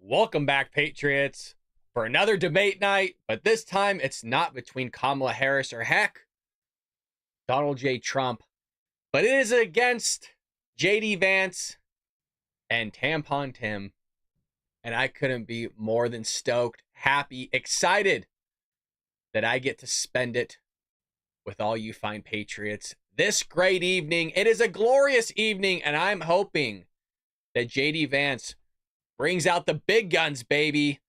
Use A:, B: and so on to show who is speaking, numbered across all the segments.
A: Welcome back, Patriots, for another debate night, but this time it's not between Kamala Harris or heck, Donald J. Trump, but it is against J.D. Vance and Tampon Tim, and I couldn't be more than stoked, happy, excited that I get to spend it with all you fine Patriots this great evening. It is a glorious evening, and I'm hoping that J.D. Vance brings out the big guns, baby,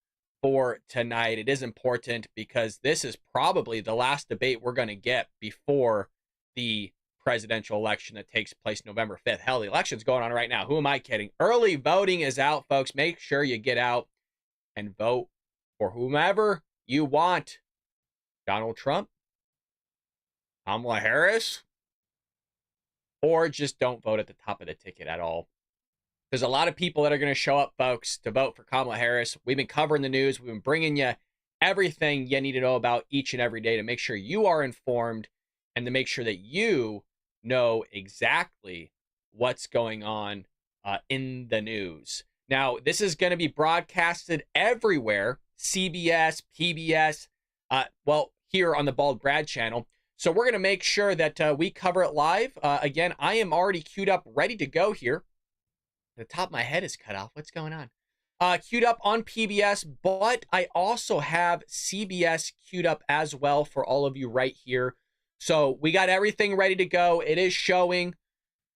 A: for tonight. It is important because this is probably the last debate we're going to get before the presidential election that takes place November 5th. Hell, the election's going on right now. Who am I kidding? Early voting is out, folks. Make sure you get out and vote for whomever you want. Donald Trump, Kamala Harris, or just don't vote at the top of the ticket at all. There's a lot of people that are going to show up, folks, to vote for Kamala Harris. We've been covering the news. We've been bringing you everything you need to know about each and every day to make sure you are informed and to make sure that you know exactly what's going on in the news. Now, this is going to be broadcasted everywhere, CBS, PBS, here on the Bald Brad channel. So we're going to make sure that we cover it live. Again, I am already queued up, ready to go here. The top of my head is cut off. What's going on? Queued up on PBS, but I also have CBS queued up as well for all of you right here. So we got everything ready to go. It is showing.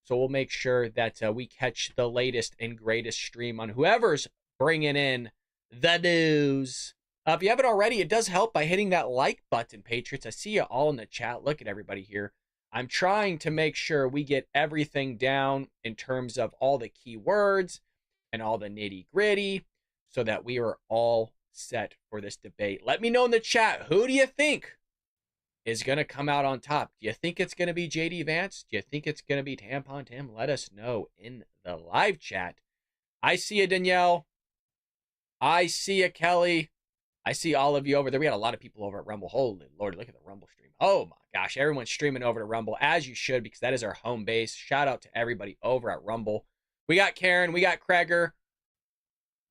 A: So we'll make sure that we catch the latest and greatest stream on whoever's bringing in the news. If you haven't already, it does help by hitting that like button, Patriots. I see you all in the chat. Look at everybody here. I'm trying to make sure we get everything down in terms of all the keywords and all the nitty gritty so that we are all set for this debate. Let me know in the chat, who do you think is going to come out on top? Do you think it's going to be J.D. Vance? Do you think it's going to be Tampon Tim? Let us know in the live chat. I see you, Danielle. I see you, Kelly. I see all of you over there. We had a lot of people over at Rumble. Holy Lord, look at the Rumble stream. Oh my gosh, everyone's streaming over to Rumble, as you should, because that is our home base. Shout out to everybody over at Rumble. We got Karen, we got Kreger,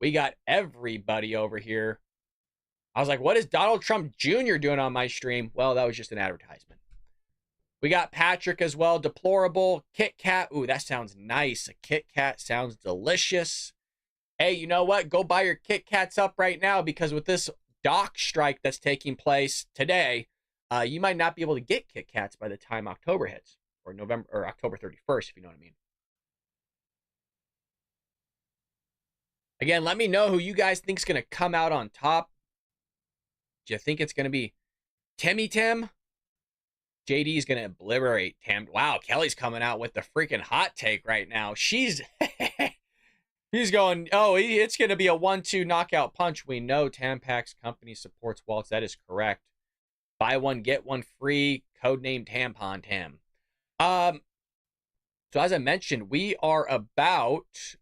A: we got everybody over here. I was like, what is Donald Trump Jr. doing on my stream? Well, that was just an advertisement. We got Patrick as well. Deplorable. Kit Kat. Ooh, that sounds nice. A Kit Kat sounds delicious. Hey, you know what? Go buy your Kit Kats up right now, because with this dock strike that's taking place today, you might not be able to get Kit Kats by the time October hits, or November or October 31st, if you know what I mean. Again, let me know who you guys think is going to come out on top. Do you think it's going to be Timmy Tim? JD is going to obliterate Tam. Wow, Kelly's coming out with the freaking hot take right now. She's going, oh, it's going to be a 1-2 knockout punch. We know Tampax company supports Walz. That is correct. Buy one, get one free. Codename Tampon Tim. So as I mentioned, we are about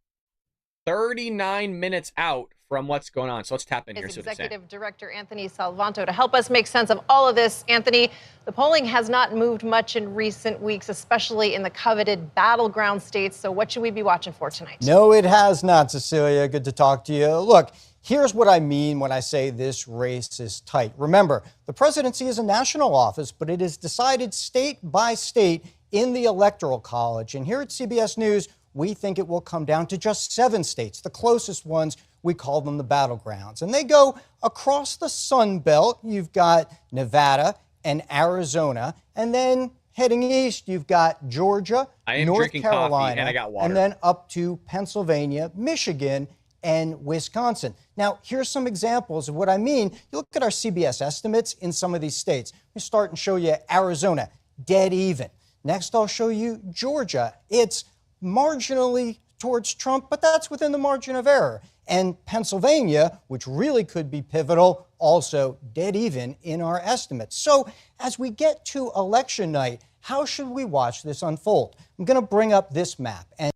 A: 39 minutes out from what's going on. So let's tap in here.
B: Executive Director Anthony Salvanto to help us make sense of all of this. Anthony, the polling has not moved much in recent weeks, especially in the coveted battleground states. So what should we be watching for tonight?
C: No, it has not, Cecilia. Good to talk to you. Look, here's what I mean when I say this race is tight. Remember, the presidency is a national office, but it is decided state by state in the Electoral College. And here at CBS News, we think it will come down to just 7 states, the closest ones. We call them the battlegrounds. And they go across the Sun Belt. You've got Nevada and Arizona. And then heading east, you've got Georgia, North Carolina,
A: and I got water.
C: And then up to Pennsylvania, Michigan, and Wisconsin. Now, here's some examples of what I mean. You look at our CBS estimates in some of these states. Let me start and show you Arizona, dead even. Next, I'll show you Georgia. It's marginally towards Trump, but that's within the margin of error. And Pennsylvania, which really could be pivotal, also dead even in our estimates. So as we get to election night, how should we watch this unfold? I'm going to bring up this map. And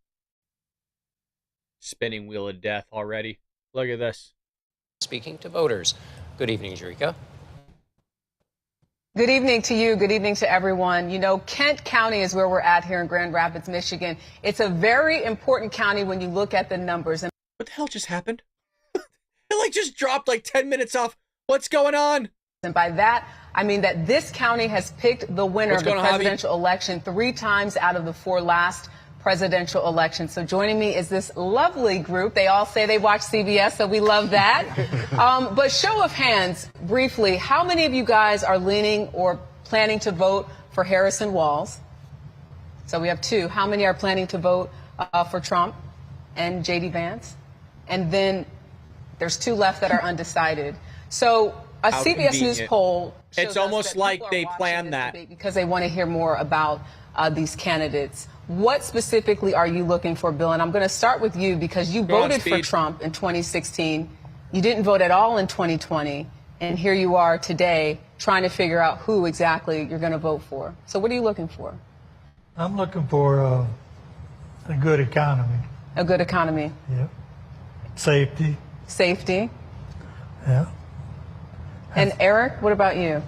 A: spinning wheel of death already. Look at this.
D: Speaking to voters. Good evening, Jerika.
E: Good evening to you. Good evening to everyone. You know, Kent County is where we're at here in Grand Rapids, Michigan. It's a very important county when you look at the numbers.
A: What the hell just happened? It like just dropped like 10 minutes off. What's going on?
E: And by that, I mean that this county has picked the winner of the presidential election 3 times out of the 4 last presidential elections. So joining me is this lovely group. They all say they watch CBS, so we love that. But show of hands, briefly, how many of you guys are leaning or planning to vote for Harris and Walz? So we have 2. How many are planning to vote for Trump and JD Vance? And then there's 2 left that are undecided. So a CBS News poll shows
A: it's almost
E: that
A: like
E: people are
A: they
E: watching
A: planned
E: this
A: that
E: debate because they want to hear more about these candidates. What specifically are you looking for, Bill? And I'm going to start with you because you voted for Trump in 2016. You didn't vote at all in 2020. And here you are today trying to figure out who exactly you're going to vote for. So what are you looking for?
F: I'm looking for a good economy.
E: A good economy.
F: Yep. Safety.
E: Safety.
F: Yeah.
E: And Eric, what about you?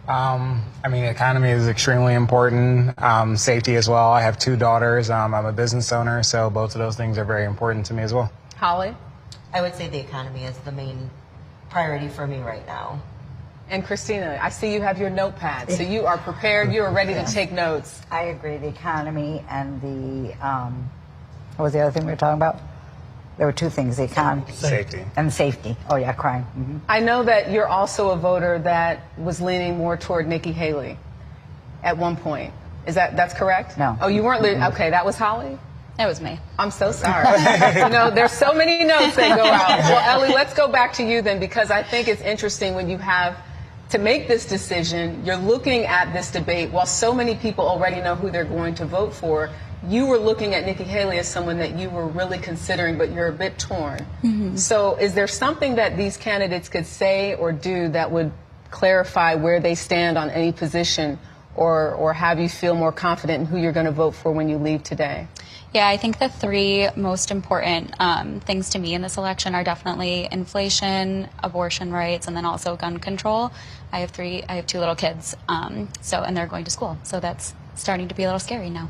G: I mean, economy is extremely important. Safety as well. I have 2 daughters. I'm a business owner, so both of those things are very important to me as well.
E: Holly?
H: I would say the economy is the main priority for me right now.
E: And Christina, I see you have your notepad, so you are prepared. You are ready to take notes.
I: I agree. The economy and the, what was the other thing we were talking about? There were 2 things, the economy.
G: Safety.
I: And safety. Oh, yeah, crime. Mm-hmm.
E: I know that you're also a voter that was leaning more toward Nikki Haley at one point. That's correct?
I: No.
E: Oh, you weren't okay, that was Holly?
J: That was me.
E: I'm so sorry. You know, there's so many notes that go out. Well, Ellie, let's go back to you then, because I think it's interesting when you have to make this decision, you're looking at this debate while so many people already know who they're going to vote for. You were looking at Nikki Haley as someone that you were really considering, but you're a bit torn. Mm-hmm. So is there something that these candidates could say or do that would clarify where they stand on any position or have you feel more confident in who you're going to vote for when you leave today?
J: Yeah, I think the 3 most important things to me in this election are definitely inflation, abortion rights, and then also gun control. I have 2 little kids, and they're going to school, so that's starting to be a little scary now.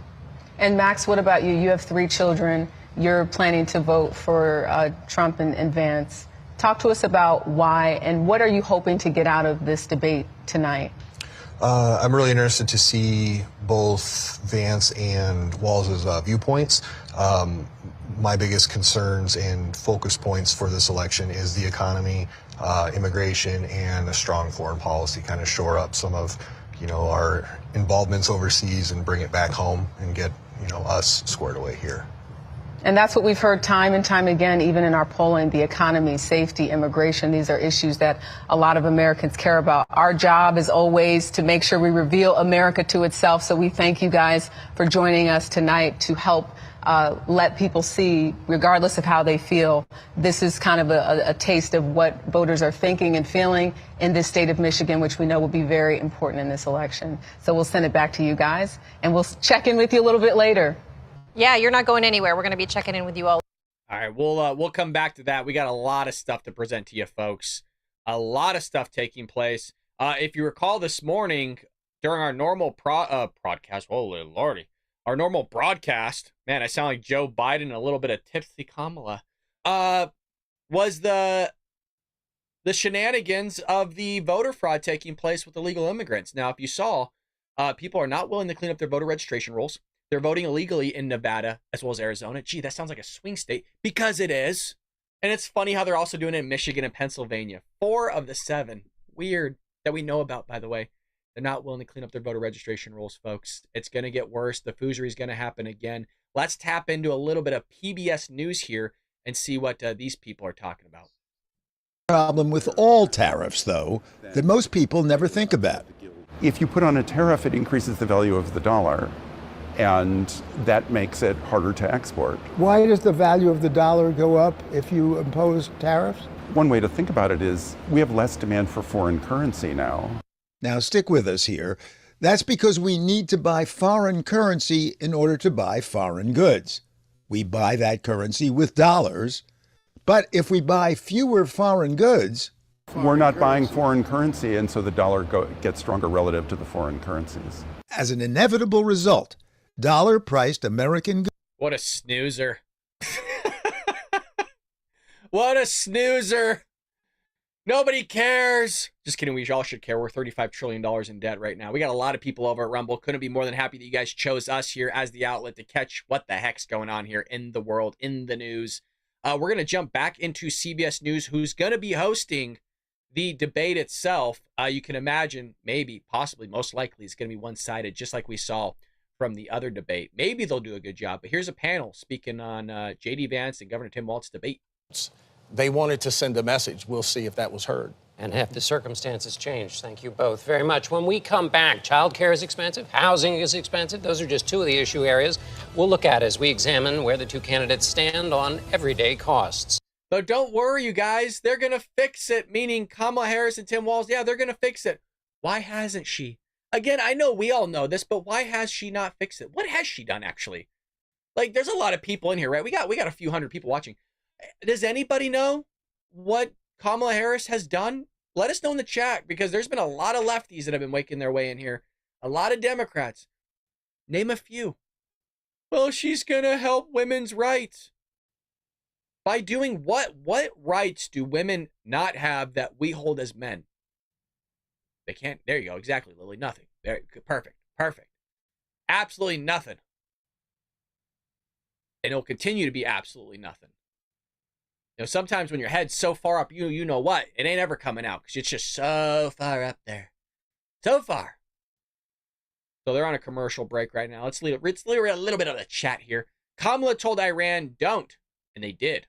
E: And Max, what about you? You have 3 children. You're planning to vote for Trump and Vance. Talk to us about why and what are you hoping to get out of this debate tonight?
K: I'm really interested to see both Vance and Walz's viewpoints. My biggest concerns and focus points for this election is the economy, immigration, and a strong foreign policy, kind of shore up some of our involvements overseas and bring it back home and get us squared away here.
E: And that's what we've heard time and time again, even in our polling, the economy, safety, immigration. These are issues that a lot of Americans care about. Our job is always to make sure we reveal America to itself. So we thank you guys for joining us tonight to help let people see, regardless of how they feel, this is kind of a taste of what voters are thinking and feeling in this state of Michigan, which we know will be very important in this election. So we'll send it back to you guys, and we'll check in with you a little bit later.
B: Yeah, you're not going anywhere. We're going to be checking in with you all.
A: All right, we'll come back to that. We got a lot of stuff to present to you, folks. A lot of stuff taking place. If you recall this morning during our normal broadcast, holy lordy, our normal broadcast, man, I sound like Joe Biden and a little bit of tipsy Kamala, was the shenanigans of the voter fraud taking place with illegal immigrants. Now, if you saw, people are not willing to clean up their voter registration rolls. They're voting illegally in Nevada as well as Arizona. Gee, that sounds like a swing state because it is. And it's funny how they're also doing it in Michigan and Pennsylvania. 4 of the 7, weird, that we know about, by the way. They're not willing to clean up their voter registration rolls, folks. It's going to get worse. The foogery is going to happen again. Let's tap into a little bit of PBS News here and see what these people are talking about.
L: Problem with all tariffs, though, that most people never think about.
M: If you put on a tariff, it increases the value of the dollar, and that makes it harder to export.
N: Why does the value of the dollar go up if you impose tariffs?
M: One way to think about it is we have less demand for foreign currency now.
L: Now, stick with us here. That's because we need to buy foreign currency in order to buy foreign goods. We buy that currency with dollars. But if we buy fewer foreign goods...
M: We're not buying foreign currency, and so the dollar gets stronger relative to the foreign currencies.
L: As an inevitable result, dollar-priced American goods...
A: What a snoozer. What a snoozer. Nobody cares. Just kidding. We all should care. We're $35 trillion in debt right now. We got a lot of people over at Rumble. Couldn't be more than happy that you guys chose us here as the outlet to catch what the heck's going on here in the world, in the news. We're going to jump back into CBS News, who's going to be hosting the debate itself. You can imagine, maybe, possibly, most likely, it's going to be one-sided, just like we saw from the other debate. Maybe they'll do a good job. But here's a panel speaking on J.D. Vance and Governor Tim Walz debate.
O: They wanted to send a message. We'll see if that was heard.
D: And have the circumstances changed? Thank you both very much. When we come back, childcare is expensive, housing is expensive. Those are just two of the issue areas we'll look at as we examine where the two candidates stand on everyday costs.
A: So don't worry, you guys. They're going to fix it, meaning Kamala Harris and Tim Walz. Yeah, they're going to fix it. Why hasn't she? Again, I know we all know this, but why has she not fixed it? What has she done, actually? Like, there's a lot of people in here, right? We got a few hundred people watching. Does anybody know what Kamala Harris has done? Let us know in the chat, because there's been a lot of lefties that have been making their way in here. A lot of Democrats. Name a few. Well, she's going to help women's rights. By doing what? What rights do women not have that we hold as men? They can't. There you go. Exactly, Lily. Nothing. There. Perfect. Perfect. Absolutely nothing. And it'll continue to be absolutely nothing. You know, sometimes when your head's so far up, you know what? It ain't ever coming out because it's just so far up there. So far. So they're on a commercial break right now. Let's read a little bit of the chat here. Kamala told Iran, don't. And they did.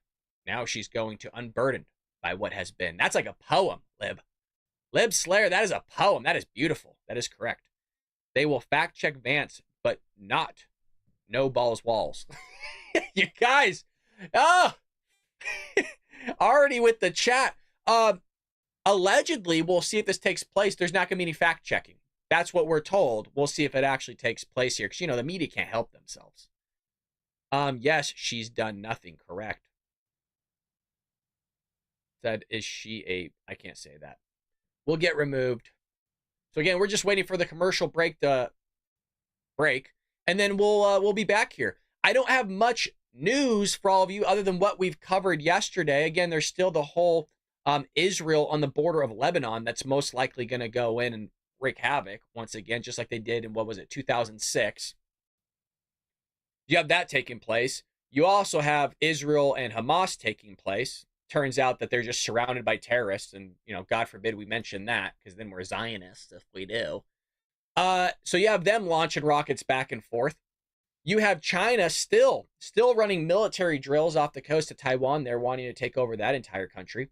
A: Now she's going to unburdened by what has been. That's like a poem, Lib. Lib Slayer, that is a poem. That is beautiful. That is correct. They will fact check Vance, but not no balls Walz. You guys, already with the chat. Allegedly, we'll see if this takes place. There's not going to be any fact checking. That's what we're told. We'll see if it actually takes place here, because, you know, the media can't help themselves. Yes, she's done nothing. Correct. Said, is she a... I can't say that. We'll get removed. So again, we're just waiting for the commercial break to break, and then we'll be back here. I don't have much news for all of you other than what we've covered yesterday. Again, there's still the whole Israel on the border of Lebanon that's most likely going to go in and wreak havoc once again, just like they did in, what was it, 2006. You have that taking place. You also have Israel and Hamas taking place. Turns out that they're just surrounded by terrorists, and, you know, God forbid we mention that, because then we're Zionists if we do. So you have them launching rockets back and forth. You have China still running military drills off the coast of Taiwan. They're wanting to take over that entire country.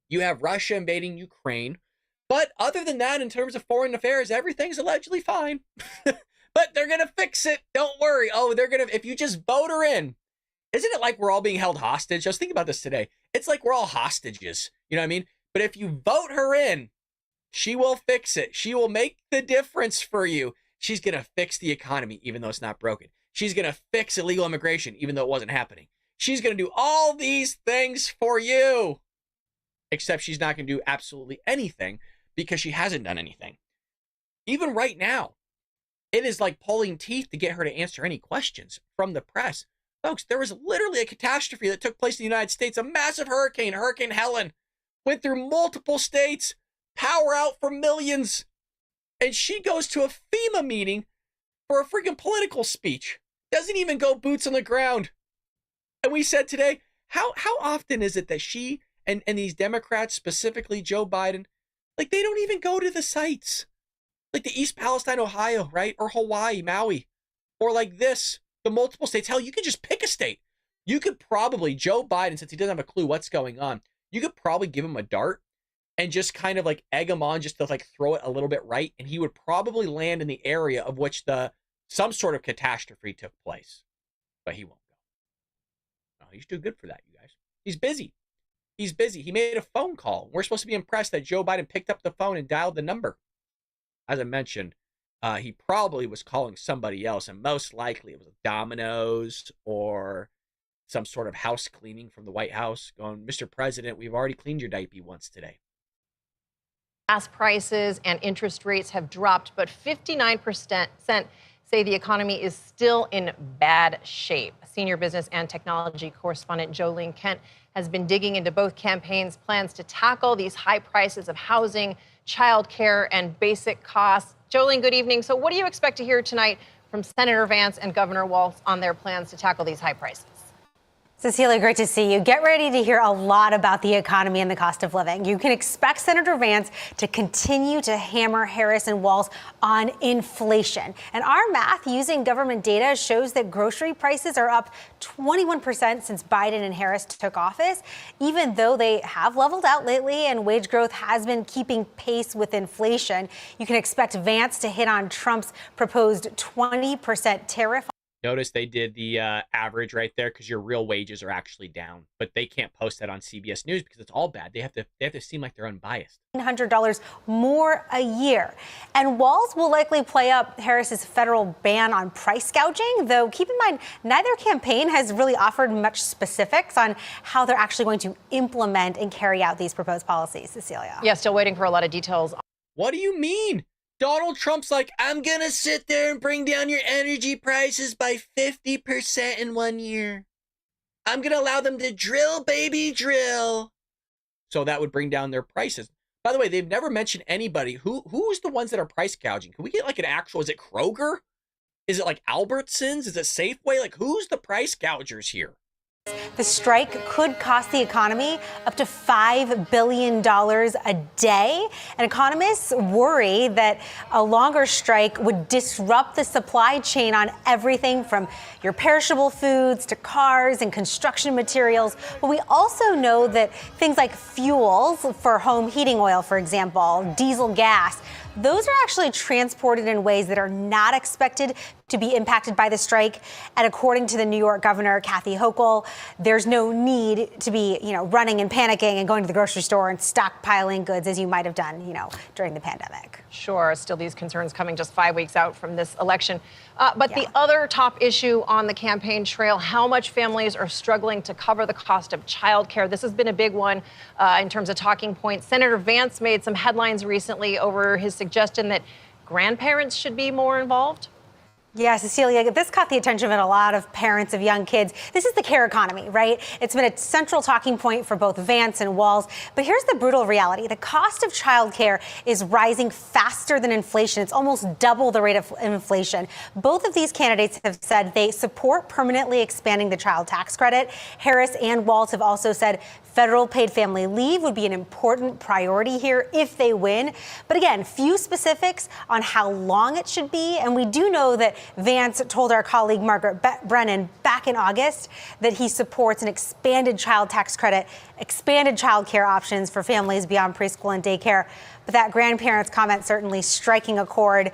A: You have Russia invading Ukraine. But other than that, in terms of foreign affairs, everything's allegedly fine. But they're going to fix it. Don't worry. Oh, they're going to, if you just vote her in. Isn't it like we're all being held hostage? I was thinking about this today. It's like we're all hostages. You know what I mean? But if you vote her in, she will fix it. She will make the difference for you. She's going to fix the economy, even though it's not broken. She's going to fix illegal immigration, even though it wasn't happening. She's going to do all these things for you. Except she's not going to do absolutely anything, because she hasn't done anything. Even right now, it is like pulling teeth to get her to answer any questions from the press. Folks, there was literally a catastrophe that took place in the United States. A massive hurricane, Hurricane Helen, went through multiple states, power out for millions. And she goes to a FEMA meeting for a freaking political speech. Doesn't even go boots on the ground. And we said today, how often is it that she and these Democrats, specifically Joe Biden, like, they don't even go to the sites? Like the East Palestine, Ohio, right? Or Hawaii, Maui. Or like this, the multiple states. Hell, you could just pick a state. You could probably, Joe Biden, since he doesn't have a clue what's going on, you could probably give him a dart and just kind of like egg him on, just to like throw it a little bit right. And he would probably land in the area of which some sort of catastrophe took place. But he won't go. No, he's too good for that, you guys. He's busy. He's busy. He made a phone call. We're supposed to be impressed that Joe Biden picked up the phone and dialed the number. As I mentioned, he probably was calling somebody else, and most likely it was Domino's or some sort of house cleaning from the White House, going, Mr. President, we've already cleaned your diaper once today.
B: Gas prices and interest rates have dropped, but 59% say the economy is still in bad shape. Senior business and technology correspondent Jolene Kent has been digging into both campaigns' plans to tackle these high prices of housing, childcare, and basic costs. Jolene, good evening. So what do you expect to hear tonight from Senator Vance and Governor Walz on their plans to tackle these high prices?
P: Cecilia, great to see you. Get ready to hear a lot about the economy and the cost of living. You can expect Senator Vance to continue to hammer Harris and Walz on inflation. And our math using government data shows that grocery prices are up 21% since Biden and Harris took office, even though they have leveled out lately and wage growth has been keeping pace with inflation. You can expect Vance to hit on Trump's proposed 20% tariff.
A: Notice they did the average right there because your real wages are actually down, but they can't post that on CBS News because it's all bad. They have to seem like they're unbiased.
P: $100 more a year. And Walz will likely play up Harris's federal ban on price gouging, though keep in mind, neither campaign has really offered much specifics on how they're actually going to implement and carry out these proposed policies. Cecilia.
B: Yeah, still waiting for a lot of details.
A: What do you mean? Donald Trump's like, I'm going to sit there and bring down your energy prices by 50% in 1 year. I'm going to allow them to drill, baby, drill. So that would bring down their prices. By the way, they've never mentioned anybody. Who's the ones that are price gouging? Can we get like an actual, is it Kroger? Is it like Albertsons? Is it Safeway? Like who's the price gougers here?
P: The strike could cost the economy up to $5 billion a day. And economists worry that a longer strike would disrupt the supply chain on everything from your perishable foods to cars and construction materials. But we also know that things like fuels for home heating oil, for example, diesel gas, those are actually transported in ways that are not expected to be impacted by the strike. And according to the New York governor, Kathy Hochul, there's no need to be, running and panicking and going to the grocery store and stockpiling goods as you might have done, during the pandemic.
B: Sure. Still these concerns coming just 5 weeks out from this election. But the other top issue on the campaign trail, how much families are struggling to cover the cost of childcare. This has been a big one in terms of talking points. Senator Vance made some headlines recently over his suggestion that grandparents should be more involved.
P: Yeah, Cecilia, this caught the attention of a lot of parents of young kids. This is the care economy, right? It's been a central talking point for both Vance and Walz. But here's the brutal reality. The cost of childcare is rising faster than inflation. It's almost double the rate of inflation. Both of these candidates have said they support permanently expanding the child tax credit. Harris and Walz have also said federal paid family leave would be an important priority here if they win. But again, few specifics on how long it should be. And we do know that Vance told our colleague Margaret Brennan back in August that he supports an expanded child tax credit, expanded child care options for families beyond preschool and daycare. But that grandparents' comment certainly striking a chord,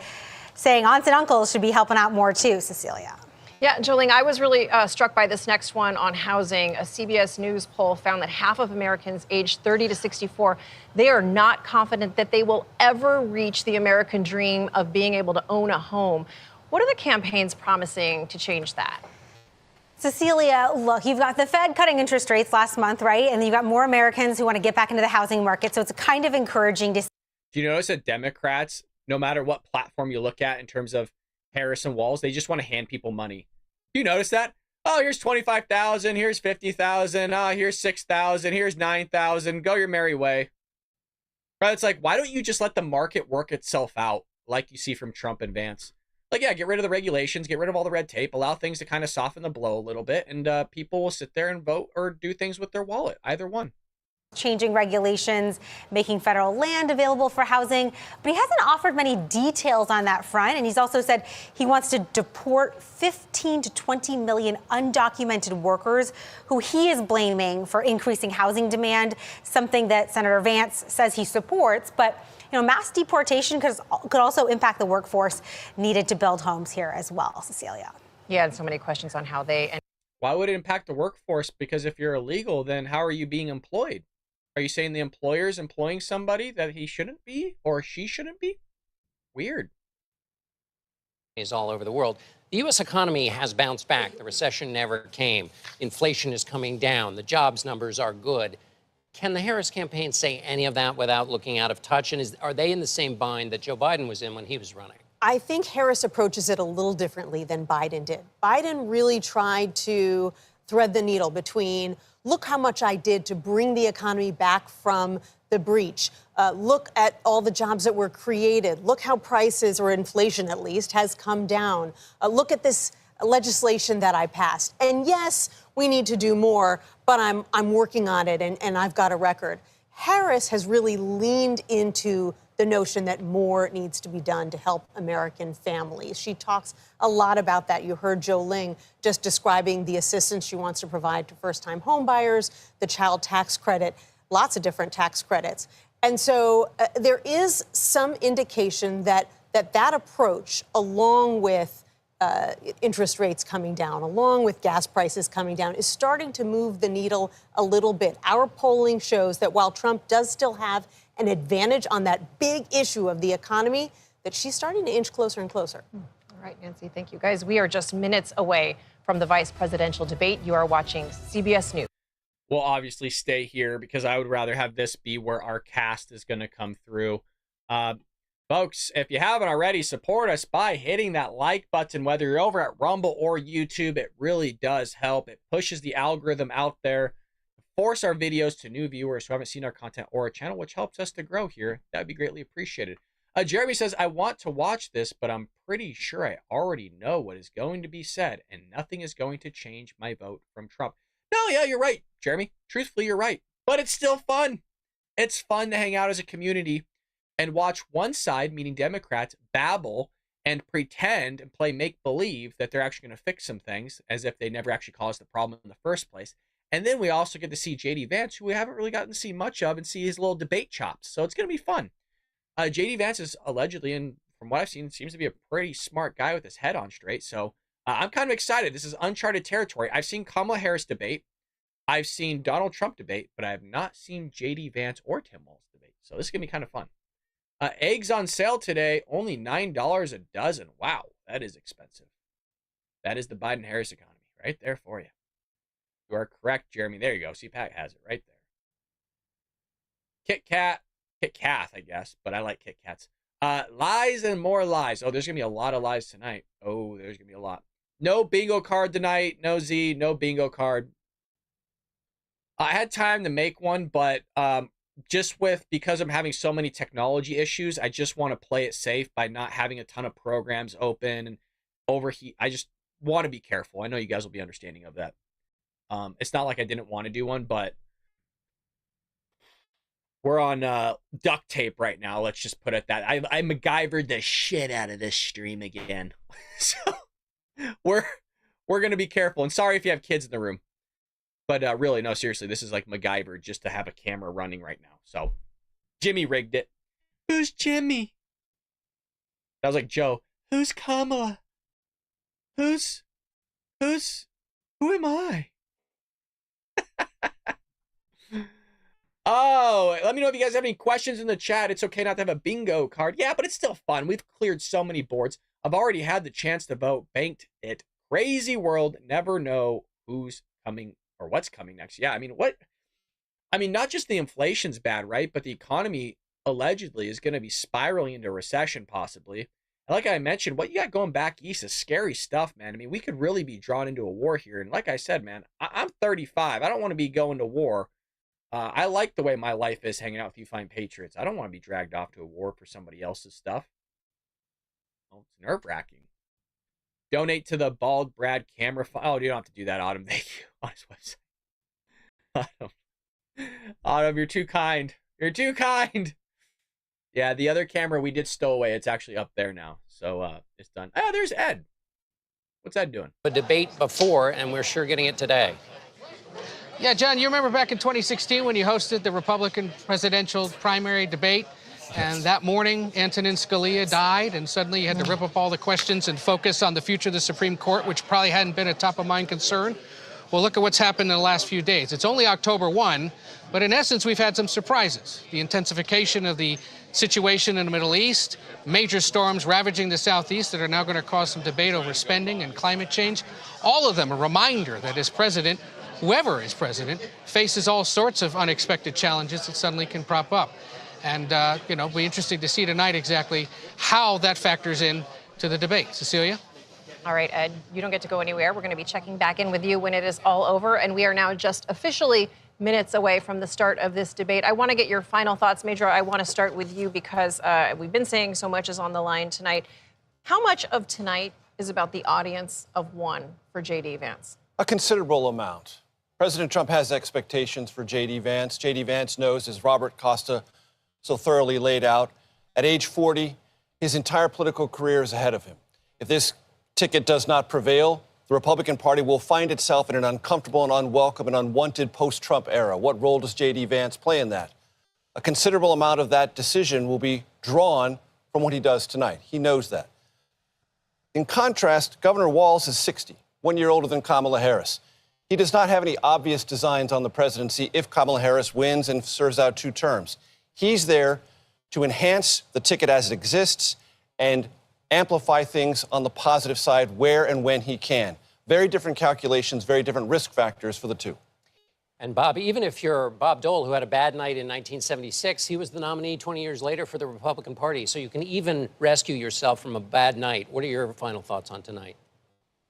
P: saying aunts and uncles should be helping out more too, Cecilia.
B: Yeah, Jolene, I was really struck by this next one on housing. A CBS News poll found that half of Americans aged 30 to 64, they are not confident that they will ever reach the American dream of being able to own a home. What are the campaigns promising to change that?
P: Cecilia, look, you've got the Fed cutting interest rates last month, right? And you've got more Americans who want to get back into the housing market. So it's kind of encouraging to see.
A: Do you notice that Democrats, no matter what platform you look at in terms of Harris and Walz, they just want to hand people money. Do you notice that? Oh, here's 25,000, here's 50,000, oh, here's 6,000, here's 9,000, go your merry way. Right? It's like, why don't you just let the market work itself out like you see from Trump and Vance? Like, yeah, get rid of the regulations, get rid of all the red tape, allow things to kind of soften the blow a little bit, and people will sit there and vote or do things with their wallet, either one.
P: Changing regulations, making federal land available for housing. But he hasn't offered many details on that front. And he's also said he wants to deport 15 to 20 million undocumented workers who he is blaming for increasing housing demand, something that Senator Vance says he supports. But mass deportation could also impact the workforce needed to build homes here as well, Cecilia.
B: Yeah, and so many questions on how they...
A: Why would it impact the workforce? Because if you're illegal, then how are you being employed? Are you saying the employer's employing somebody that he shouldn't be or she shouldn't be? Weird.
D: Is all over the world. The U.S. economy has bounced back. The recession never came. Inflation is coming down. The jobs numbers are good. Can the Harris campaign say any of that without looking out of touch? And are they in the same bind that Joe Biden was in when he was running?
Q: I think Harris approaches it a little differently than Biden did. Biden really tried to thread the needle between, look how much I did to bring the economy back from the breach. Look at all the jobs that were created. Look how prices, or inflation at least, has come down. Look at this legislation that I passed. And yes, we need to do more, but I'm working on it, and I've got a record. Harris has really leaned into the notion that more needs to be done to help American families. She talks a lot about that. You heard Jo Ling just describing the assistance she wants to provide to first-time homebuyers, the child tax credit, lots of different tax credits. And so there is some indication that approach, along with interest rates coming down, along with gas prices coming down, is starting to move the needle a little bit. Our polling shows that while Trump does still have an advantage on that big issue of the economy, that she's starting to inch closer and closer.
B: All right, Nancy, thank you. Guys, we are just minutes away from the vice presidential debate. You are watching CBS News.
A: We'll obviously stay here because I would rather have this be where our cast is going to come through. Folks, if you haven't already, support us by hitting that like button, whether you're over at Rumble or YouTube. It really does help. It pushes the algorithm out there, force our videos to new viewers who haven't seen our content or our channel, which helps us to grow here. That'd be greatly appreciated. Jeremy says, I want to watch this, but I'm pretty sure I already know what is going to be said, and nothing is going to change my vote from Trump. No, yeah, you're right, Jeremy. Truthfully, you're right. But it's still fun. It's fun to hang out as a community and watch one side, meaning Democrats, babble and pretend and play make-believe that they're actually going to fix some things as if they never actually caused the problem in the first place. And then we also get to see J.D. Vance, who we haven't really gotten to see much of, and see his little debate chops. So it's going to be fun. J.D. Vance is allegedly, and from what I've seen, seems to be a pretty smart guy with his head on straight. So I'm kind of excited. This is uncharted territory. I've seen Kamala Harris debate. I've seen Donald Trump debate, but I have not seen J.D. Vance or Tim Walz debate. So this is going to be kind of fun. Eggs on sale today, only $9 a dozen. Wow, that is expensive. That is the Biden-Harris economy right there for you. You are correct, Jeremy. There you go. See, Pat has it right there. Kit Kat, I guess, but I like Kit Kats. Lies and more lies. Oh, there's going to be a lot of lies tonight. Oh, there's going to be a lot. No bingo card tonight. No Z, no bingo card. I had time to make one, but because I'm having so many technology issues, I just want to play it safe by not having a ton of programs open and overheat. I just want to be careful. I know you guys will be understanding of that. It's not like I didn't want to do one, but we're on duct tape right now. Let's just put it that. I MacGyvered the shit out of this stream again. So we're going to be careful. And sorry if you have kids in the room. But really, no, seriously, this is like MacGyver just to have a camera running right now. So Jimmy rigged it. Who's Jimmy? That was like Joe. Who's Kamala? Who am I? Oh, let me know if you guys have any questions in the chat. It's okay not to have a bingo card. Yeah, but it's still fun. We've cleared so many boards. I've already had the chance to vote. Banked it. Crazy world. Never know who's coming or what's coming next. Yeah, not just the inflation's bad, right? But the economy allegedly is going to be spiraling into recession possibly. And like I mentioned, what you got going back east is scary stuff, man. We could really be drawn into a war here. And like I said, man, I'm 35. I don't want to be going to war. I like the way my life is hanging out with you fine patriots. I don't want to be dragged off to a war for somebody else's stuff. Oh, it's nerve-wracking. Donate to the Bald Brad camera. Oh, you don't have to do that, Autumn. Thank you. On his website. Autumn, you're too kind. You're too kind. Yeah, the other camera we did stow away. It's actually up there now. So it's done. Oh, there's Ed. What's Ed doing?
D: A debate before, and we're sure getting it today.
R: Yeah, John, you remember back in 2016 when you hosted the Republican presidential primary debate? And that morning, Antonin Scalia died, and suddenly you had to rip up all the questions and focus on the future of the Supreme Court, which probably hadn't been a top-of-mind concern. Well, look at what's happened in the last few days. It's only October 1, but in essence, we've had some surprises. The intensification of the situation in the Middle East, major storms ravaging the Southeast that are now going to cause some debate over spending and climate change. All of them a reminder that as president, whoever is president, faces all sorts of unexpected challenges that suddenly can prop up. And, it'll be interesting to see tonight exactly how that factors in to the debate. Cecilia?
B: All right, Ed, you don't get to go anywhere. We're going to be checking back in with you when it is all over. And we are now just officially minutes away from the start of this debate. I want to get your final thoughts, Major. I want to start with you because we've been saying so much is on the line tonight. How much of tonight is about the audience of one for J.D. Vance?
O: A considerable amount. President Trump has expectations for J.D. Vance. J.D. Vance knows, as Robert Costa so thoroughly laid out, at age 40, his entire political career is ahead of him. If this ticket does not prevail, the Republican Party will find itself in an uncomfortable and unwelcome and unwanted post-Trump era. What role does J.D. Vance play in that? A considerable amount of that decision will be drawn from what he does tonight. He knows that. In contrast, Governor Walz is 60, 1 year older than Kamala Harris. He does not have any obvious designs on the presidency if Kamala Harris wins and serves out 2 terms. He's there to enhance the ticket as it exists and amplify things on the positive side where and when he can. Very different calculations, very different risk factors for the two.
D: And Bob, even if you're Bob Dole, who had a bad night in 1976, he was the nominee 20 years later for the Republican Party. So you can even rescue yourself from a bad night. What are your final thoughts on tonight?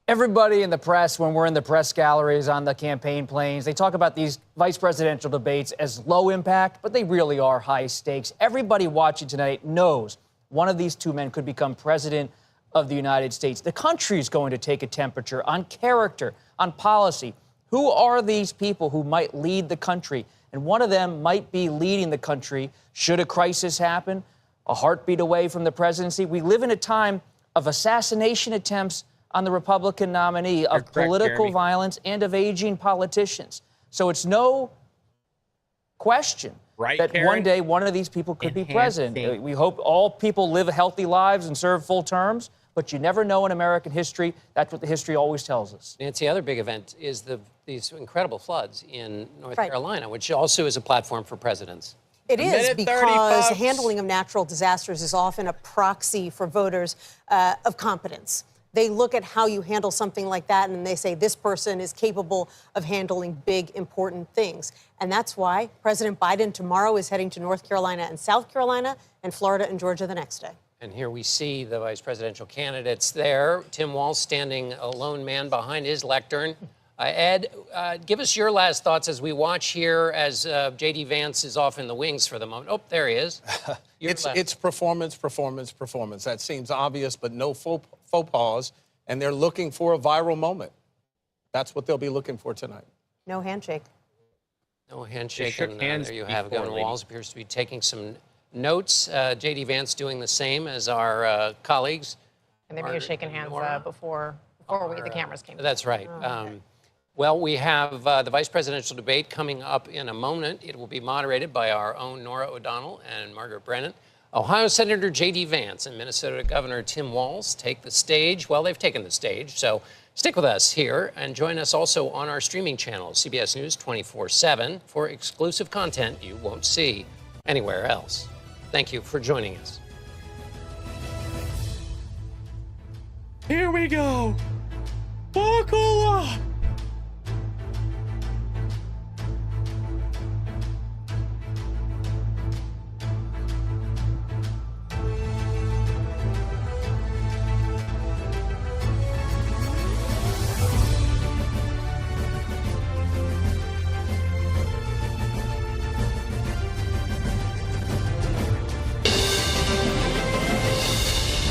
S: Everybody in the press, when we're in the press galleries on the campaign planes, they talk about these vice presidential debates as low impact, but they really are high stakes. Everybody watching tonight knows one of these two men could become president of the United States. The country is going to take a temperature on character, on policy. Who are these people who might lead the country? And one of them might be leading the country should a crisis happen, a heartbeat away from the presidency. We live in a time of assassination attempts on the Republican nominee, of political violence, and of aging politicians. So it's no question that
A: Karen?
S: one day one of these people could be president. We hope all people live healthy lives and serve full terms, but you never know in American history. That's what the history always tells us.
D: Nancy, other big event is these incredible floods in North Carolina, which also is a platform for presidents.
Q: It is because handling of natural disasters is often a proxy for voters of competence. They look at how you handle something like that and they say this person is capable of handling big, important things. And that's why President Biden tomorrow is heading to North Carolina and South Carolina and Florida and Georgia the next day.
D: And here we see the vice presidential candidates there. Tim Walz standing a lone man behind his lectern. Ed, give us your last thoughts as we watch here as J.D. Vance is off in the wings for the moment. Oh, there he is.
O: It's performance. That seems obvious, but no faux pas. And they're looking for a viral moment. That's what they'll be looking for tonight.
Q: No handshake.
D: No handshake. And there you have Governor Walz appears to be taking some notes. J.D. Vance doing the same as our colleagues.
B: And they were shaking hands before the cameras came.
D: That's right.
B: Oh, okay.
D: Well, we have the vice presidential debate coming up in a moment. It will be moderated by our own Nora O'Donnell and Margaret Brennan. Ohio Senator J.D. Vance and Minnesota Governor Tim Walz take the stage. Well, they've taken the stage, so stick with us here and join us also on our streaming channel, CBS News 24/7, for exclusive content you won't see anywhere else. Thank you for joining us.
A: Here we go. Buckle up.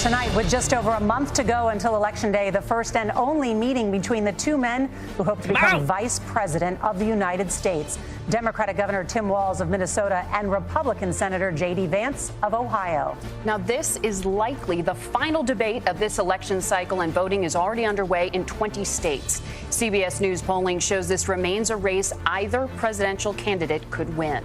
T: Tonight, with just over a month to go until Election Day, the first and only meeting between the two men who hope to become Vice President of the United States. Democratic Governor Tim Walz of Minnesota and Republican Senator J.D. Vance of Ohio.
U: Now, this is likely the final debate of this election cycle, and voting is already underway in 20 states. CBS News polling shows this remains a race either presidential candidate could win.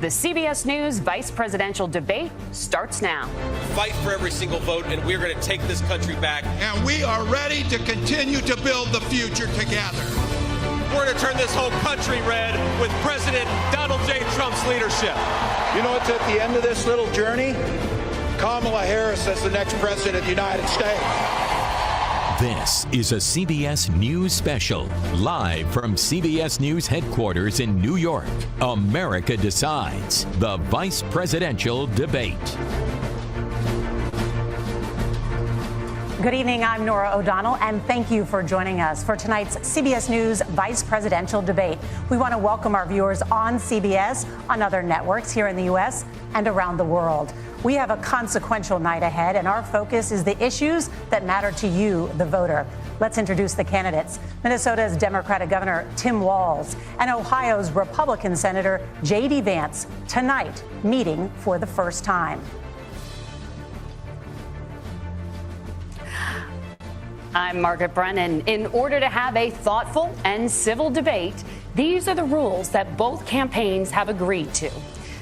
U: The CBS News vice presidential debate starts now.
V: Fight for every single vote, and we're going to take this country back.
W: And we are ready to continue to build the future together.
V: We're going to turn this whole country red with President Donald J. Trump's leadership.
W: You know what's at the end of this little journey? Kamala Harris as the next president of the United States.
C: This is a CBS News special, live from CBS News headquarters in New York. America Decides, the vice presidential debate.
T: Good evening, I'm Norah O'Donnell, and thank you for joining us for tonight's CBS News vice presidential debate. We want to welcome our viewers on CBS, on other networks here in the U.S. and around the world. We have a consequential night ahead, and our focus is the issues that matter to you, the voter. Let's introduce the candidates. Minnesota's Democratic Governor Tim Walz and Ohio's Republican Senator J.D. Vance, tonight meeting for the first time.
U: I'm Margaret Brennan. In order to have a thoughtful and civil debate, these are the rules that both campaigns have agreed to.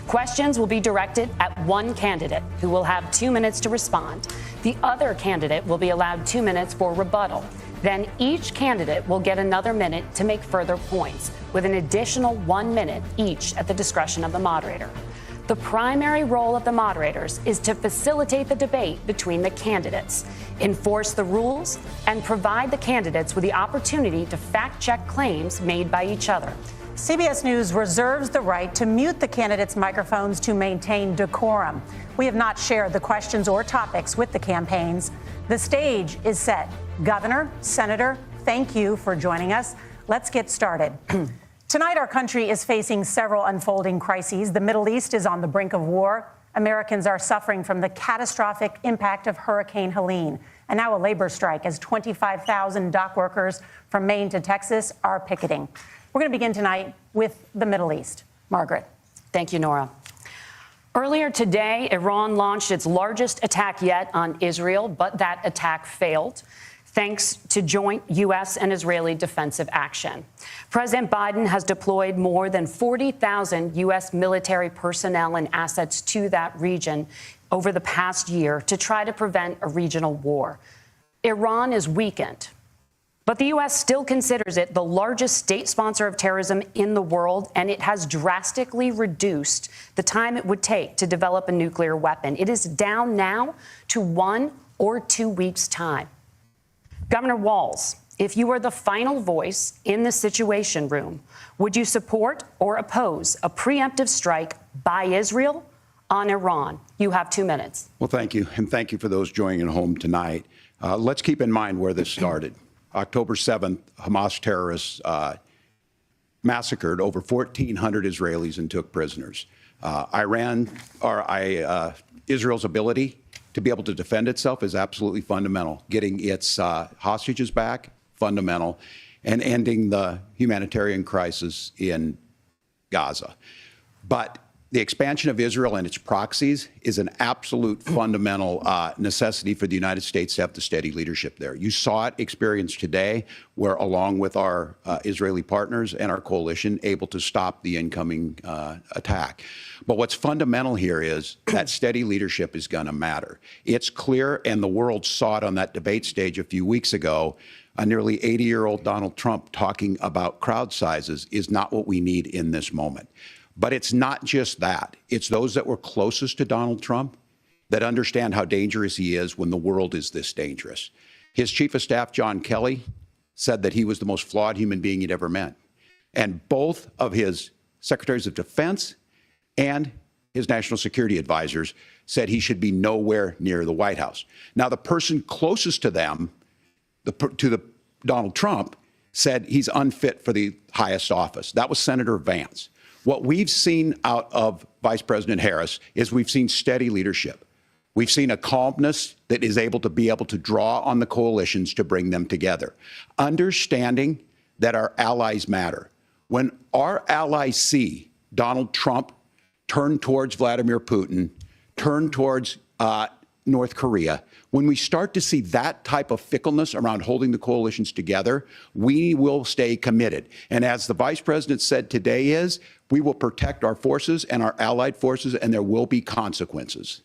U: Questions will be directed at one candidate, who will have 2 minutes to respond. The other candidate will be allowed 2 minutes for rebuttal. Then each candidate will get another minute to make further points, with an additional 1 minute each at the discretion of the moderator. The primary role of the moderators is to facilitate the debate between the candidates, enforce the rules, and provide the candidates with the opportunity to fact-check claims made by each other.
T: CBS News reserves the right to mute the candidates' microphones to maintain decorum. We have not shared the questions or topics with the campaigns. The stage is set. Governor, Senator, thank you for joining us. Let's get started. Tonight, our country is facing several unfolding crises. The Middle East is on the brink of war. Americans are suffering from the catastrophic impact of Hurricane Helene. And now a labor strike as 25,000 dock workers from Maine to Texas are picketing. We're going to begin tonight with the Middle East. Margaret.
U: Thank you, Nora. Earlier today, Iran launched its largest attack yet on Israel, but that attack failed, thanks to joint U.S. and Israeli defensive action. President Biden has deployed more than 40,000 U.S. military personnel and assets to that region over the past year to try to prevent a regional war. Iran is weakened, but the U.S. still considers it the largest state sponsor of terrorism in the world, and it has drastically reduced the time it would take to develop a nuclear weapon. It is down now to 1 or 2 weeks' time. Governor Walz, if you were the final voice in the Situation Room, would you support or oppose a preemptive strike by Israel on Iran? You have 2 minutes.
F: Well, thank you. And thank you for those joining at home tonight. Let's keep in mind where this started. October 7th, Hamas terrorists massacred over 1,400 Israelis and took prisoners. Israel's ability to be able to defend itself is absolutely fundamental. Getting its hostages back, fundamental, and ending the humanitarian crisis in Gaza. But the expansion of Israel and its proxies is an absolute fundamental necessity for the United States to have the steady leadership there. You saw it experienced today, where along with our Israeli partners and our coalition, able to stop the incoming attack. But what's fundamental here is that steady leadership is going to matter. It's clear, and the world saw it on that debate stage a few weeks ago, a nearly 80-year-old Donald Trump talking about crowd sizes is not what we need in this moment. But it's not just that. It's those that were closest to Donald Trump that understand how dangerous he is when the world is this dangerous. His chief of staff, John Kelly, said that he was the most flawed human being he'd ever met. And both of his secretaries of defense and his national security advisors said he should be nowhere near the White House. Now, the person closest to them, Donald Trump, said he's unfit for the highest office. That was Senator Vance. What we've seen out of Vice President Harris is we've seen steady leadership. We've seen a calmness that is able to draw on the coalitions to bring them together, understanding that our allies matter. When our allies see Donald Trump turn towards Vladimir Putin, turn towards North Korea, when we start to see that type of fickleness around holding the coalitions together, we will stay committed. And as the vice president said today we will protect our forces and our allied forces, and there will be consequences.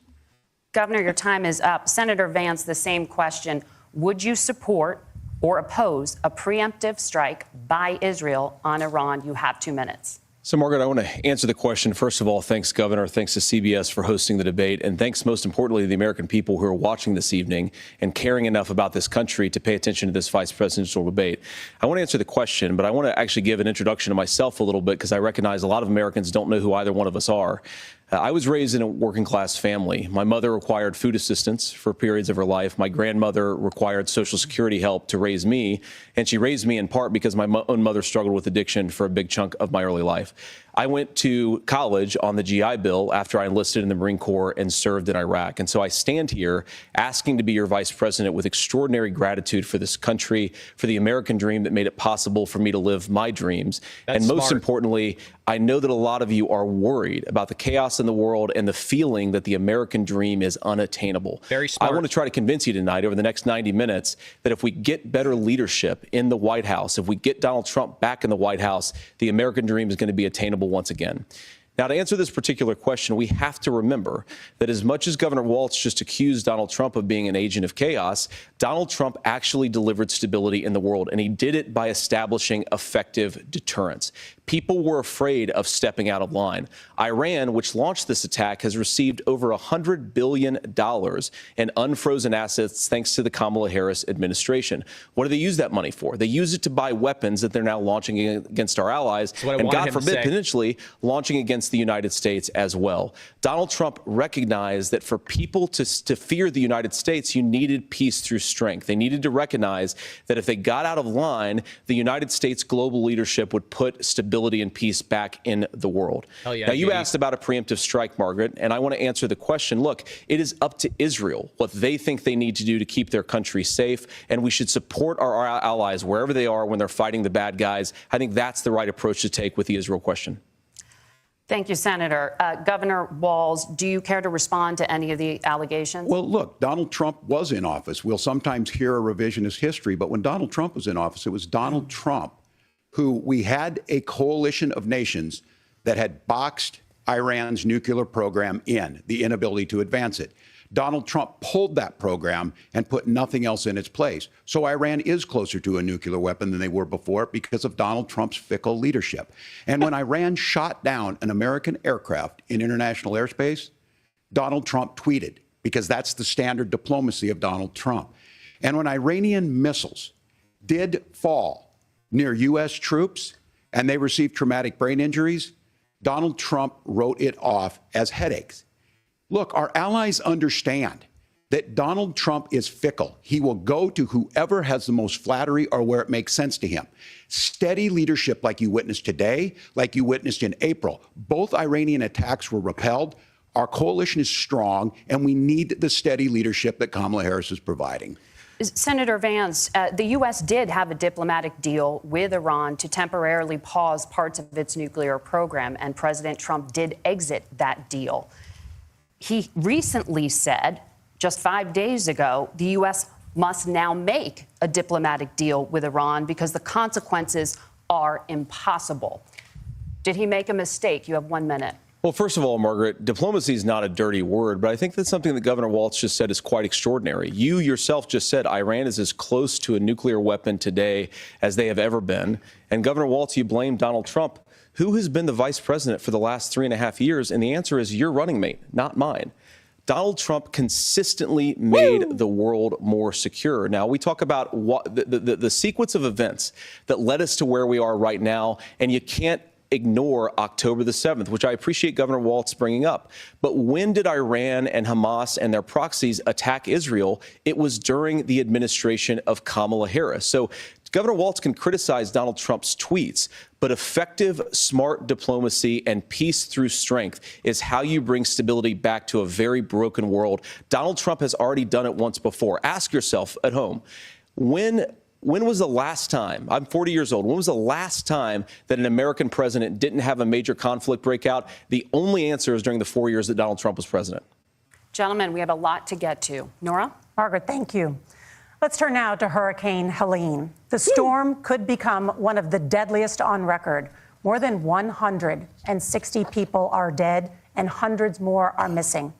U: Governor, your time is up. Senator Vance, the same question. Would you support or oppose a preemptive strike by Israel on Iran? You have 2 minutes.
G: So, Margaret, I want to answer the question. First of all, thanks, Governor. Thanks to CBS for hosting the debate. And thanks, most importantly, to the American people who are watching this evening and caring enough about this country to pay attention to this vice presidential debate. I want to answer the question, but I want to actually give an introduction to myself a little bit because I recognize a lot of Americans don't know who either one of us are. I was raised in a working class family. My mother required food assistance for periods of her life. My grandmother required Social Security help to raise me. And she raised me in part because my own mother struggled with addiction for a big chunk of my early life. I went to college on the GI Bill after I enlisted in the Marine Corps and served in Iraq. And so I stand here asking to be your vice president with extraordinary gratitude for this country, for the American dream that made it possible for me to live my dreams.
A: That's
G: and most
A: smart.
G: importantly, I know that a lot of you are worried about the chaos in the world and the feeling that the American dream is unattainable.
A: Very smart.
G: I want to try to convince you tonight over the next 90 minutes that if we get better leadership in the White House, if we get Donald Trump back in the White House, the American dream is going to be attainable once again. Now, to answer this particular question, we have to remember that as much as Governor Walz just accused Donald Trump of being an agent of chaos, Donald Trump actually delivered stability in the world, and he did it by establishing effective deterrence. People were afraid of stepping out of line. Iran, which launched this attack, has received over $100 billion in unfrozen assets thanks to the Kamala Harris administration. What do they use that money for? They use it to buy weapons that they're now launching against our allies, and God forbid, potentially launching against the United States as well. Donald Trump recognized that for people to fear the United States, you needed peace through strength. They needed to recognize that if they got out of line, the United States global leadership would put stability and peace back in the world.
A: Hell yeah,
G: now, you
A: JD.
G: asked about a preemptive strike, Margaret, and I want to answer the question. Look, it is up to Israel what they think they need to do to keep their country safe, and we should support our allies wherever they are when they're fighting the bad guys. I think that's the right approach to take with the Israel question.
U: Thank you, Senator. Governor Walz, do you care to respond to any of the allegations?
F: Well, look, Donald Trump was in office. We'll sometimes hear a revisionist history, but when Donald Trump was in office, it was Donald Trump who we had a coalition of nations that had boxed Iran's nuclear program in, the inability to advance it. Donald Trump pulled that program and put nothing else in its place. So Iran is closer to a nuclear weapon than they were before because of Donald Trump's fickle leadership. And when Iran shot down an American aircraft in international airspace, Donald Trump tweeted, because that's the standard diplomacy of Donald Trump. And when Iranian missiles did fall near U.S. troops and they received traumatic brain injuries, Donald Trump wrote it off as headaches. Look, our allies understand that Donald Trump is fickle. He will go to whoever has the most flattery or where it makes sense to him. Steady leadership like you witnessed today, like you witnessed in April. Both Iranian attacks were repelled. Our coalition is strong, and we need the steady leadership that Kamala Harris is providing.
U: Senator Vance, the U.S. did have a diplomatic deal with Iran to temporarily pause parts of its nuclear program, and President Trump did exit that deal. He recently said, just 5 days ago, the U.S. must now make a diplomatic deal with Iran because the consequences are impossible. Did he make a mistake? You have 1 minute.
G: Well, first of all, Margaret, diplomacy is not a dirty word, but I think that's something that Governor Walz just said is quite extraordinary. You yourself just said Iran is as close to a nuclear weapon today as they have ever been. And Governor Walz, you blame Donald Trump. Who has been the vice president for the last 3.5 years? And the answer is your running mate, not mine. Donald Trump consistently made the world more secure. Now, we talk about the sequence of events that led us to where we are right now, and you can't ignore October the 7th, which I appreciate Governor Walz bringing up. But when did Iran and Hamas and their proxies attack Israel? It was during the administration of Kamala Harris. So Governor Walz can criticize Donald Trump's tweets, but effective, smart diplomacy and peace through strength is how you bring stability back to a very broken world. Donald Trump has already done it once before. Ask yourself at home, when was the last time, I'm 40 years old, when was the last time that an American president didn't have a major conflict break out? The only answer is during the 4 years that Donald Trump was president.
U: Gentlemen, we have a lot to get to. Nora?
T: Margaret, thank you. Let's turn now to Hurricane Helene. The storm could become one of the deadliest on record. More than 160 people are dead and hundreds more are missing.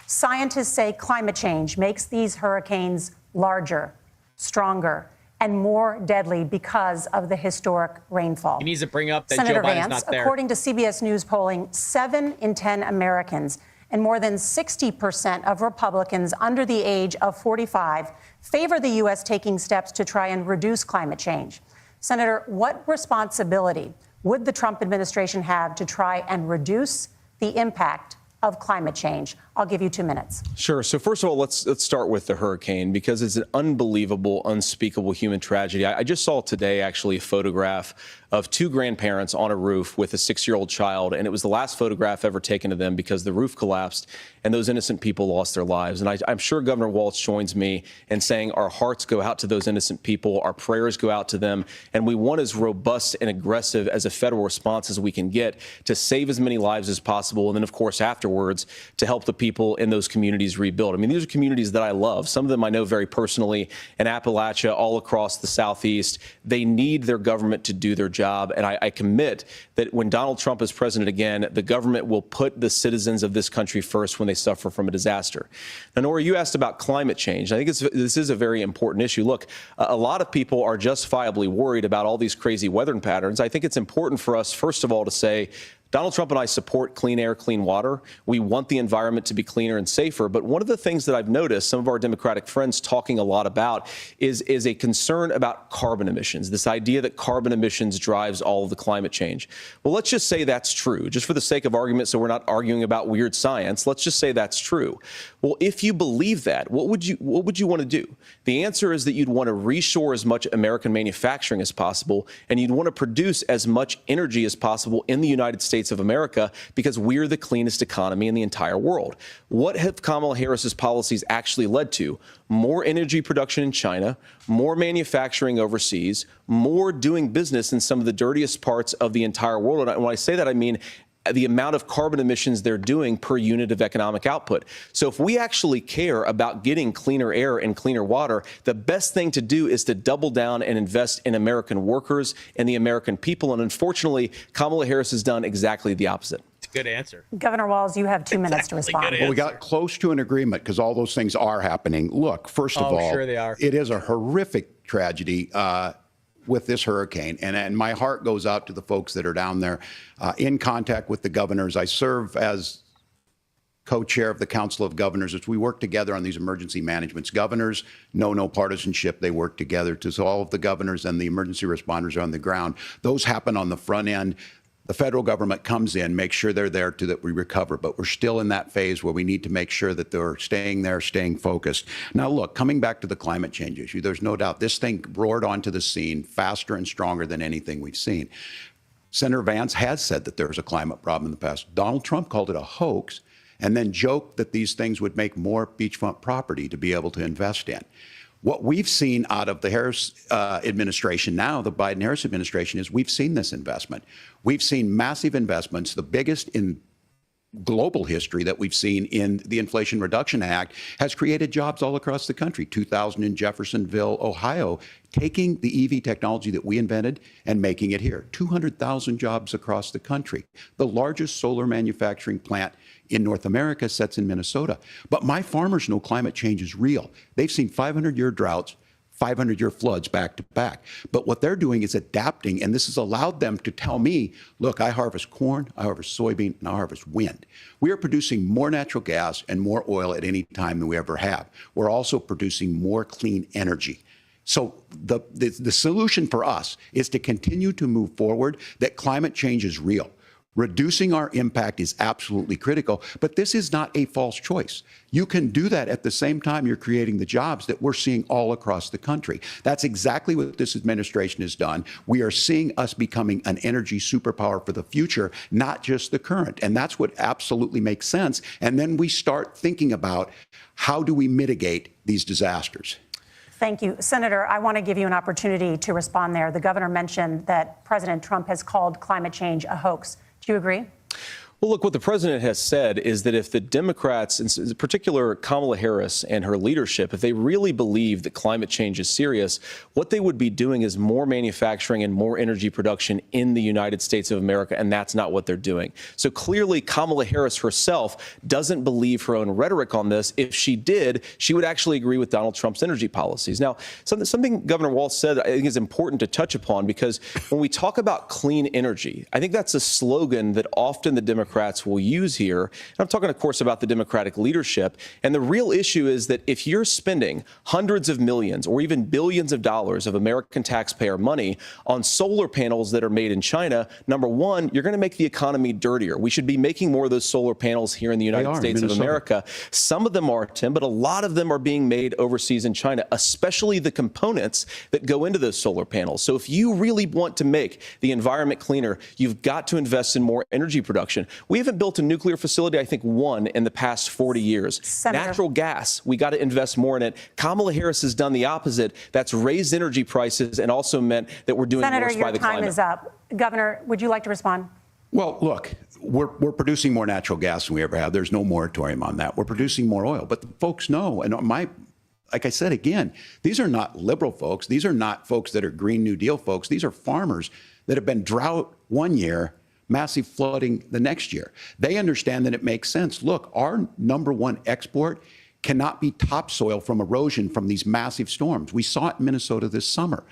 T: Scientists say climate change makes these hurricanes larger, stronger, and more deadly because of the historic rainfall.
A: He needs to bring up that
T: Senator
A: Joe Biden's
T: Vance,
A: not there.
T: according to CBS News polling, 7 in 10 Americans and more than 60% of Republicans under the age of 45 favor the U.S. taking steps to try and reduce climate change. Senator, what responsibility would the Trump administration have to try and reduce the impact of climate change? I'll give you 2 minutes.
G: Sure. So first of all, let's start with the hurricane, because it's an unbelievable, unspeakable human tragedy. I just saw today, actually, a photograph of 2 grandparents on a roof with a 6-year-old child, and it was the last photograph ever taken of them because the roof collapsed and those innocent people lost their lives. And I'm sure Governor Walz joins me in saying our hearts go out to those innocent people, our prayers go out to them, and we want as robust and aggressive as a federal response as we can get to save as many lives as possible, and then, of course, afterwards, to help the people in those communities rebuild. I mean, these are communities that I love. Some of them I know very personally in Appalachia, all across the Southeast. They need their government to do their job. And I commit that when Donald Trump is president again, the government will put the citizens of this country first when they suffer from a disaster. Now, Nora, you asked about climate change. I think this is a very important issue. Look, a lot of people are justifiably worried about all these crazy weather patterns. I think it's important for us, first of all, to say, Donald Trump and I support clean air, clean water. We want the environment to be cleaner and safer. But one of the things that I've noticed some of our Democratic friends talking a lot about is a concern about carbon emissions, this idea that carbon emissions drives all of the climate change. Well, let's just say that's true, just for the sake of argument, so we're not arguing about weird science. Let's just say that's true. Well, if you believe that, what would you want to do? The answer is that you'd want to reshore as much American manufacturing as possible, and you'd want to produce as much energy as possible in the United States of America, because we're the cleanest economy in the entire world. What have Kamala Harris's policies actually led to? More energy production in China, more manufacturing overseas, more doing business in some of the dirtiest parts of the entire world. And when I say that, I mean the amount of carbon emissions they're doing per unit of economic output. So if we actually care about getting cleaner air and cleaner water, the best thing to do is to double down and invest in American workers and the American people. And unfortunately, Kamala Harris has done exactly the opposite.
A: Good answer.
T: Governor Walz, you have 2 minutes to respond.
F: Well, we got close to an agreement because all those things are happening. Look, first of all,
A: sure they are.
F: It is a horrific tragedy with this hurricane. And my heart goes out to the folks that are down there in contact with the governors. I serve as co-chair of the Council of Governors as we work together on these emergency managements. Governors know no partisanship. They work together. So all of the governors and the emergency responders are on the ground. Those happen on the front end. The federal government comes in, makes sure they're there to that we recover. But we're still in that phase where we need to make sure that they're staying there, staying focused. Now, look, coming back to the climate change issue, there's no doubt this thing roared onto the scene faster and stronger than anything we've seen. Senator Vance has said that there's a climate problem in the past. Donald Trump called it a hoax and then joked that these things would make more beachfront property to be able to invest in. What we've seen out of the Harris administration now, the Biden-Harris administration, is we've seen this investment. We've seen massive investments, the biggest in global history that we've seen in the Inflation Reduction Act, has created jobs all across the country. 2,000 in Jeffersonville, Ohio, taking the EV technology that we invented and making it here. 200,000 jobs across the country. The largest solar manufacturing plant in North America sits in Minnesota. But my farmers know climate change is real. They've seen 500-year droughts, 500-year floods back to back. But what they're doing is adapting, and this has allowed them to tell me, look, I harvest corn, I harvest soybean, and I harvest wind. We are producing more natural gas and more oil at any time than we ever have. We're also producing more clean energy. So the solution for us is to continue to move forward, that climate change is real. Reducing our impact is absolutely critical, but this is not a false choice. You can do that at the same time you're creating the jobs that we're seeing all across the country. That's exactly what this administration has done. We are seeing us becoming an energy superpower for the future, not just the current. And that's what absolutely makes sense. And then we start thinking about how do we mitigate these disasters.
T: Thank you. Senator, I want to give you an opportunity to respond there. The governor mentioned that President Trump has called climate change a hoax. Do you agree?
G: Well, look, what the president has said is that if the Democrats, in particular Kamala Harris and her leadership, if they really believe that climate change is serious, what they would be doing is more manufacturing and more energy production in the United States of America, and that's not what they're doing. So clearly, Kamala Harris herself doesn't believe her own rhetoric on this. If she did, she would actually agree with Donald Trump's energy policies. Now, something Governor Walz said I think is important to touch upon, because when we talk about clean energy, I think that's a slogan that often the Democrats will use here. And I'm talking, of course, about the Democratic leadership. And the real issue is that if you're spending hundreds of millions or even billions of dollars of American taxpayer money on solar panels that are made in China, number one, you're going to make the economy dirtier. We should be making more of those solar panels here in the United States of America. Some of them are, Tim, but a lot of them are being made overseas in China, especially the components that go into those solar panels. So if you really want to make the environment cleaner, you've got to invest in more energy production. We haven't built a nuclear facility, I think, one in the past 40 years. Senator. Natural gas, we got to invest more in it. Kamala Harris has done the opposite. That's raised energy prices and also meant that we're doing
T: Senator,
G: worse by the climate.
T: Senator, your time is up. Governor, would you like to respond?
F: Well, look, we're producing more natural gas than we ever have. There's no moratorium on that. We're producing more oil. But the folks know, and like I said, again, these are not liberal folks. These are not folks that are Green New Deal folks. These are farmers that have been drought one year, massive flooding the next year. They understand that it makes sense. Look, our number one export cannot be topsoil from erosion from these massive storms. We saw it in Minnesota this summer.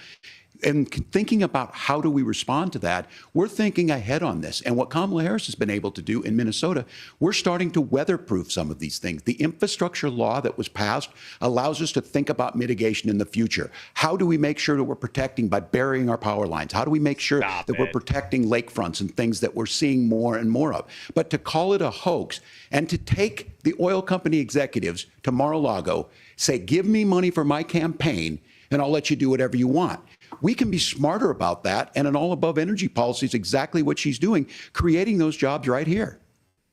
F: And thinking about how do we respond to that, we're thinking ahead on this. And what Kamala Harris has been able to do in Minnesota, we're starting to weatherproof some of these things. The infrastructure law that was passed allows us to think about mitigation in the future. How do we make sure that we're protecting by burying our power lines? How do we make sure that we're protecting lakefronts and things that we're seeing more and more of? But to call it a hoax and to take the oil company executives to Mar-a-Lago, say, give me money for my campaign and I'll let you do whatever you want. We can be smarter about that, and an all-above energy policy is exactly what she's doing, creating those jobs right here.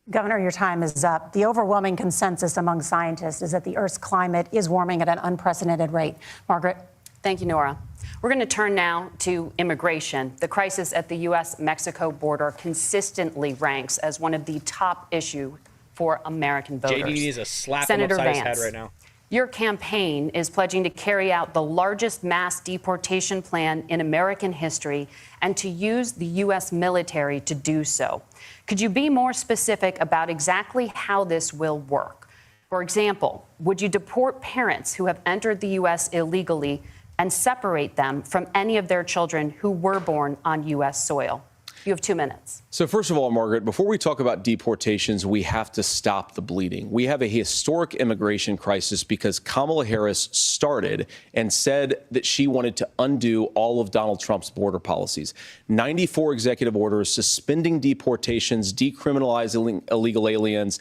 T: Governor, your time is up. The overwhelming consensus among scientists is that the Earth's climate is warming at an unprecedented rate. Margaret?
U: Thank you, Nora. We're going to turn now to immigration. The crisis at the U.S.-Mexico border consistently ranks as one of the top issues for American voters.
A: JD needs a slap
U: Senator
A: him upside his
U: Vance,
A: head right now.
U: Your campaign is pledging to carry out the largest mass deportation plan in American history and to use the U.S. military to do so. Could you be more specific about exactly how this will work? For example, would you deport parents who have entered the U.S. illegally and separate them from any of their children who were born on U.S. soil? You have 2 minutes.
G: So first of all, Margaret, before we talk about deportations, we have to stop the bleeding. We have a historic immigration crisis because Kamala Harris started and said that she wanted to undo all of Donald Trump's border policies. 94 executive orders suspending deportations, decriminalizing illegal aliens,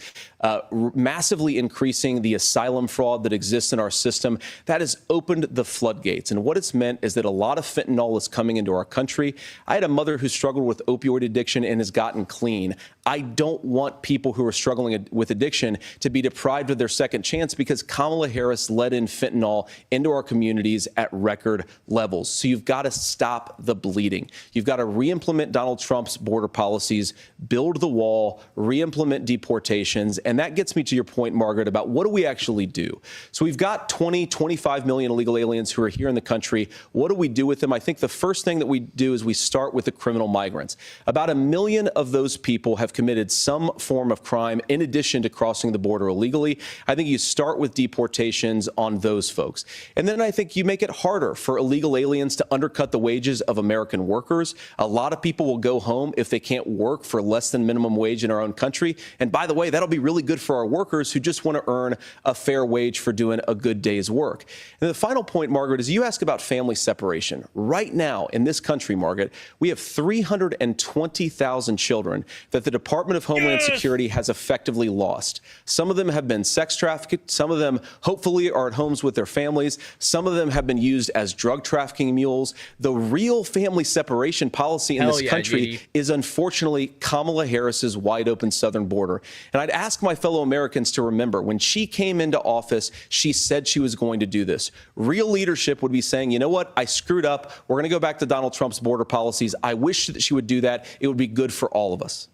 G: massively increasing the asylum fraud that exists in our system. That has opened the floodgates. And what it's meant is that a lot of fentanyl is coming into our country. I had a mother who struggled with opioid addiction and has gotten clean. I don't want people who are struggling with addiction to be deprived of their second chance because Kamala Harris let in fentanyl into our communities at record levels. So you've got to stop the bleeding. You've got to re-implement Donald Trump's border policies, build the wall, re-implement deportations. And that gets me to your point, Margaret, about what do we actually do? So we've got 25 million illegal aliens who are here in the country. What do we do with them? I think the first thing that we do is we start with the criminal migrants. About 1 million of those people have committed some form of crime in addition to crossing the border illegally. I think you start with deportations on those folks. And then I think you make it harder for illegal aliens to undercut the wages of American workers. A lot of people will go home if they can't work for less than minimum wage in our own country. And by the way, that'll be really good for our workers who just want to earn a fair wage for doing a good day's work. And the final point, Margaret, is you ask about family separation. Right now in this country, Margaret, we have 320,000 children that the Department of Homeland Security has effectively lost. Some of them have been sex trafficked. Some of them hopefully are at homes with their families. Some of them have been used as drug trafficking mules. The real family separation policy in this country is unfortunately Kamala Harris's wide open southern border. And I'd ask my fellow Americans to remember when she came into office, she said she was going to do this. Real leadership would be saying, you know what, I screwed up. We're going to go back to Donald Trump's border policies. I wish that she would do that. It would be good for all of us.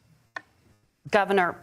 U: Governor,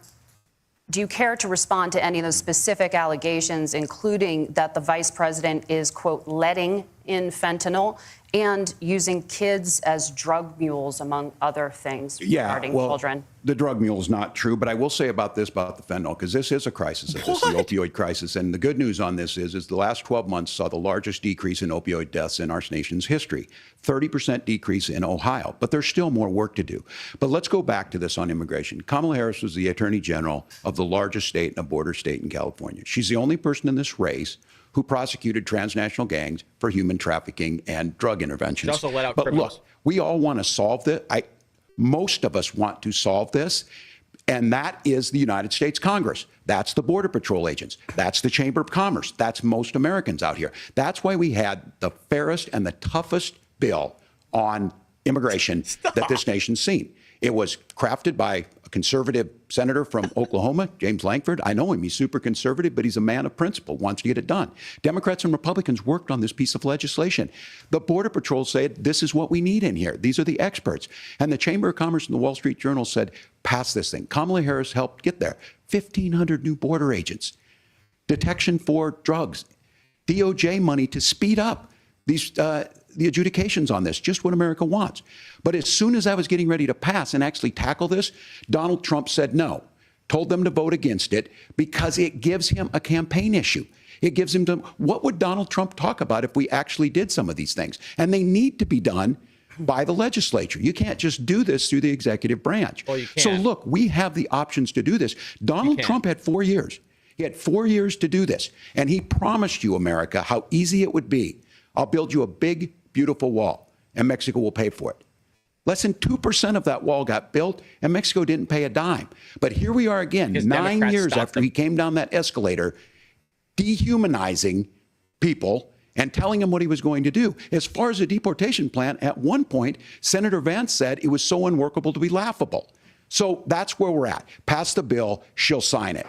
U: do you care to respond to any of those specific allegations, including that the vice president is, quote, letting in fentanyl and using kids as drug mules, among other things regarding children?
F: The drug mule is not true, but I will say about the fentanyl, because this is a crisis, this is the opioid crisis. And the good news on this is the last 12 months saw the largest decrease in opioid deaths in our nation's history, 30% decrease in Ohio, but there's still more work to do. But let's go back to this on immigration. Kamala Harris was the Attorney General of the largest state and a border state in California. She's the only person in this race who prosecuted transnational gangs for human trafficking and drug interventions.
A: She also let out
F: but
A: criminals.
F: Look, we all want to solve this. Most of us want to solve this, and that is the United States Congress. That's the Border Patrol agents. That's the Chamber of Commerce. That's most Americans out here. That's why we had the fairest and the toughest bill on immigration that this nation's seen. It was crafted by a conservative senator from Oklahoma, James Lankford. I know him. He's super conservative, but he's a man of principle, wants to get it done. Democrats and Republicans worked on this piece of legislation. The Border Patrol said, this is what we need in here. These are the experts. And the Chamber of Commerce and the Wall Street Journal said, pass this thing. Kamala Harris helped get there. 1,500 new border agents, detection for drugs, DOJ money to speed up these the adjudications on this, just what America wants. But as soon as I was getting ready to pass and actually tackle this, Donald Trump said no, told them to vote against it because it gives him a campaign issue. It gives him to, what would Donald Trump talk about if we actually did some of these things? And they need to be done by the legislature. You can't just do this through the executive branch.
A: Well, you can.
F: So look, we have the options to do this. Donald Trump had 4 years. He had 4 years to do this. And he promised you, America, how easy it would be. I'll build you a big, beautiful wall, and Mexico will pay for it. Less than 2% of that wall got built, and Mexico didn't pay a dime. But here we are again, 9 years after he came down that escalator, dehumanizing people and telling them what he was going to do. As far as the deportation plan, at one point, Senator Vance said it was so unworkable to be laughable. So that's where we're at. Pass the bill, she'll sign it.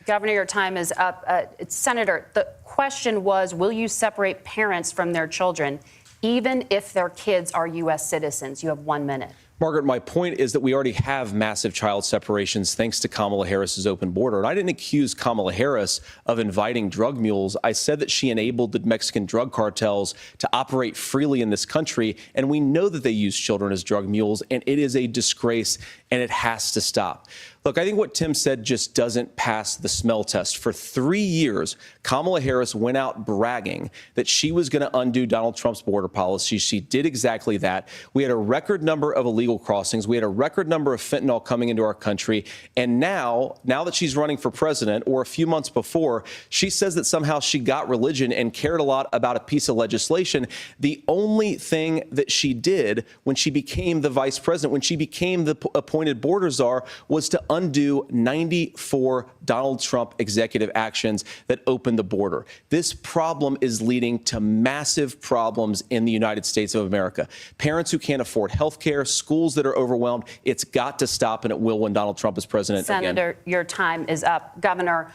U: Governor, your time is up. Senator, the question was, will you separate parents from their children, even if their kids are U.S. citizens? You have 1 minute.
G: Margaret, my point is that we already have massive child separations thanks to Kamala Harris's open border. And I didn't accuse Kamala Harris of inviting drug mules. I said that she enabled the Mexican drug cartels to operate freely in this country. And we know that they use children as drug mules. And it is a disgrace, and it has to stop. Look, I think what Tim said just doesn't pass the smell test. For 3 years, Kamala Harris went out bragging that she was going to undo Donald Trump's border policy. She did exactly that. We had a record number of illegal crossings. We had a record number of fentanyl coming into our country. And now that she's running for president, or a few months before, she says that somehow she got religion and cared a lot about a piece of legislation. The only thing that she did when she became the vice president, when she became the appointed border czar, was to undo 94 Donald Trump executive actions that opened the border. This problem is leading to massive problems in the United States of America. Parents who can't afford health care, schools that are overwhelmed. It's got to stop, and it will when Donald Trump is president again.
U: Senator, your time is up. Governor,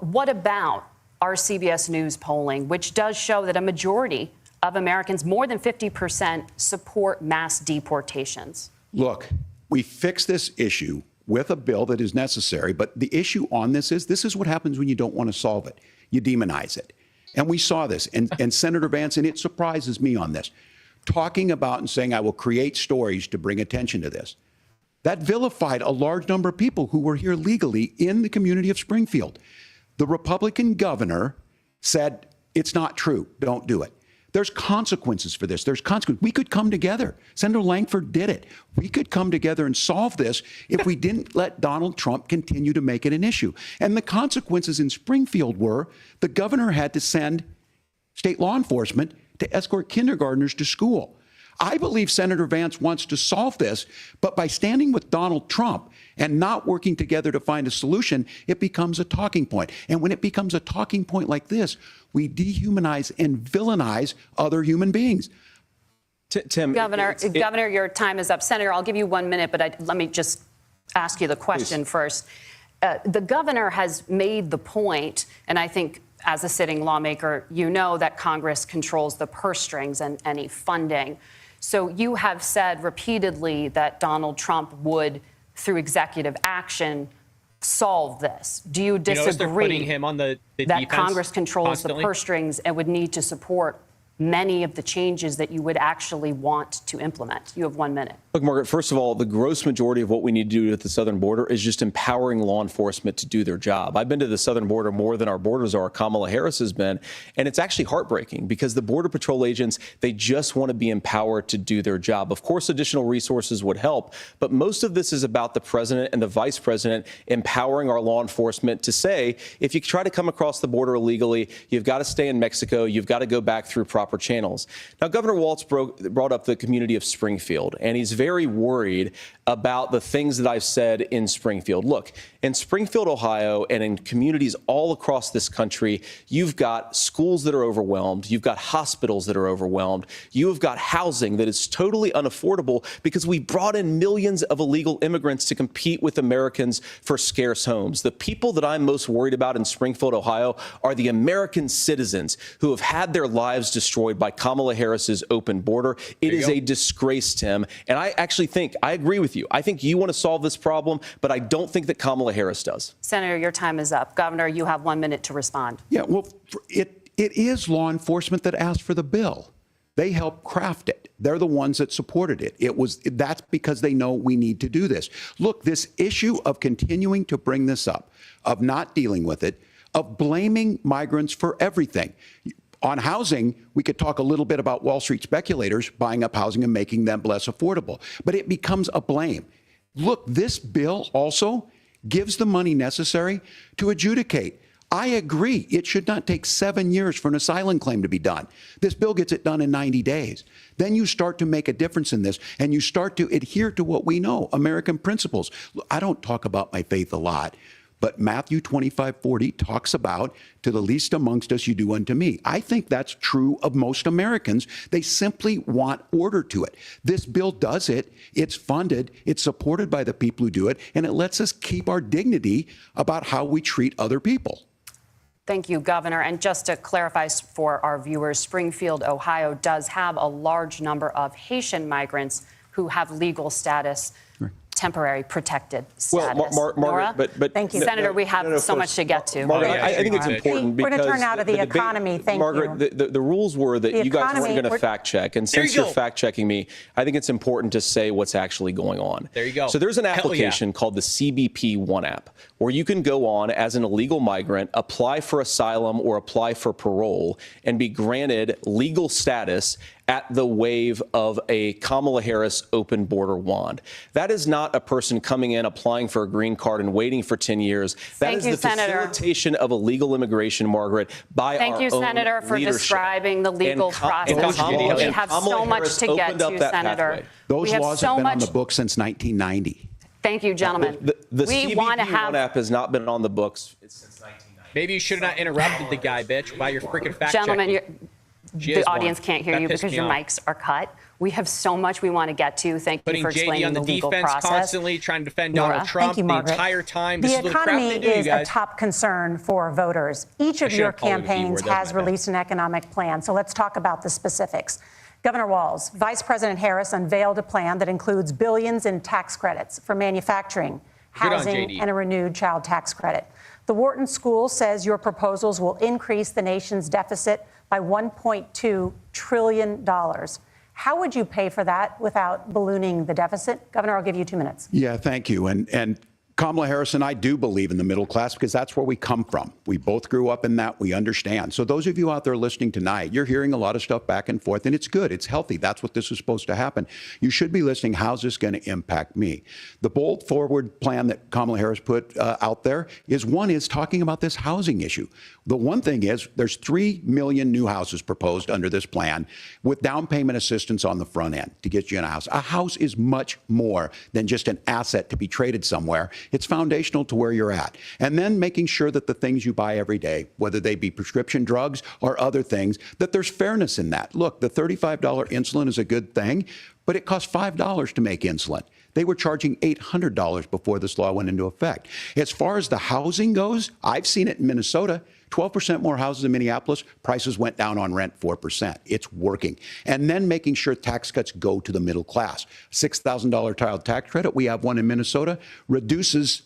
U: what about our CBS News polling, which does show that a majority of Americans, more than 50%, support mass deportations?
F: Look, we fix this issue with a bill that is necessary, but the issue on this is what happens when you don't want to solve it. You demonize it. And we saw this, and Senator Vance, and it surprises me on this, talking about and saying, I will create stories to bring attention to this. That vilified a large number of people who were here legally in the community of Springfield. The Republican governor said, it's not true, don't do it. There's consequences for this. There's consequences. We could come together. Senator Lankford did it. We could come together and solve this if we didn't let Donald Trump continue to make it an issue. And the consequences in Springfield were the governor had to send state law enforcement to escort kindergartners to school. I believe Senator Vance wants to solve this, but by standing with Donald Trump and not working together to find a solution, it becomes a talking point. And when it becomes a talking point like this, we dehumanize and villainize other human beings.
G: Tim,
U: Governor, your time is up. Senator, I'll give you 1 minute, but let me just ask you the question first. The governor has made the point, and I think as a sitting lawmaker, you know that Congress controls the purse strings and any funding. So you have said repeatedly that Donald Trump would through executive action, solve this? Do you disagree
A: they're putting him on the
U: that
A: defense
U: Congress controls
A: constantly?
U: the purse strings and would need to support many of the changes that you would actually want to implement? You have 1 minute.
G: Look, Margaret, first of all, the gross majority of what we need to do at the southern border is just empowering law enforcement to do their job. I've been to the southern border more than our borders are. Kamala Harris has been. And it's actually heartbreaking because the Border Patrol agents, they just want to be empowered to do their job. Of course, additional resources would help. But most of this is about the president and the vice president empowering our law enforcement to say, if you try to come across the border illegally, you've got to stay in Mexico. You've got to go back through proper channels. Now, Governor Walz brought up the community of Springfield, and he's very worried about the things that I've said in Springfield. Look, in Springfield, Ohio, and in communities all across this country, you've got schools that are overwhelmed. You've got hospitals that are overwhelmed. You have got housing that is totally unaffordable because we brought in millions of illegal immigrants to compete with Americans for scarce homes. The people that I'm most worried about in Springfield, Ohio, are the American citizens who have had their lives destroyed by Kamala Harris's open border. It is a disgrace, Tim. And I actually think, I agree with you. I think you want to solve this problem, but I don't think that Kamala Harris does.
U: Senator, your time is up. Governor, you have 1 minute to respond.
F: Yeah, well, it is law enforcement that asked for the bill. They helped craft it. They're the ones that supported it. That's because they know we need to do this. Look, this issue of continuing to bring this up, of not dealing with it, of blaming migrants for everything. On housing, we could talk a little bit about Wall Street speculators buying up housing and making them less affordable, but it becomes a blame. Look, this bill also gives the money necessary to adjudicate. I agree. It should not take 7 years for an asylum claim to be done. This bill gets it done in 90 days. Then you start to make a difference in this, and you start to adhere to what we know, American principles. I don't talk about my faith a lot, but Matthew 25:40 talks about, to the least amongst us, you do unto me. I think that's true of most Americans. They simply want order to it. This bill does it. It's funded. It's supported by the people who do it. And it lets us keep our dignity about how we treat other people.
U: Thank you, Governor. And just to clarify for our viewers, Springfield, Ohio does have a large number of Haitian migrants who have legal status. Temporary protected status.
G: Well, Margaret, but
U: thank you, Senator. We have so much to get to.
G: Margaret, I think it's important because
T: we're going to turn now to the economy. Thank
G: Margaret,
T: you.
G: The rules were that you guys weren't going to fact check, and since you're fact checking me, I think it's important to say what's actually going on.
A: There you go.
G: So there's an application called the CBP One app, where you can go on as an illegal migrant, apply for asylum or apply for parole, and be granted legal status at the wave of a Kamala Harris open border wand. That is not a person coming in, applying for a green card and waiting for 10 years. That is the facilitation of illegal immigration, Margaret, by our own
U: Thank you, Senator, for
G: leadership.
U: describing the legal process. We have so much to get to, Senator.
F: Those laws have been on the books since 1990.
U: Thank you, gentlemen.
G: The CBP One app has not been on the books since 1990.
A: Maybe you should have not interrupted the guy, bitch, by your freaking fact
U: Gentlemen,
A: checking.
U: The audience can't hear you because your mics are cut. We have so much we want to get to. Thank you for explaining the legal process.
A: Putting JD on the defense constantly, trying to defend Donald Trump the entire time.
T: The economy is a top concern for voters. Each of your campaigns has released an economic plan. So let's talk about the specifics. Governor Walz, Vice President Harris unveiled a plan that includes billions in tax credits for manufacturing, housing, and a renewed child tax credit. The Wharton School says your proposals will increase the nation's deficit by $1.2 trillion. How would you pay for that without ballooning the deficit? Governor, I'll give you 2 minutes.
F: Yeah, thank you. And Kamala Harris and I do believe in the middle class because that's where we come from. We both grew up in that. We understand. So those of you out there listening tonight, you're hearing a lot of stuff back and forth, and it's good. It's healthy. That's what this is supposed to happen. You should be listening. How's this going to impact me? The bold forward plan that Kamala Harris put out there is talking about this housing issue. The one thing is there's 3 million new houses proposed under this plan with down payment assistance on the front end to get you in a house. A house is much more than just an asset to be traded somewhere. It's foundational to where you're at. And then making sure that the things you buy every day, whether they be prescription drugs or other things, that there's fairness in that. Look, the $35 insulin is a good thing, but it costs $5 to make insulin. They were charging $800 before this law went into effect. As far as the housing goes, I've seen it in Minnesota. 12% more houses in Minneapolis, prices went down on rent 4%. It's working. And then making sure tax cuts go to the middle class. $6,000 child tax credit, we have one in Minnesota, reduces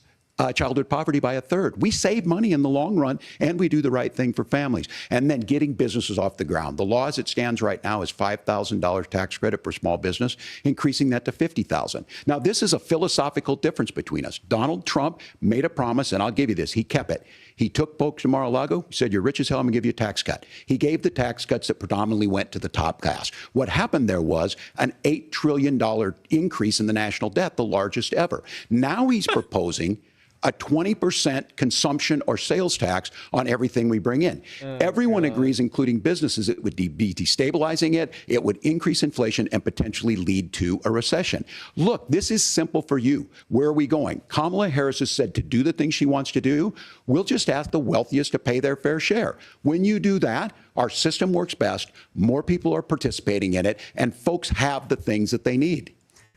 F: childhood poverty by 1/3. We save money in the long run, and we do the right thing for families. And then getting businesses off the ground. The law as it stands right now is $5,000 tax credit for small business, increasing that to $50,000. Now, this is a philosophical difference between us. Donald Trump made a promise, and I'll give you this. He kept it. He took folks to Mar-a-Lago, said, you're rich as hell, I'm going to give you a tax cut. He gave the tax cuts that predominantly went to the top class. What happened there was an $8 trillion increase in the national debt, the largest ever. Now he's proposing a 20% consumption or sales tax on everything we bring in. Everyone agrees, including businesses, it would be destabilizing it, it would increase inflation and potentially lead to a recession. Look, this is simple for you. Where are we going? Kamala Harris has said to do the things she wants to do, we'll just ask the wealthiest to pay their fair share. When you do that, our system works best, more people are participating in it, and folks have the things that they need.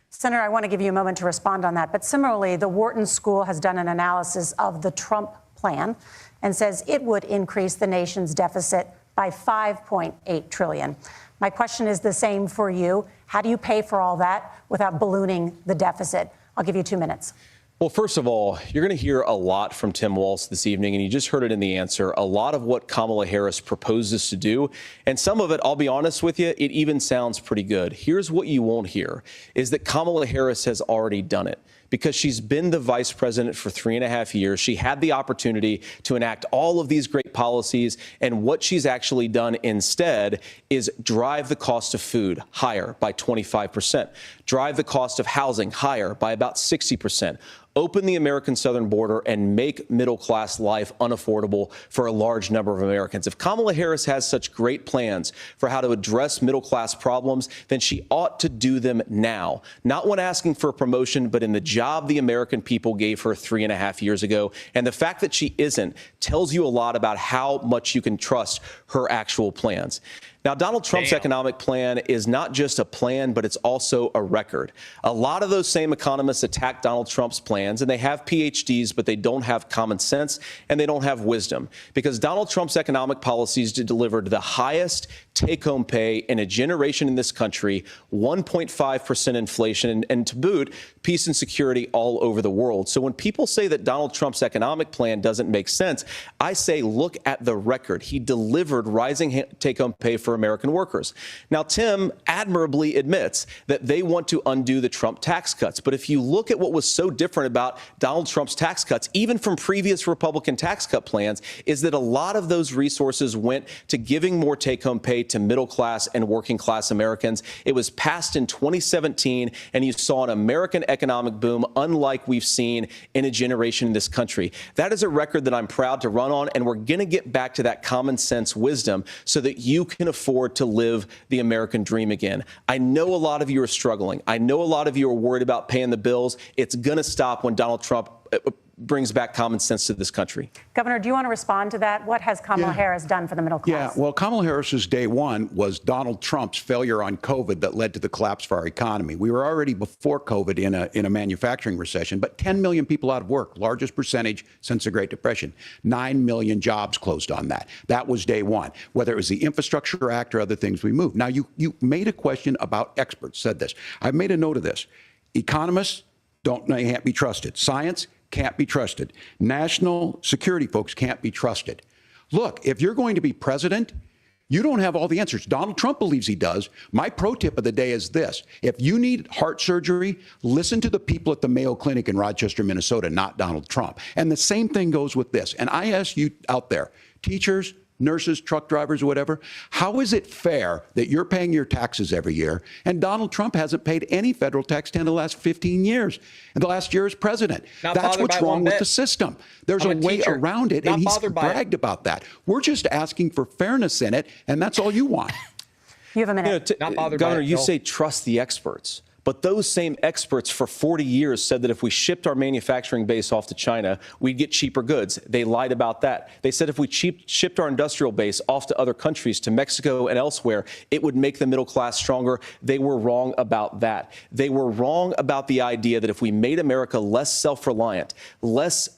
T: Senator, I want to give you a moment to respond on that. But similarly, the Wharton School has done an analysis of the Trump plan and says it would increase the nation's deficit by $5.8 trillion. My question is the same for you. How do you pay for all that without ballooning the deficit? I'll give you 2 minutes.
G: Well, first of all, you're going to hear a lot from Tim Walz this evening, and you just heard it in the answer, a lot of what Kamala Harris proposes to do. And some of it, I'll be honest with you, it even sounds pretty good. Here's what you won't hear, is that Kamala Harris has already done it. Because she's been the vice president for 3.5 years. She had the opportunity to enact all of these great policies. And what she's actually done instead is drive the cost of food higher by 25%, drive the cost of housing higher by about 60%. Open the American southern border and make middle-class life unaffordable for a large number of Americans. If Kamala Harris has such great plans for how to address middle-class problems, then she ought to do them now. Not when asking for a promotion, but in the job the American people gave her 3.5 years ago. And the fact that she isn't tells you a lot about how much you can trust her actual plans. Now, Donald Trump's economic plan is not just a plan, but it's also a record. A lot of those same economists attack Donald Trump's plans, and they have PhDs, but they don't have common sense and they don't have wisdom. Because Donald Trump's economic policies delivered the highest take-home pay in a generation in this country, 1.5% inflation, and to boot, peace and security all over the world. So when people say that Donald Trump's economic plan doesn't make sense, I say look at the record. He delivered rising take-home pay for American workers. Now, Tim admirably admits that they want to undo the Trump tax cuts. But if you look at what was so different about Donald Trump's tax cuts, even from previous Republican tax cut plans, is that a lot of those resources went to giving more take-home pay to middle-class and working-class Americans. It was passed in 2017, and you saw an American economic boom unlike we've seen in a generation in this country. That is a record that I'm proud to run on, and we're going to get back to that common sense wisdom so that you can afford to live the American dream again. I know a lot of you are struggling. I know a lot of you are worried about paying the bills. It's going to stop when Donald Trump brings back common sense to this country.
T: Governor, do you want to respond to that? What has Kamala Harris done for the middle class?
F: Yeah, well, Kamala Harris's day one was Donald Trump's failure on COVID that led to the collapse of our economy. We were already before COVID in a manufacturing recession, but 10 million people out of work, largest percentage since the Great Depression. 9 million jobs closed on that. That was day one, whether it was the Infrastructure Act or other things we moved. Now, you made a question about experts, said this. I've made a note of this. Economists can't be trusted. Science can't be trusted. National security folks can't be trusted. Look, if you're going to be president, you don't have all the answers. Donald Trump believes he does. My pro tip of the day is this. If you need heart surgery, listen to the people at the Mayo Clinic in Rochester, Minnesota, not Donald Trump. And the same thing goes with this. And I ask you out there, teachers, nurses, truck drivers, or whatever, how is it fair that you're paying your taxes every year and Donald Trump hasn't paid any federal tax in the last 15 years? And the last year as president. That's what's wrong with the system. There's a way around it, and he's bragged about that. We're just asking for fairness in it, and that's all you want.
T: You have a minute.
G: Governor, you say trust the experts. But those same experts for 40 years said that if we shipped our manufacturing base off to China, we'd get cheaper goods. They lied about that. They said if we shipped our industrial base off to other countries, to Mexico and elsewhere, it would make the middle class stronger. They were wrong about that. They were wrong about the idea that if we made America less self-reliant, less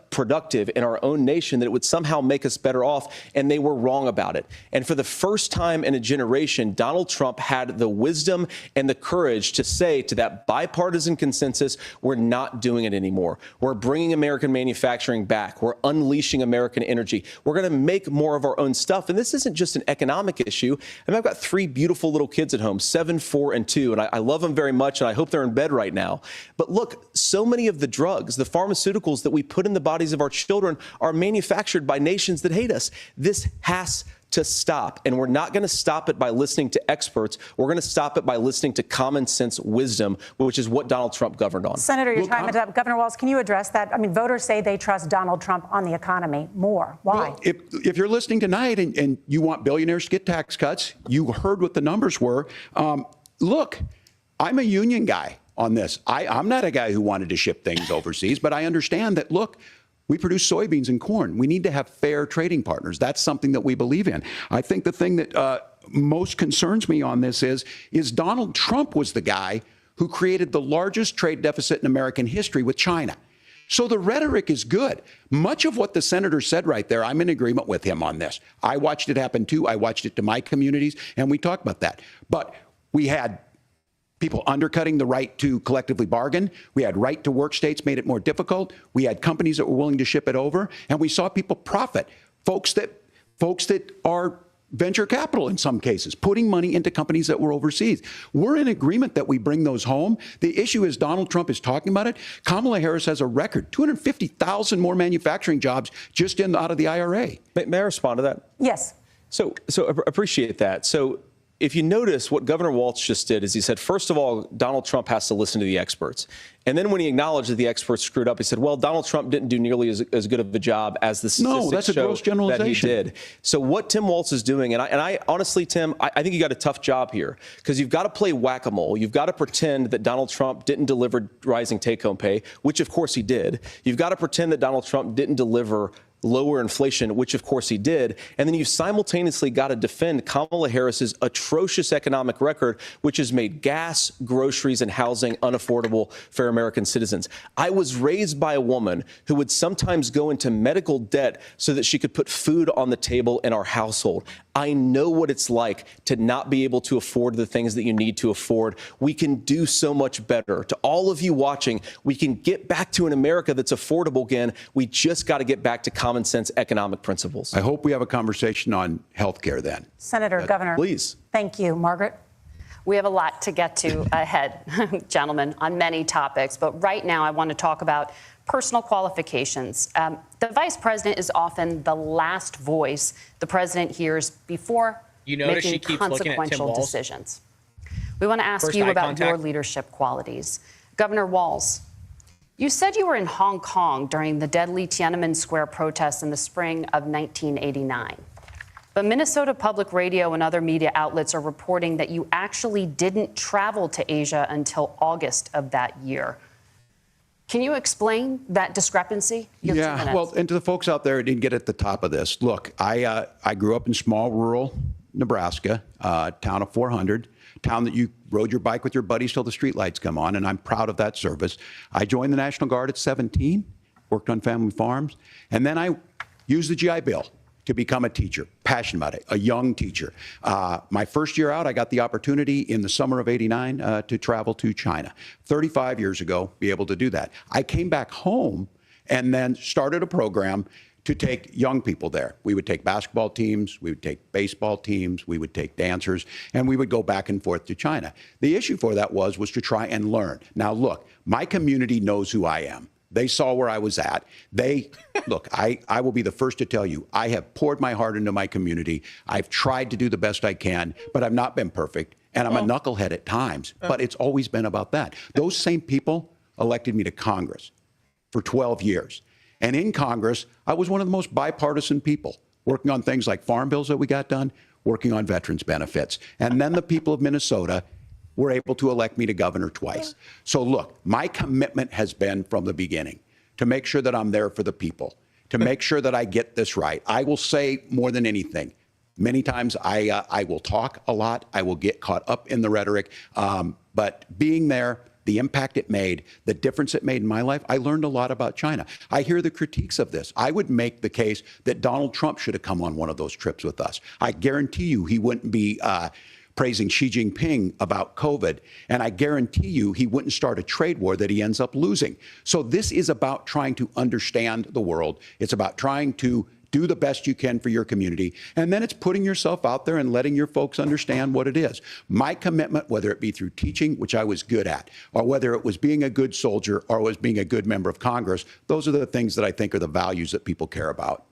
G: productive in our own nation, that it would somehow make us better off, and they were wrong about it. And for the first time in a generation, Donald Trump had the wisdom and the courage to say to that bipartisan consensus, we're not doing it anymore. We're bringing American manufacturing back. We're unleashing American energy. We're going to make more of our own stuff. And this isn't just an economic issue. I mean, I've got 3 beautiful little kids at home, 7, 4, and 2, and I love them very much, and I hope they're in bed right now. But look, so many of the drugs, the pharmaceuticals that we put in the bodies of our children are manufactured by nations that hate us. This has to stop, and we're not going to stop it by listening to experts. We're going to stop it by listening to common sense wisdom, which is what Donald Trump governed on.
T: Senator, your time is up. Governor Walz, can you address that? I mean, voters say they trust Donald Trump on the economy more. Why?
F: Well, if you're listening tonight and you want billionaires to get tax cuts, you heard what the numbers were. Look, I'm a union guy on this. I'm not a guy who wanted to ship things overseas, but I understand that, look, we produce soybeans and corn. We need to have fair trading partners. That's something that we believe in. I think the thing that most concerns me on this is Donald Trump was the guy who created the largest trade deficit in American history with China. So the rhetoric is good. Much of what the senator said right there, I'm in agreement with him on this. I watched it happen too. I watched it to my communities, and we talked about that. But we had people undercutting the right to collectively bargain. We had right to work states made it more difficult. We had companies that were willing to ship it over, and we saw people profit. Folks that are venture capital in some cases, putting money into companies that were overseas. We're in agreement that we bring those home. The issue is Donald Trump is talking about it. Kamala Harris has a record, 250,000 more manufacturing jobs just out of the IRA.
G: May I respond to that?
T: Yes.
G: So appreciate that. So if you notice, what Governor Walz just did is he said, first of all, Donald Trump has to listen to the experts. And then when he acknowledged that the experts screwed up, he said, well, Donald Trump didn't do nearly as good of a job as the statistics
F: that's a gross generalization.
G: that he did. So what Tim Walz is doing, and I honestly, Tim, I think you got a tough job here, because you've got to play whack-a-mole. You've got to pretend that Donald Trump didn't deliver rising take-home pay, which of course he did. You've got to pretend that Donald Trump didn't deliver lower inflation, which of course he did. And then you simultaneously got to defend Kamala Harris's atrocious economic record, which has made gas, groceries, and housing unaffordable for American citizens. I was raised by a woman who would sometimes go into medical debt so that she could put food on the table in our household. I know what it's like to not be able to afford the things that you need to afford. We can do so much better. To all of you watching, we can get back to an America that's affordable again. We just got to get back to common sense economic principles.
F: I hope we have a conversation on health care then.
T: Senator, Governor.
G: Please.
T: Thank you. Margaret?
U: We have a lot to get to ahead, gentlemen, on many topics. But right now, I want to talk about personal qualifications. The vice president is often the last voice the president hears before making consequential decisions. We want to ask you about your leadership qualities. Governor Walz, you said you were in Hong Kong during the deadly Tiananmen Square protests in the spring of 1989. But Minnesota Public Radio and other media outlets are reporting that you actually didn't travel to Asia until August of that year. Can you explain that discrepancy?
F: Yeah, well, and to the folks out there who didn't get at the top of this, look, I grew up in small rural Nebraska, town of 400, town that you rode your bike with your buddies till the streetlights come on, and I'm proud of that service. I joined the National Guard at 17, worked on family farms, and then I used the GI Bill to become a teacher, passionate about it, a young teacher. My first year out, I got the opportunity in the summer of '89 to travel to China. 35 years ago, be able to do that. I came back home and then started a program to take young people there. We would take basketball teams, we would take baseball teams, we would take dancers, and we would go back and forth to China. The issue for that was to try and learn. Now, look, my community knows who I am. They saw where I was at. Look, I will be the first to tell you, I have poured my heart into my community. I've tried to do the best I can, but I've not been perfect. And I'm a knucklehead at times, but it's always been about that. Those same people elected me to Congress for 12 years. And in Congress, I was one of the most bipartisan people, working on things like farm bills that we got done, working on veterans benefits. And then the people of Minnesota were able to elect me to governor twice. So look, my commitment has been from the beginning to make sure that I'm there for the people, to make sure that I get this right. I will say more than anything, many times I will talk a lot. I will get caught up in the rhetoric. But being there, the impact it made, the difference it made in my life, I learned a lot about China. I hear the critiques of this. I would make the case that Donald Trump should have come on one of those trips with us. I guarantee you he wouldn't be praising Xi Jinping about COVID. And I guarantee you he wouldn't start a trade war that he ends up losing. So this is about trying to understand the world. It's about trying to do the best you can for your community. And then it's putting yourself out there and letting your folks understand what it is. My commitment, whether it be through teaching, which I was good at, or whether it was being a good soldier or was being a good member of Congress, those are the things that I think are the values that people care about.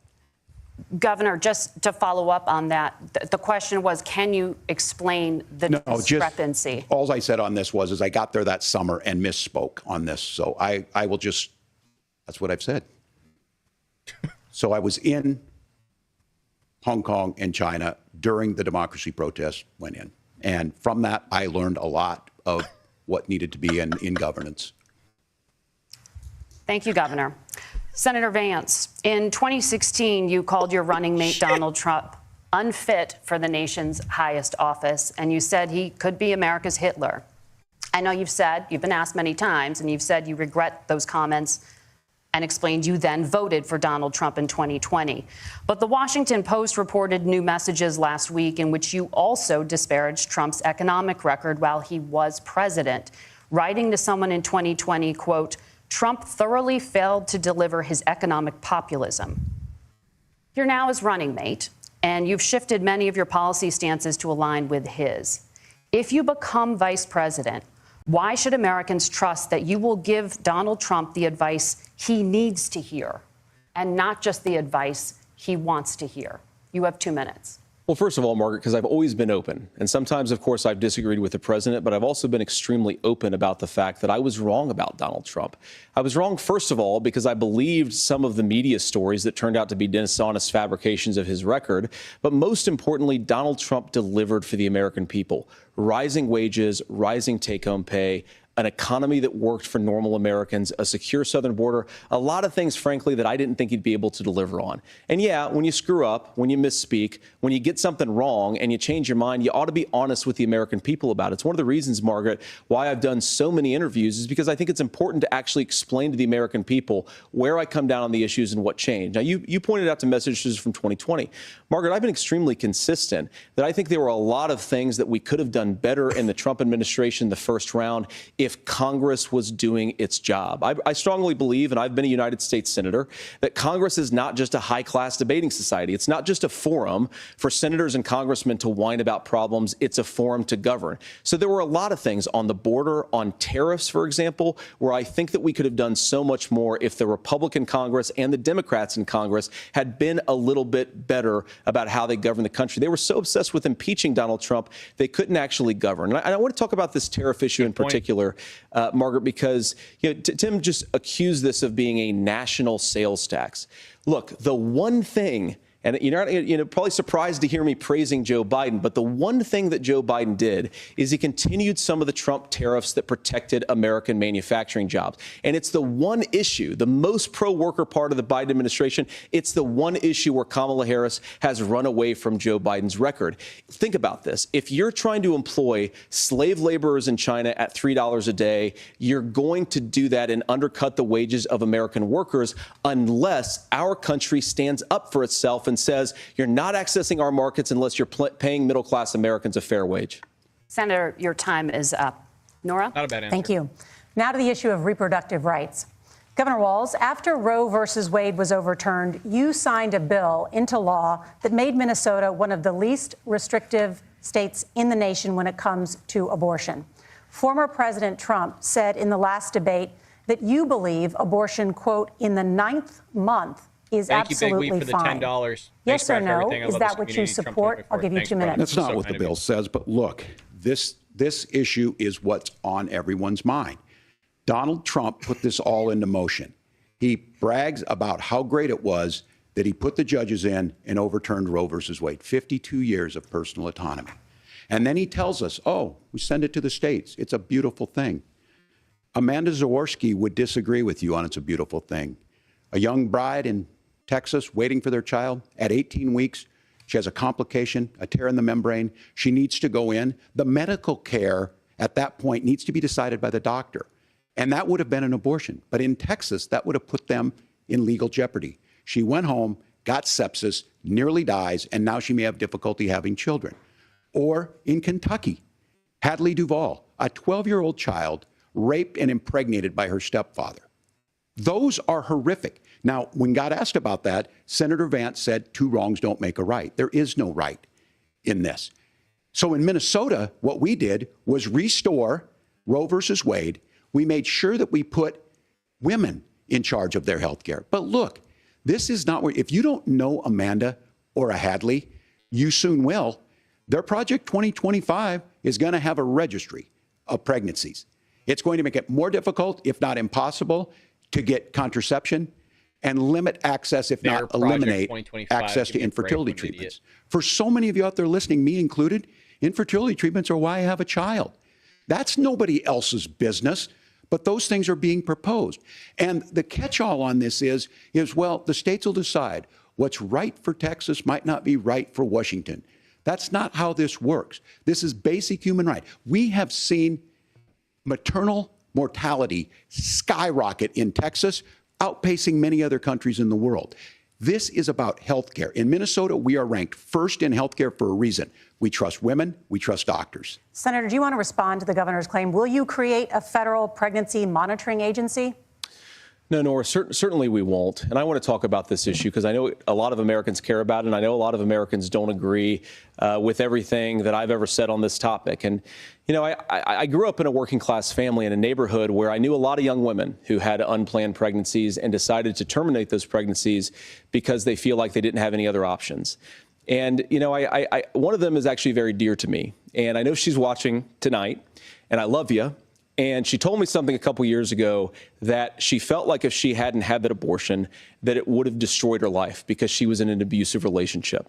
U: Governor, just to follow up on that, the question was, can you explain the discrepancy?
F: All I said on this was I got there that summer and misspoke on this. So I will just, that's what I've said. So I was in Hong Kong and China during the democracy protests went in. And from that, I learned a lot of what needed to be in governance.
U: Thank you, Governor. Senator Vance, in 2016, you called your running mate, Donald Trump, unfit for the nation's highest office, and you said he could be America's Hitler. I know you've been asked many times, and you've said you regret those comments and explained you then voted for Donald Trump in 2020. But the Washington Post reported new messages last week in which you also disparaged Trump's economic record while he was president, writing to someone in 2020, quote, Trump thoroughly failed to deliver his economic populism. You're now his running mate, and you've shifted many of your policy stances to align with his. If you become vice president, why should Americans trust that you will give Donald Trump the advice he needs to hear and not just the advice he wants to hear? You have 2 minutes.
G: Well, first of all, Margaret, because I've always been open. And sometimes, of course, I've disagreed with the president, but I've also been extremely open about the fact that I was wrong about Donald Trump. I was wrong, first of all, because I believed some of the media stories that turned out to be dishonest fabrications of his record. But most importantly, Donald Trump delivered for the American people. Rising wages, rising take-home pay, an economy that worked for normal Americans, a secure southern border, a lot of things, frankly, that I didn't think he'd be able to deliver on. And yeah, when you screw up, when you misspeak, when you get something wrong and you change your mind, you ought to be honest with the American people about it. It's one of the reasons, Margaret, why I've done so many interviews is because I think it's important to actually explain to the American people where I come down on the issues and what changed. Now, you pointed out to messages from 2020. Margaret, I've been extremely consistent that I think there were a lot of things that we could have done better in the Trump administration the first round if Congress was doing its job. I strongly believe, and I've been a United States senator, that Congress is not just a high-class debating society. It's not just a forum for senators and congressmen to whine about problems. It's a forum to govern. So there were a lot of things on the border, on tariffs, for example, where I think that we could have done so much more if the Republican Congress and the Democrats in Congress had been a little bit better about how they govern the country. They were so obsessed with impeaching Donald Trump, they couldn't actually govern. And I want to talk about this tariff issue in particular, Margaret, because Tim just accused this of being a national sales tax. Look, the one thing, and you're probably surprised to hear me praising Joe Biden, but the one thing that Joe Biden did is he continued some of the Trump tariffs that protected American manufacturing jobs. And it's the one issue, the most pro-worker part of the Biden administration, it's the one issue where Kamala Harris has run away from Joe Biden's record. Think about this. If you're trying to employ slave laborers in China at $3 a day, you're going to do that and undercut the wages of American workers unless our country stands up for itself and says you're not accessing our markets unless you're paying middle-class Americans a fair wage.
U: Senator, your time is up. Nora?
A: Not a bad answer.
T: Thank you. Now to the issue of reproductive rights. Governor Walz, after Roe versus Wade was overturned, you signed a bill into law that made Minnesota one of the least restrictive states in the nation when it comes to abortion. Former President Trump said in the last debate that you believe abortion, quote, in the 9th month is absolutely fine.
A: Thank you, Big Wee, for the $10.
T: Yes or no? Is that what you support? I'll give you 2 minutes.
F: That's not what the bill says, but look, this issue is what's on everyone's mind. Donald Trump put this all into motion. He brags about how great it was that he put the judges in and overturned Roe versus Wade, 52 years of personal autonomy. And then he tells us, oh, we send it to the states. It's a beautiful thing. Amanda Zaworski would disagree with you on it's a beautiful thing. A young bride in Texas waiting for their child at 18 weeks. She has a complication, a tear in the membrane. She needs to go in. The medical care at that point needs to be decided by the doctor. And that would have been an abortion. But in Texas, that would have put them in legal jeopardy. She went home, got sepsis, nearly dies, and now she may have difficulty having children. Or in Kentucky, Hadley Duvall, a 12-year-old child raped and impregnated by her stepfather. Those are horrific. Now, when God asked about that, Senator Vance said, 2 wrongs don't make a right. There is no right in this. So in Minnesota, what we did was restore Roe versus Wade. We made sure that we put women in charge of their health care. But look, this is not where, if you don't know Amanda or a Hadley, you soon will. Their Project 2025 is going to have a registry of pregnancies. It's going to make it more difficult, if not impossible, to get contraception and limit access, if not eliminate access to infertility treatments. For so many of you out there listening, me included, infertility treatments are why I have a child. That's nobody else's business, but those things are being proposed. And the catch-all on this is, well, the states will decide what's right for Texas might not be right for Washington. That's not how this works. This is basic human right. We have seen maternal mortality skyrocket in Texas, outpacing many other countries in the world. This is about health care. In Minnesota, we are ranked first in health care for a reason. We trust women. We trust doctors.
T: Senator, do you want to respond to the governor's claim? Will you create a federal pregnancy monitoring agency?
G: No, Nora, certainly we won't. And I want to talk about this issue because I know a lot of Americans care about it, and I know a lot of Americans don't agree with everything that I've ever said on this topic. And, you know, I grew up in a working class family in a neighborhood where I knew a lot of young women who had unplanned pregnancies and decided to terminate those pregnancies because they feel like they didn't have any other options. And, you know, one of them is actually very dear to me. And I know she's watching tonight, and I love you. And she told me something a couple years ago that she felt like if she hadn't had that abortion, that it would have destroyed her life because she was in an abusive relationship.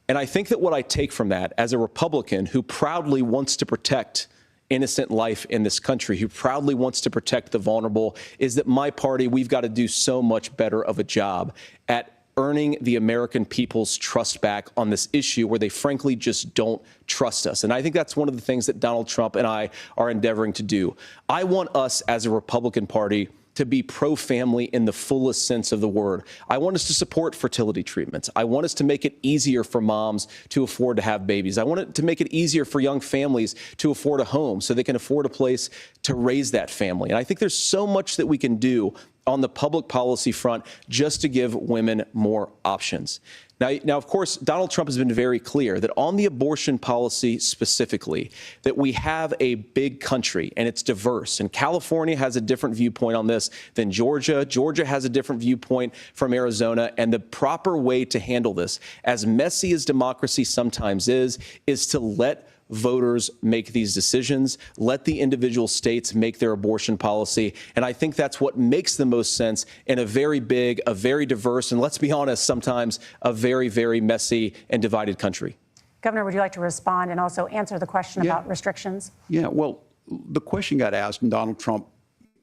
G: And I think that what I take from that as a Republican who proudly wants to protect innocent life in this country, who proudly wants to protect the vulnerable, is that my party, we've got to do so much better of a job at earning the American people's trust back on this issue where they frankly just don't trust us. And I think that's one of the things that Donald Trump and I are endeavoring to do. I want us as a Republican Party to be pro-family in the fullest sense of the word. I want us to support fertility treatments. I want us to make it easier for moms to afford to have babies. I want it to make it easier for young families to afford a home so they can afford a place to raise that family. And I think there's so much that we can do on the public policy front just to give women more options. Now, of course, Donald Trump has been very clear that on the abortion policy specifically, that we have a big country and it's diverse. And California has a different viewpoint on this than Georgia. Georgia has a different viewpoint from Arizona. And the proper way to handle this, as messy as democracy sometimes is to let voters make these decisions, let the individual states make their abortion policy. And I think that's what makes the most sense in a very big, a very diverse, and let's be honest, sometimes a very, very messy and divided country.
T: Governor, would you like to respond and also answer the question about restrictions?
F: Yeah, well, the question got asked and Donald Trump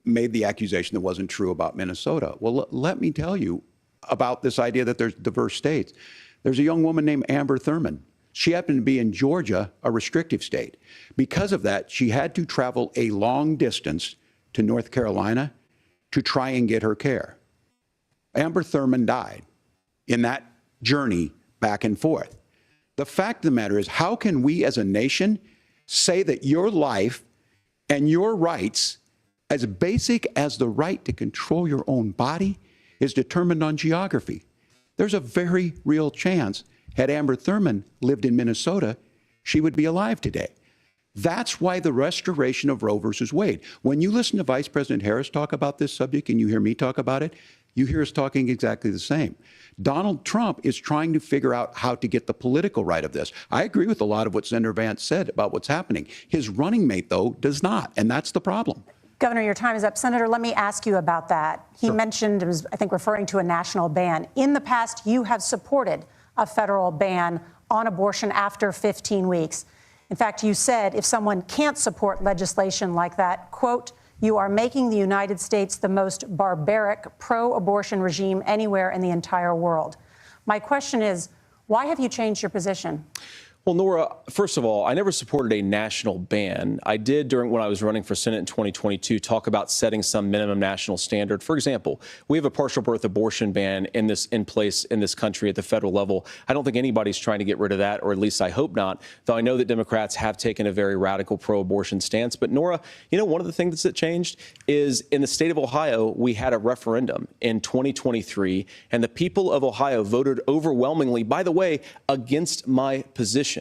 F: made the accusation that wasn't true about Minnesota. Well, let me tell you about this idea that there's diverse states. There's a young woman named Amber Thurman. She happened to be in Georgia, a restrictive state. Because of that, she had to travel a long distance to North Carolina to try and get her care. Amber Thurman died in that journey back and forth. The fact of the matter is, how can we as a nation say that your life and your rights, as basic as the right to control your own body, is determined on geography? There's a very real chance had Amber Thurman lived in Minnesota, she would be alive today. That's why the restoration of Roe versus Wade. When you listen to Vice President Harris talk about this subject and you hear me talk about it, you hear us talking exactly the same. Donald Trump is trying to figure out how to get the political right of this. I agree with a lot of what Senator Vance said about what's happening. His running mate, though, does not, and that's the problem.
T: Governor, your time is up. Senator, let me ask you about that. He mentioned, was, I think, referring to a national ban. In the past, you have supported a federal ban on abortion after 15 weeks. In fact, you said if someone can't support legislation like that, quote, you are making the United States the most barbaric pro-abortion regime anywhere in the entire world. My question is, why have you changed your position?
G: Well, Nora, first of all, I never supported a national ban. I did when I was running for Senate in 2022 talk about setting some minimum national standard. For example, we have a partial birth abortion ban in place in this country at the federal level. I don't think anybody's trying to get rid of that, or at least I hope not, though I know that Democrats have taken a very radical pro-abortion stance. But Nora, one of the things that changed is in the state of Ohio, we had a referendum in 2023, and the people of Ohio voted overwhelmingly, by the way, against my position.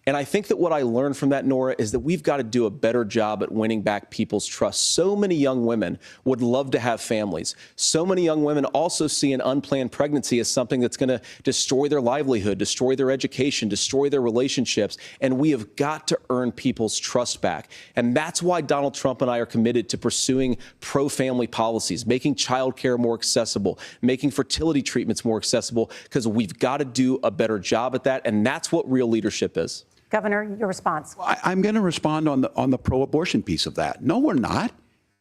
G: And I think that what I learned from that, Nora, is that we've got to do a better job at winning back people's trust. So many young women would love to have families. So many young women also see an unplanned pregnancy as something that's going to destroy their livelihood, destroy their education, destroy their relationships. And we have got to earn people's trust back. And that's why Donald Trump and I are committed to pursuing pro-family policies, making childcare more accessible, making fertility treatments more accessible, because we've got to do a better job at that. And that's what real leadership is.
T: Governor, your response.
F: I'm going to respond on the pro-abortion piece of that. No, we're not.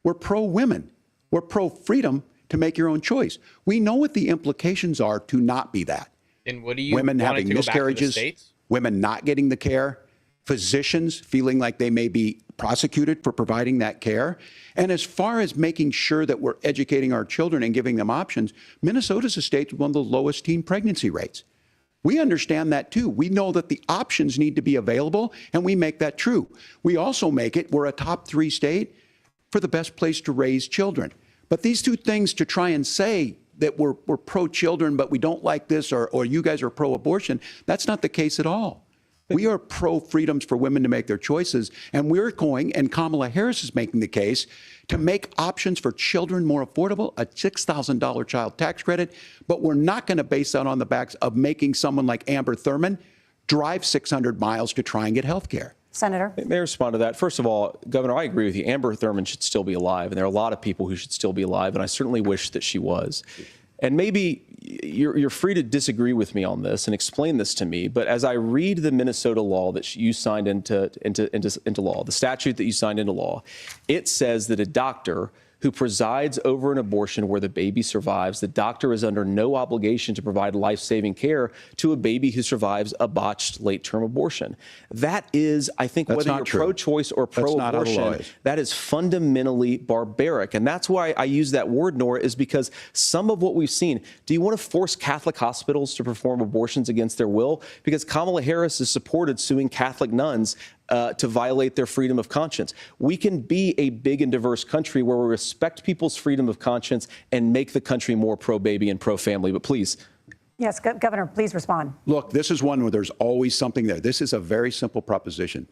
F: We're pro-women. We're pro-freedom to make your own choice. We know what the implications are to not be that.
A: And what do you
F: women
A: want
F: having
A: to go back to the
F: miscarriages,
A: states?
F: women not getting the care, physicians feeling like they may be prosecuted for providing that care. And as far as making sure that we're educating our children and giving them options, Minnesota's a state with one of the lowest teen pregnancy rates. We understand that, too. We know that the options need to be available, and we make that true. We also make it, we're a top 3 state for the best place to raise children. But these two things, to try and say that we're pro-children, but we don't like this, or you guys are pro-abortion, that's not the case at all. We are pro-freedoms for women to make their choices, and we're going, and Kamala Harris is making the case, to make options for children more affordable, a $6,000 child tax credit, but we're not going to base that on the backs of making someone like Amber Thurman drive 600 miles to try and get health care.
T: Senator.
G: May I respond to that? First of all, Governor, I agree with you. Amber Thurman should still be alive, and there are a lot of people who should still be alive, and I certainly wish that she was. And maybe you're free to disagree with me on this and explain this to me, but as I read the Minnesota law that you signed into law, the statute that you signed into law, it says that a doctor who presides over an abortion where the baby survives, the doctor is under no obligation to provide life-saving care to a baby who survives a botched late-term abortion. That is, I think, whether you're pro-choice or pro-abortion, that is fundamentally barbaric. And that's why I use that word, Nora, is because some of what we've seen, do you want to force Catholic hospitals to perform abortions against their will? Because Kamala Harris has supported suing Catholic nuns to violate their freedom of conscience. We can be a big and diverse country where we respect people's freedom of conscience and make the country more pro-baby and pro-family. But please.
T: Yes, Governor, please respond.
F: Look, this is one where there's always something there. This is a very simple proposition.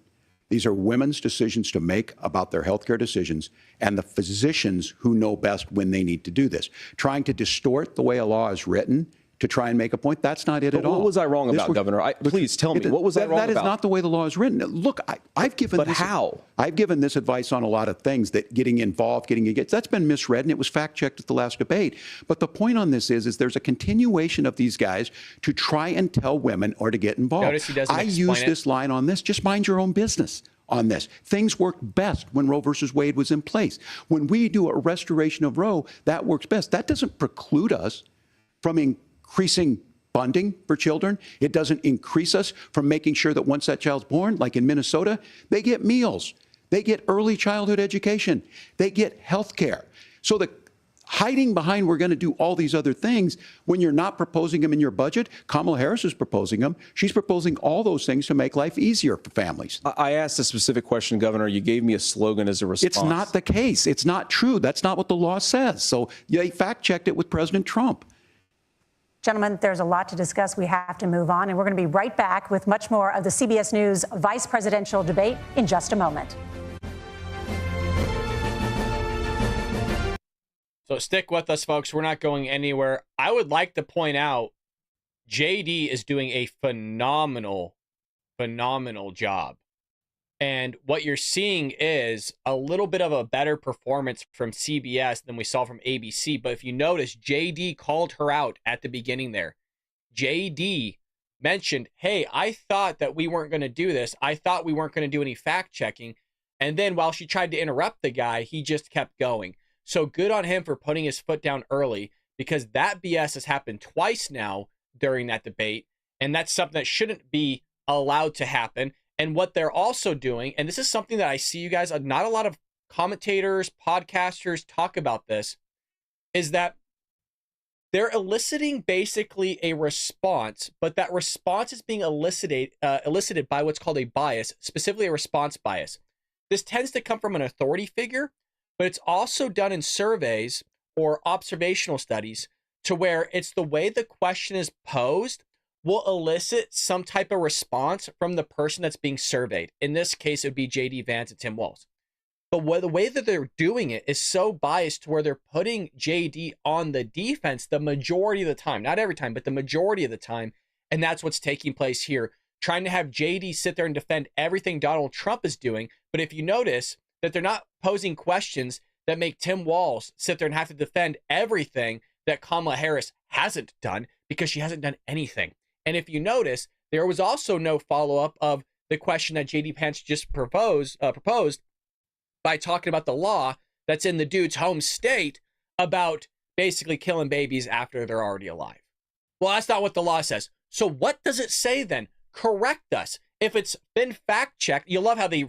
F: These are women's decisions to make about their healthcare decisions, and the physicians who know best when they need to do this. Trying to distort the way a law is written to try and make a point, that's not it at all.
G: What was I wrong about, Governor? Please tell me, what was I wrong about?
F: That is not the way the law is written. Look, I've given
G: But how?
F: I've given this advice on a lot of things, that getting involved, that's been misread, and it was fact-checked at the last debate. But the point on this is there's a continuation of these guys to try and tell women or to get involved.
A: Notice he doesn't
F: I use this line on this, just mind your own business on this. Things worked best when Roe versus Wade was in place. When we do a restoration of Roe, that works best. That doesn't preclude us from increasing funding for children. It doesn't increase us from making sure that once that child's born, like in Minnesota, they get meals, they get early childhood education, they get health care. So the hiding behind we're going to do all these other things when you're not proposing them in your budget, Kamala Harris is proposing them. She's proposing all those things to make life easier for families.
G: I asked a specific question, Governor. You gave me a slogan as a response.
F: It's not the case. It's not true. That's not what the law says. So they fact-checked it with President Trump.
T: Gentlemen, there's a lot to discuss. We have to move on, and we're going to be right back with much more of the CBS News vice presidential debate in just a moment.
A: So stick with us, folks. We're not going anywhere. I would like to point out JD is doing a phenomenal job. And what you're seeing is a little bit of a better performance from CBS than we saw from ABC. But if you notice, JD called her out at the beginning there. JD mentioned, hey, I thought that we weren't going to do this. I thought we weren't going to do any fact checking. And then while she tried to interrupt the guy, he just kept going. So good on him for putting his foot down early, because that BS has happened twice now during that debate. And that's something that shouldn't be allowed to happen. And what they're also doing, and this is something that I see you guys, not a lot of commentators, podcasters talk about this, is that they're eliciting basically a response, but that response is being elicited by what's called a bias, specifically a response bias. This tends to come from an authority figure, but it's also done in surveys or observational studies to where it's the way the question is posed will elicit some type of response from the person that's being surveyed. In this case, it would be J.D. Vance and Tim Walz. But the way that they're doing it is so biased to where they're putting JD on the defense the majority of the time. Not every time, but the majority of the time. And that's what's taking place here. Trying to have JD sit there and defend everything Donald Trump is doing. But if you notice that they're not posing questions that make Tim Walz sit there and have to defend everything that Kamala Harris hasn't done, because she hasn't done anything. And if you notice, there was also no follow-up of the question that JD Vance just proposed by talking about the law that's in the dude's home state about basically killing babies after they're already alive. Well, that's not what the law says. So what does it say then? Correct us. If it's been fact-checked, you love how they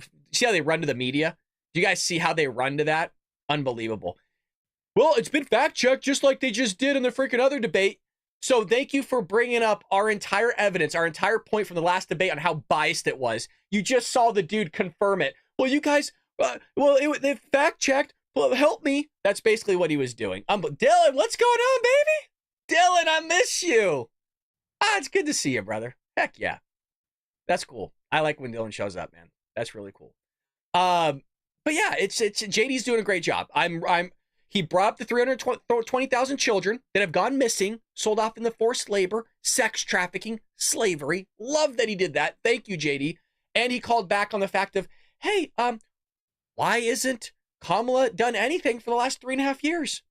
A: run to the media. Do you guys see how they run to that? Unbelievable. Well, it's been fact-checked just like they just did in the freaking other debate. So thank you for bringing up our entire evidence, our entire point from the last debate on how biased it was. You just saw the dude confirm it. Well, you guys... they fact-checked. Well, help me. That's basically what he was doing. Dylan, what's going on, baby? Dylan, I miss you. It's good to see you, brother. Heck yeah. That's cool. I like when Dylan shows up, man. That's really cool. But yeah, it's JD's doing a great job. He brought up the 320,000 children that have gone missing, sold off into forced labor, sex trafficking, slavery. Love that he did that. Thank you, JD. And he called back on the fact of, hey, why isn't Kamala done anything for the last 3.5 years?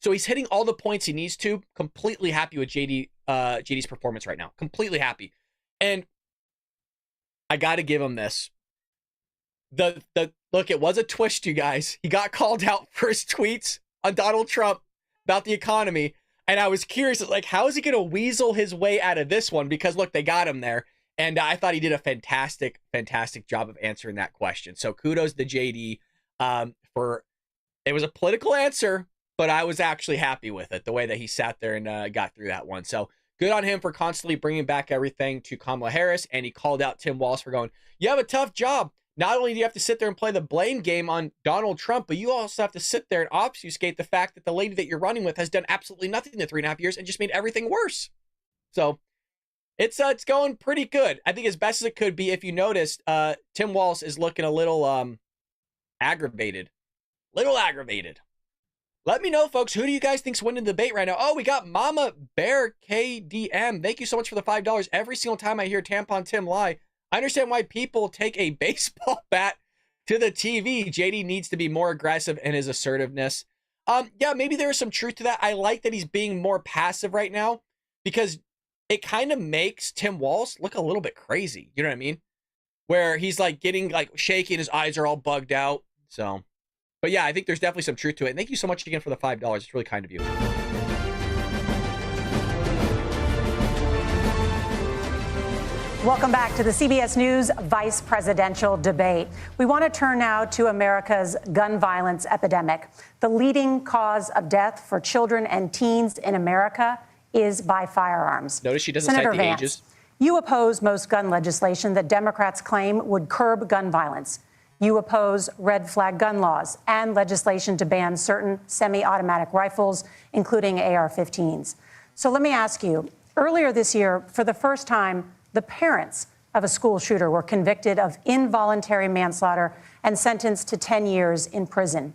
A: So he's hitting all the points he needs to. Completely happy with JD's performance right now. Completely happy. And I got to give him this. Look, it was a twist, you guys. He got called out for his tweets on Donald Trump about the economy. And I was curious, like, how is he going to weasel his way out of this one? Because, look, they got him there. And I thought he did a fantastic, fantastic job of answering that question. So kudos to JD for, it was a political answer, but I was actually happy with it, the way that he sat there and got through that one. So good on him for constantly bringing back everything to Kamala Harris. And he called out Tim Walz for going, you have a tough job. Not only do you have to sit there and play the blame game on Donald Trump, but you also have to sit there and obfuscate the fact that the lady that you're running with has done absolutely nothing in 3.5 years and just made everything worse. So it's going pretty good. I think as best as it could be. If you noticed, Tim Walz is looking a little aggravated. Let me know, folks. Who do you guys think's winning the debate right now? Oh, we got Mama Bear KDM. Thank you so much for the $5. Every single time I hear Tampon Tim lie, I understand why people take a baseball bat to the TV. JD needs to be more aggressive in his assertiveness. Yeah, maybe there is some truth to that. I like that he's being more passive right now, because it kind of makes Tim Walz look a little bit crazy. You know what I mean? Where he's like getting like shaky and his eyes are all bugged out. So, but yeah, I think there's definitely some truth to it. And thank you so much again for the $5. It's really kind of you.
T: Welcome back to the CBS News vice presidential debate. We want to turn now to America's gun violence epidemic. The leading cause of death for children and teens in America is by firearms.
A: Notice she doesn't
T: Senator
A: cite the
T: Vance,
A: ages.
T: You oppose most gun legislation that Democrats claim would curb gun violence. You oppose red flag gun laws and legislation to ban certain semi-automatic rifles, including AR-15s. So let me ask you, earlier this year, for the first time, the parents of a school shooter were convicted of involuntary manslaughter and sentenced to 10 years in prison.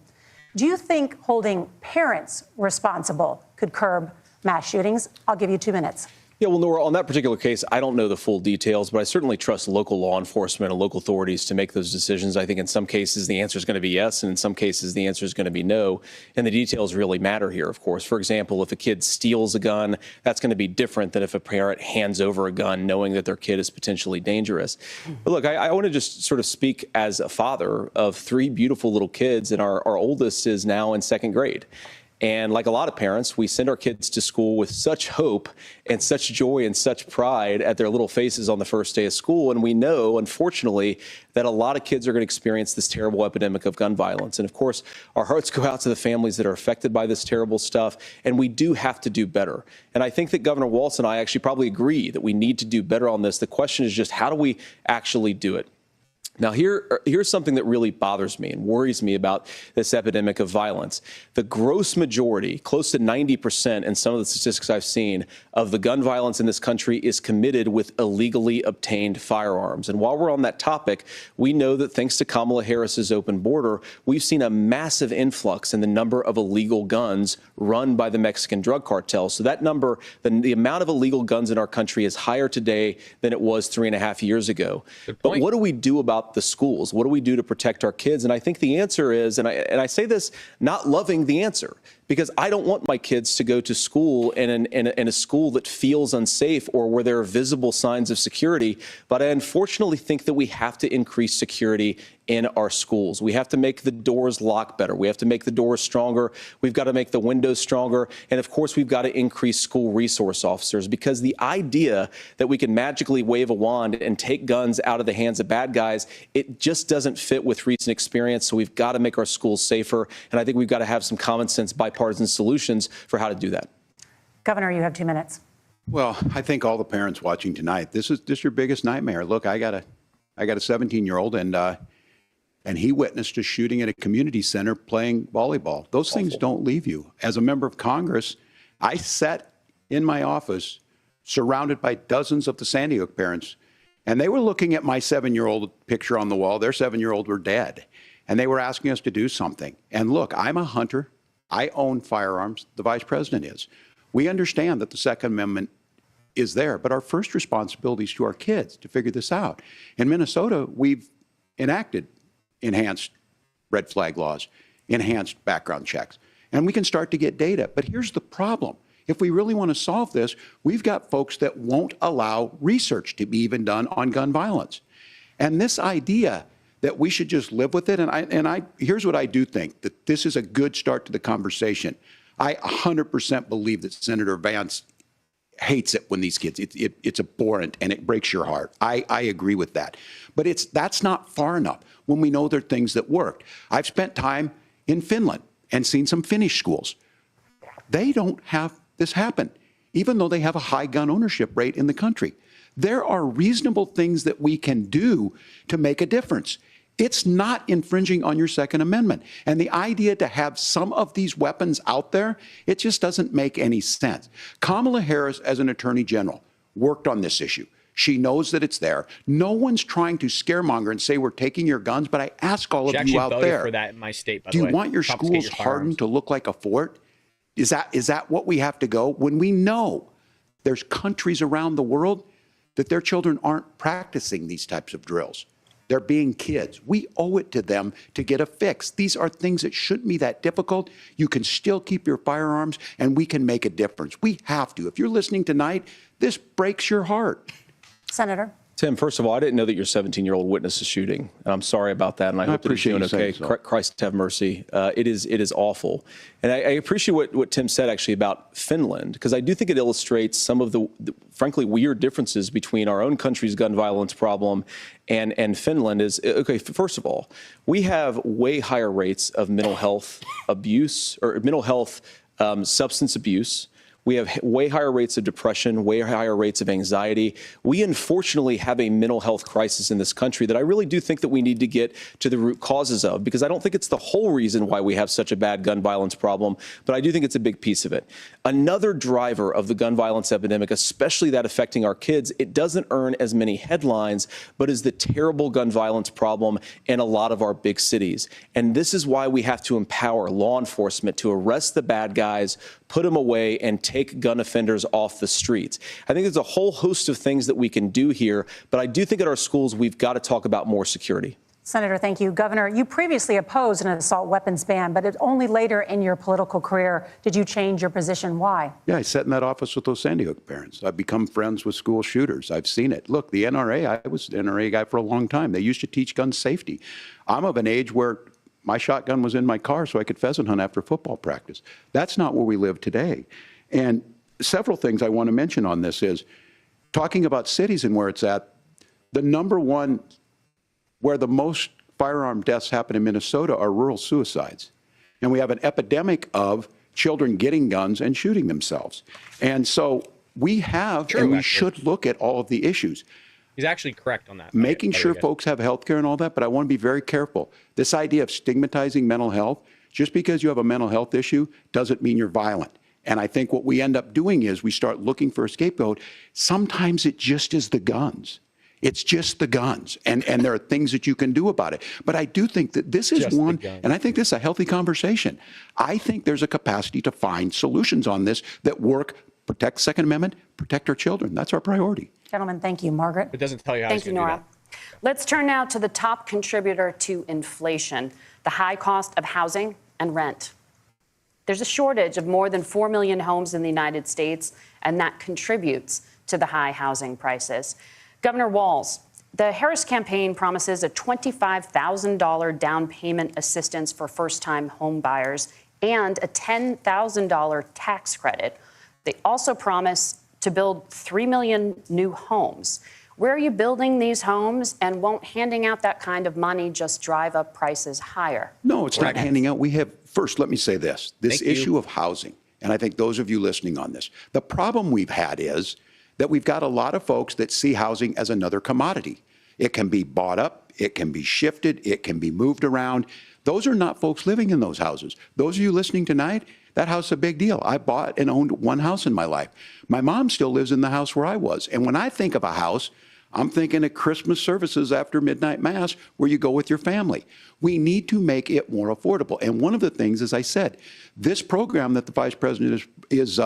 T: Do you think holding parents responsible could curb mass shootings? I'll give you 2 minutes.
G: Yeah, well, Nora, on that particular case, I don't know the full details, but I certainly trust local law enforcement and local authorities to make those decisions. I think in some cases the answer is going to be yes, and in some cases the answer is going to be no. And the details really matter here, of course. For example, if a kid steals a gun, that's going to be different than if a parent hands over a gun knowing that their kid is potentially dangerous. But look, I want to just sort of speak as a father of 3 beautiful little kids, and our oldest is now in 2nd grade. And like a lot of parents, we send our kids to school with such hope and such joy and such pride at their little faces on the first day of school. And we know, unfortunately, that a lot of kids are going to experience this terrible epidemic of gun violence. And of course, our hearts go out to the families that are affected by this terrible stuff. And we do have to do better. And I think that Governor Walz and I actually probably agree that we need to do better on this. The question is just, how do we actually do it? Now, here's something that really bothers me and worries me about this epidemic of violence. The gross majority, close to 90% in some of the statistics I've seen, of the gun violence in this country is committed with illegally obtained firearms. And while we're on that topic, we know that thanks to Kamala Harris's open border, we've seen a massive influx in the number of illegal guns run by the Mexican drug cartel. So that number, the amount of illegal guns in our country is higher today than it was 3.5 years ago. But what do we do about the schools? What do we do to protect our kids? And I think the answer is, and I say this not loving the answer, because I don't want my kids to go to school in a school that feels unsafe or where there are visible signs of security. But I unfortunately think that we have to increase security in our schools. We have to make the doors lock better. We have to make the doors stronger. We've got to make the windows stronger. And of course, we've got to increase school resource officers, because the idea that we can magically wave a wand and take guns out of the hands of bad guys, it just doesn't fit with recent experience. So we've got to make our schools safer. And I think we've got to have some common sense bipartisan solutions for how to do that.
T: Governor, you have 2 minutes.
F: Well, I think all the parents watching tonight, this is your biggest nightmare. Look, I got a 17-year-old, and he witnessed a shooting at a community center playing volleyball. Those things don't leave you. As a member of Congress, I sat in my office surrounded by dozens of the Sandy Hook parents, and they were looking at my 7-year-old picture on the wall. Their 7-year-old were dead, and they were asking us to do something. And look, I'm a hunter. I own firearms. The vice president is. We understand that the Second Amendment is there, but our first responsibility is to our kids to figure this out. In Minnesota, we've enacted enhanced red flag laws, enhanced background checks, and we can start to get data. But here's the problem. If we really want to solve this, we've got folks that won't allow research to be even done on gun violence. And this idea that we should just live with it, and here's what I do think, that this is a good start to the conversation. I 100% believe that Senator Vance hates it when these kids, it's abhorrent and it breaks your heart. I agree with that. But that's not far enough when we know there are things that worked. I've spent time in Finland and seen some Finnish schools. They don't have this happen, even though they have a high gun ownership rate in the country. There are reasonable things that we can do to make a difference. It's not infringing on your Second Amendment. And the idea to have some of these weapons out there, it just doesn't make any sense. Kamala Harris, as an attorney general, worked on this issue. She knows that it's there. No one's trying to scaremonger and say we're taking your guns, but I ask all of you out there,
A: for that in my state, by
F: do
A: the
F: you
A: way.
F: want your schools hardened to look like a fort? Is that what we have to go? When we know there's countries around the world that their children aren't practicing these types of drills. They're being kids. We owe it to them to get a fix. These are things that shouldn't be that difficult. You can still keep your firearms, and we can make a difference. We have to. If you're listening tonight, this breaks your heart.
T: Senator.
G: Tim, first of all, I didn't know that your 17-year-old witnessed a shooting. And I'm sorry about that, and I hope that he's doing okay. Christ have mercy. It is awful. And I appreciate what Tim said, actually, about Finland, because I do think it illustrates some of the frankly, weird differences between our own country's gun violence problem and Finland. Is, okay, first of all, we have way higher rates of mental health abuse, or mental health substance abuse. We have way higher rates of depression, way higher rates of anxiety. We unfortunately have a mental health crisis in this country that I really do think that we need to get to the root causes of, because I don't think it's the whole reason why we have such a bad gun violence problem, but I do think it's a big piece of it. Another driver of the gun violence epidemic, especially that affecting our kids, it doesn't earn as many headlines, but is the terrible gun violence problem in a lot of our big cities. And this is why we have to empower law enforcement to arrest the bad guys, put them away, and take gun offenders off the streets. I think there's a whole host of things that we can do here, but I do think at our schools we've got to talk about more security.
T: Senator, thank you. Governor, you previously opposed an assault weapons ban, but only later in your political career did you change your position. Why?
F: Yeah, I sat in that office with those Sandy Hook parents. I've become friends with school shooters. I've seen it. Look, the NRA, I was an NRA guy for a long time. They used to teach gun safety. I'm of an age where my shotgun was in my car so I could pheasant hunt after football practice. That's not where we live today. And several things I want to mention on this is talking about cities and where it's at. The number one where the most firearm deaths happen in Minnesota are rural suicides. And we have an epidemic of children getting guns and shooting themselves. And so we have, and we should look at all of the issues.
A: He's actually correct on that.
F: Making sure folks have health care and all that, but I want to be very careful. This idea of stigmatizing mental health, just because you have a mental health issue doesn't mean you're violent. And I think what we end up doing is we start looking for a scapegoat. Sometimes it just is the guns. It's just the guns, and there are things that you can do about it. But I do think that this is one, and I think this is a healthy conversation. I think there's a capacity to find solutions on this that work, protect the Second Amendment, protect our children. That's our priority.
T: Gentlemen, thank you. Margaret?
A: It doesn't tell you how
U: Thank you, Nora. Let's turn now to the top contributor to inflation, the high cost of housing and rent. There's a shortage of more than 4 million homes in the United States, and that contributes to the high housing prices. Governor Walz, the Harris campaign promises a $25,000 down payment assistance for first-time home buyers and a $10,000 tax credit. They also promise to build 3 million new homes. Where are you building these homes, and won't handing out that kind of money just drive up prices higher?
F: No, it's not handing out. We have, first, let me say this issue of housing, and I think those of you listening on this, the problem we've had is that we've got a lot of folks that see housing as another commodity. It can be bought up, it can be shifted, it can be moved around. Those are not folks living in those houses. Those of you listening tonight, that house is a big deal. I bought and owned one house in my life. My mom still lives in the house where I was. And when I think of a house, I'm thinking of Christmas services after midnight mass where you go with your family. We need to make it more affordable. And one of the things, as I said, this program that the Vice President is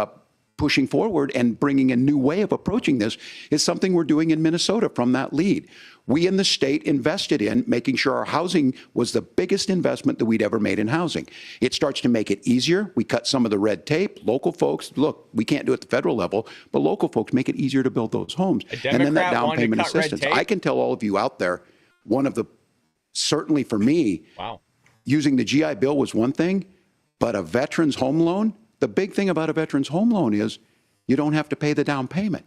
F: pushing forward and bringing a new way of approaching this is something we're doing in Minnesota from that lead. We in the state invested in making sure our housing was the biggest investment that we'd ever made in housing. It starts to make it easier. We cut some of the red tape. Local folks, look, we can't do it at the federal level, but local folks make it easier to build those homes.
A: And
F: then that down payment assistance. I can tell all of you out there, one of the, certainly for me, using the GI Bill was one thing, but a veteran's home loan, the big thing about a veteran's home loan is you don't have to pay the down payment.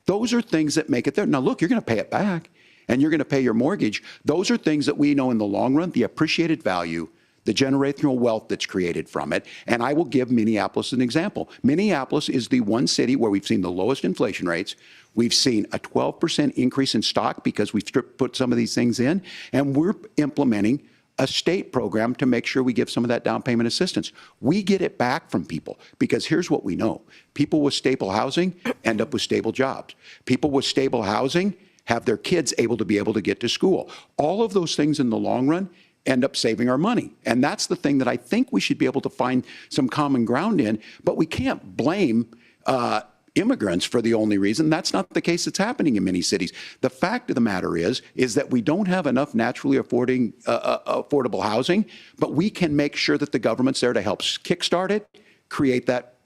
F: Those are things that make it there. Now, look, you're going to pay it back and you're going to pay your mortgage. Those are things that we know in the long run, the appreciated value, the generational wealth that's created from it. And I will give Minneapolis an example. Minneapolis is the one city where we've seen the lowest inflation rates. We've seen a 12% increase in stock because we've put some of these things in, and we're implementing a state program to make sure we give some of that down payment assistance. We get it back from people because here's what we know. People with stable housing end up with stable jobs. People with stable housing have their kids able to get to school. All of those things in the long run end up saving our money. And that's the thing that I think we should be able to find some common ground in, but we can't blame immigrants for the only reason. That's not the case that's happening in many cities. The fact of the matter is that we don't have enough naturally affordable housing, but we can make sure that the government's there to help kickstart it, create that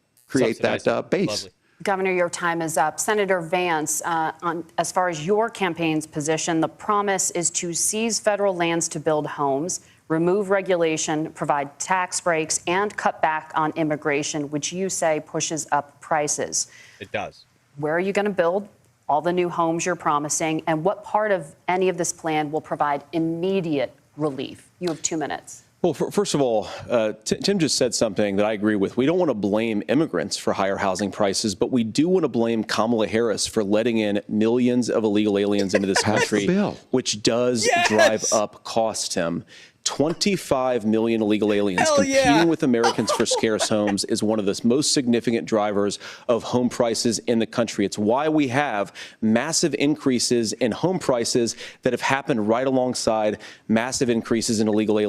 F: base.
A: Lovely.
U: Governor, your time is up. Senator Vance, as far as your campaign's position, the promise is to seize federal lands to build homes, remove regulation, provide tax breaks, and cut back on immigration, which you say pushes up prices.
A: It does.
U: Where are you going to build all the new homes you're promising, and what part of any of this plan will provide immediate relief? You have 2 minutes.
G: Well, first of all, Tim just said something that I agree with. We don't want to blame immigrants for higher housing prices, but we do want to blame Kamala Harris for letting in millions of illegal aliens into this country, which does drive up costs, Tim. 25 million illegal aliens competing with Americans for scarce homes is one of the most significant drivers of home prices in the country. It's why we have massive increases in home prices that have happened right alongside massive increases in illegal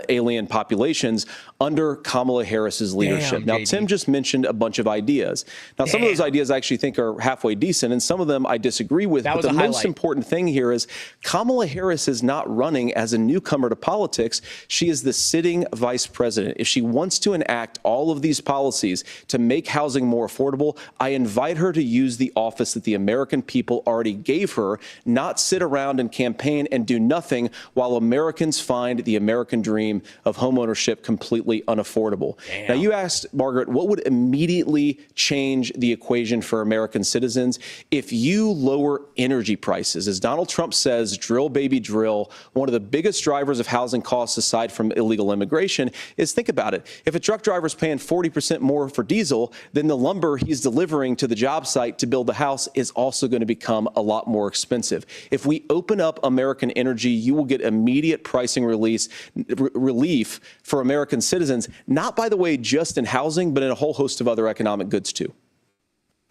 G: alien populations under Kamala Harris's leadership. Now, Tim just mentioned a bunch of ideas. Now, some of those ideas I actually think are halfway decent, and some of them I disagree with. But the most important thing here is Kamala Harris is not running as a newcomer to politics. She is the sitting vice president. If she wants to enact all of these policies to make housing more affordable, I invite her to use the office that the American people already gave her, not sit around and campaign and do nothing while Americans find the American dream of homeownership completely unaffordable. Now, you asked, Margaret, what would immediately change the equation for American citizens if you lower energy prices? As Donald Trump says, drill, baby, drill. One of the biggest drivers of housing costs, aside from illegal immigration, is, think about it. If a truck driver's paying 40% more for diesel, then the lumber he's delivering to the job site to build the house is also going to become a lot more expensive. If we open up American energy, you will get immediate pricing relief for American citizens, not, by the way, just in housing, but in a whole host of other economic goods, too.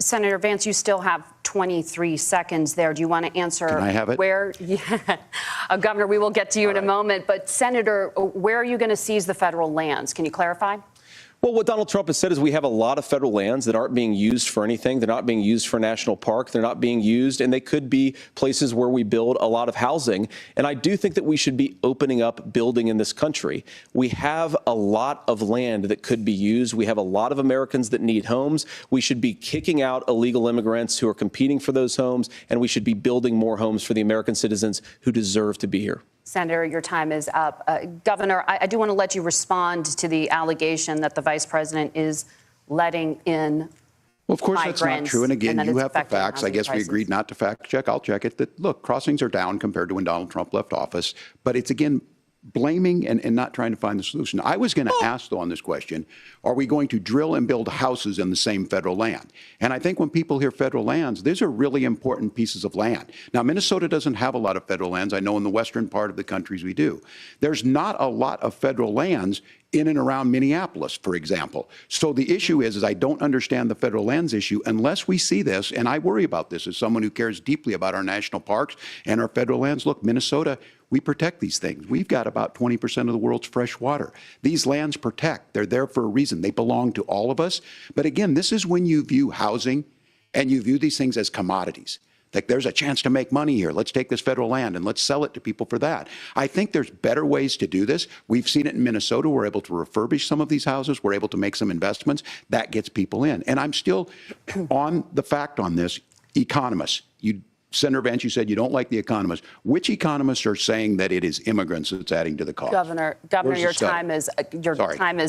U: Senator Vance, you still have 23 seconds there. Do you want to answer?
F: Can I have it?
U: Where, Governor, we will get to you in a moment. But, Senator, where are you going to seize the federal lands? Can you clarify?
G: Well, what Donald Trump has said is we have a lot of federal lands that aren't being used for anything. They're not being used for a national park. They're not being used, and they could be places where we build a lot of housing. And I do think that we should be opening up building in this country. We have a lot of land that could be used. We have a lot of Americans that need homes. We should be kicking out illegal immigrants who are competing for those homes, and we should be building more homes for the American citizens who deserve to be here.
U: Senator, your time is up. Governor, I do want to let you respond to the allegation that the vice president is letting in
F: Well, of course, that's not true. And again, you have the facts. I guess we agreed not to fact check. I'll check it. That, look, crossings are down compared to when Donald Trump left office. But it's, again, blaming and not trying to find the solution. I was going to ask, though, on this question, are we going to drill and build houses in the same federal land? And I think when people hear federal lands, these are really important pieces of land. Now, Minnesota doesn't have a lot of federal lands. I know in the western part of the countries we do. There's not a lot of federal lands in and around Minneapolis, for example. So the issue is I don't understand the federal lands issue unless we see this, and I worry about this as someone who cares deeply about our national parks and our federal lands. Look, Minnesota, we protect these things. We've got about 20% of the world's fresh water. These lands protect. They're there for a reason. They belong to all of us. But again, this is when you view housing and you view these things as commodities. Like, there's a chance to make money here. Let's take this federal land and let's sell it to people for that. I think there's better ways to do this. We've seen it in Minnesota. We're able to refurbish some of these houses. We're able to make some investments. That gets people in. And I'm still on the fact on this. Economists, Senator Vance, you said you don't like the economists. Which economists are saying that it is immigrants that's adding to the cost?
U: Governor, your time is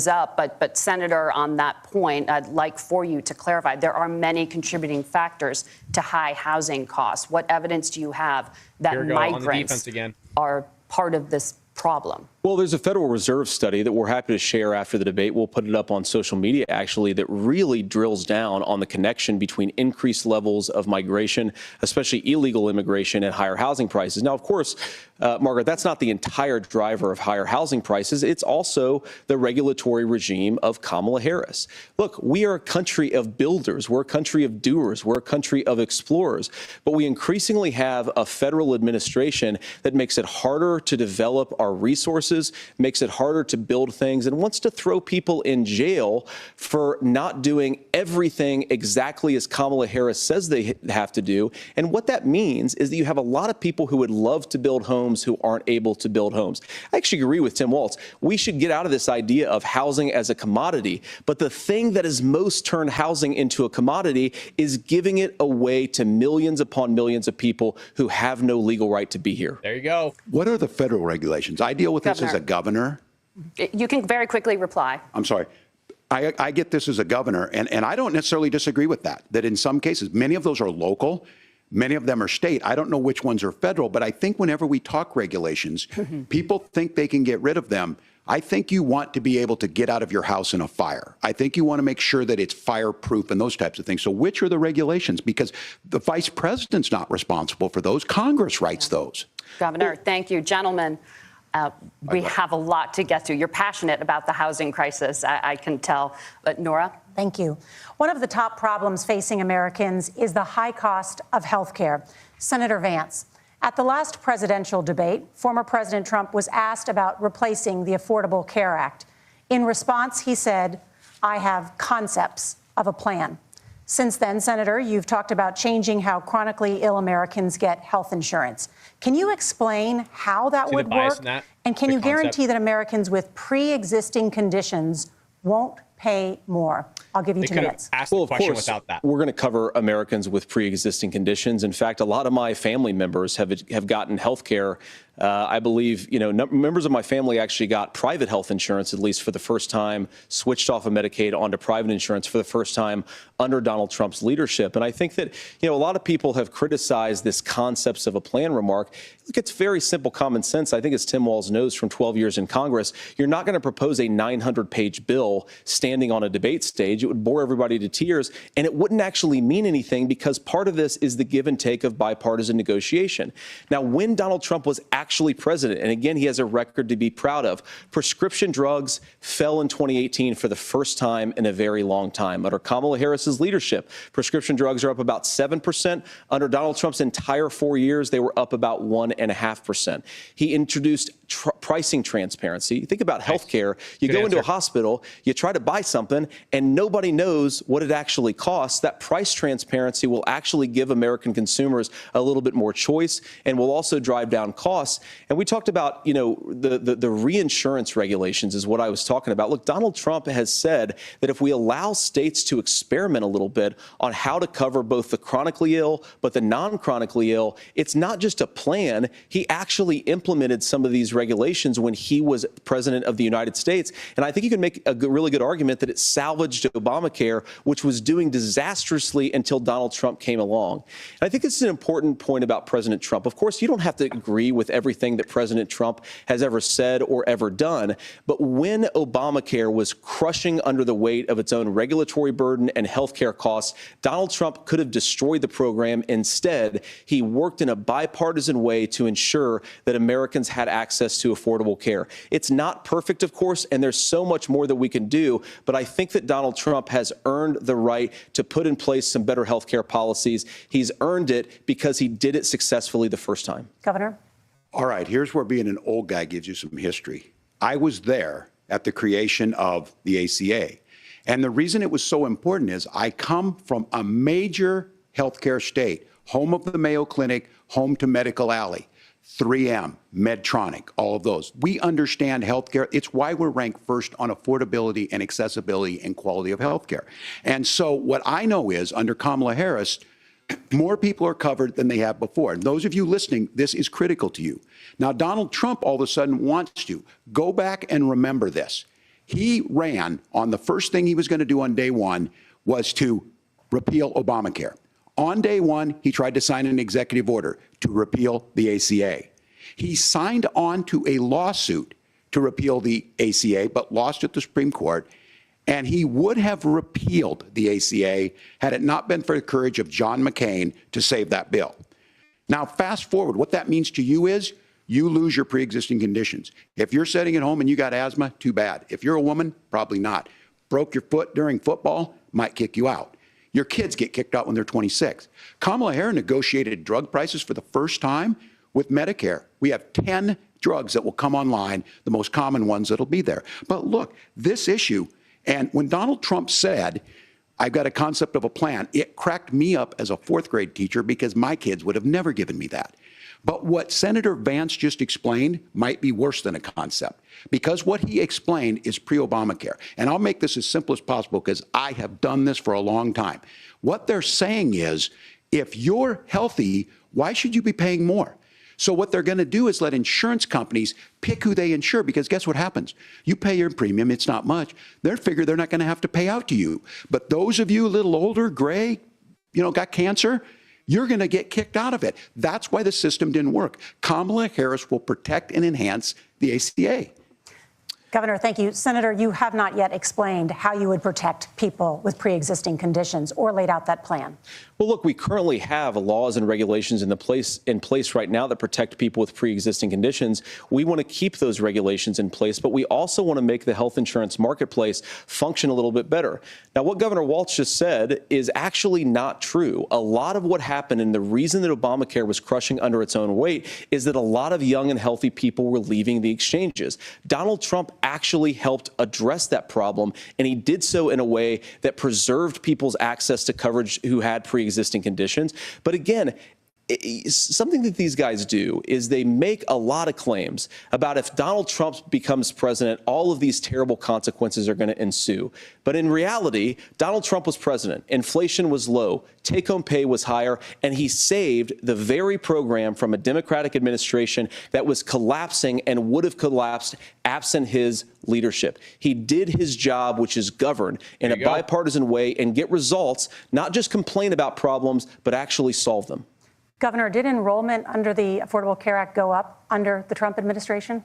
U: up. But Senator, on that point, I'd like for you to clarify. There are many contributing factors to high housing costs. What evidence do you have that migrants are part of this problem?
G: Well, there's a Federal Reserve study that we're happy to share after the debate. We'll put it up on social media, actually, that really drills down on the connection between increased levels of migration, especially illegal immigration, and higher housing prices. Now, of course, Margaret, that's not the entire driver of higher housing prices. It's also the regulatory regime of Kamala Harris. Look, we are a country of builders. We're a country of doers. We're a country of explorers. But we increasingly have a federal administration that makes it harder to develop our resources, makes it harder to build things, and wants to throw people in jail for not doing everything exactly as Kamala Harris says they have to do. And what that means is that you have a lot of people who would love to build homes who aren't able to build homes. I actually agree with Tim Walz. We should get out of this idea of housing as a commodity. But the thing that has most turned housing into a commodity is giving it away to millions upon millions of people who have no legal right to be here.
A: There you go.
F: What are the federal regulations? I deal with this as a governor.
U: You can very quickly reply.
F: I'm sorry. I get this as a governor, and I don't necessarily disagree with that in some cases, many of those are local, many of them are state. I don't know which ones are federal, but I think whenever we talk regulations, people think they can get rid of them. I think you want to be able to get out of your house in a fire. I think you want to make sure that it's fireproof and those types of things. So which are the regulations? Because the vice president's not responsible for those. Congress writes those.
U: Governor, thank you. Gentlemen, we have a lot to get to. You're passionate about the housing crisis, I can tell. But Nora?
T: Thank you. One of the top problems facing Americans is the high cost of health care. Senator Vance, At the last presidential debate, former President Trump was asked about replacing the Affordable Care Act. In response, he said, "I have concepts of a plan." Since then, Senator, you've talked about changing how chronically ill Americans get health insurance. Can you explain how that would work? And can you guarantee that Americans with pre-existing conditions won't pay more? I'll give you 2 minutes.
G: Well, of course, we're going to cover Americans with pre-existing conditions. In fact, a lot of my family members have gotten health care. I believe, members of my family actually got private health insurance, at least for the first time, switched off of Medicaid onto private insurance for the first time under Donald Trump's leadership. And I think that, a lot of people have criticized this concepts of a plan remark. Look, it's very simple common sense. I think as Tim Walz knows from 12 years in Congress, you're not going to propose a 900-page bill standing on a debate stage. It would bore everybody to tears, and it wouldn't actually mean anything because part of this is the give and take of bipartisan negotiation. Now, when Donald Trump was actually president, and again, he has a record to be proud of, prescription drugs fell in 2018 for the first time in a very long time. Under Kamala Harris's leadership, prescription drugs are up about 7%. Under Donald Trump's entire 4 years, they were up about 1.5%. He introduced pricing transparency. Think about healthcare. You go into a hospital, you try to buy something, and nobody knows what it actually costs. That price transparency will actually give American consumers a little bit more choice and will also drive down costs. And we talked about, the reinsurance regulations is what I was talking about. Look, Donald Trump has said that if we allow states to experiment a little bit on how to cover both the chronically ill but the non-chronically ill, it's not just a plan. He actually implemented some of these regulations when he was president of the United States. And I think you can make a really good argument that it salvaged Obamacare, which was doing disastrously until Donald Trump came along. And I think this is an important point about President Trump. Of course, you don't have to agree with everything that President Trump has ever said or ever done. But when Obamacare was crushing under the weight of its own regulatory burden and health care costs, Donald Trump could have destroyed the program. Instead, he worked in a bipartisan way to ensure that Americans had access to affordable care. It's not perfect, of course, and there's so much more that we can do. But I think that Donald Trump has earned the right to put in place some better health care policies. He's earned it because he did it successfully the first time.
T: Governor?
F: All right, here's where being an old guy gives you some history. I was there at the creation of the ACA. And the reason it was so important is I come from a major healthcare state, home of the Mayo Clinic, home to Medical Alley, 3M, Medtronic, all of those. We understand healthcare. It's why we're ranked first on affordability and accessibility and quality of healthcare. And so what I know is under Kamala Harris, more people are covered than they have before. And those of you listening, this is critical to you. Now, Donald Trump all of a sudden wants to go back and remember this. He ran on the first thing he was going to do on day one was to repeal Obamacare. On day one, he tried to sign an executive order to repeal the ACA. He signed on to a lawsuit to repeal the ACA, but lost at the Supreme Court. And he would have repealed the ACA had it not been for the courage of John McCain to save that bill. Now, fast forward, what that means to you is you lose your pre-existing conditions. If you're sitting at home and you got asthma, too bad. If you're a woman, probably not. Broke your foot during football, might kick you out. Your kids get kicked out when they're 26. Kamala Harris negotiated drug prices for the first time with Medicare. We have 10 drugs that will come online, the most common ones that'll be there. But look, this issue, and when Donald Trump said, I've got a concept of a plan, it cracked me up as a fourth grade teacher because my kids would have never given me that. But what Senator Vance just explained might be worse than a concept, because what he explained is pre-Obamacare. And I'll make this as simple as possible because I have done this for a long time. What they're saying is, if you're healthy, why should you be paying more? So what they're going to do is let insurance companies pick who they insure, because guess what happens? You pay your premium, it's not much. They figure they're not going to have to pay out to you. But those of you a little older, gray, got cancer, you're going to get kicked out of it. That's why the system didn't work. Kamala Harris will protect and enhance the ACA.
T: Governor, thank you. Senator, you have not yet explained how you would protect people with pre-existing conditions or laid out that plan.
G: Well, look, we currently have laws and regulations in place right now that protect people with pre-existing conditions. We want to keep those regulations in place, but we also want to make the health insurance marketplace function a little bit better. Now, what Governor Walz just said is actually not true. A lot of what happened and the reason that Obamacare was crushing under its own weight is that a lot of young and healthy people were leaving the exchanges. Donald Trump actually helped address that problem, and he did so in a way that preserved people's access to coverage who had pre-existing conditions. But again, something that these guys do is they make a lot of claims about if Donald Trump becomes president, all of these terrible consequences are going to ensue. But in reality, Donald Trump was president. Inflation was low. Take-home pay was higher. And he saved the very program from a Democratic administration that was collapsing and would have collapsed absent his leadership. He did his job, which is govern in a bipartisan way and get results, not just complain about problems, but actually solve them.
T: Governor, did enrollment under the Affordable Care Act go up under the Trump administration?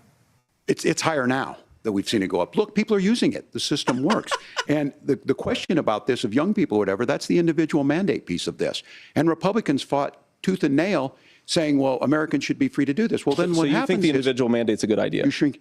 F: It's higher now that we've seen it go up. Look, people are using it. The system works. And the question about this of young people or whatever, that's the individual mandate piece of this. And Republicans fought tooth and nail saying, well, Americans should be free to do this. Well, then what happens is... So you think the individual mandate's a good idea? You shrink.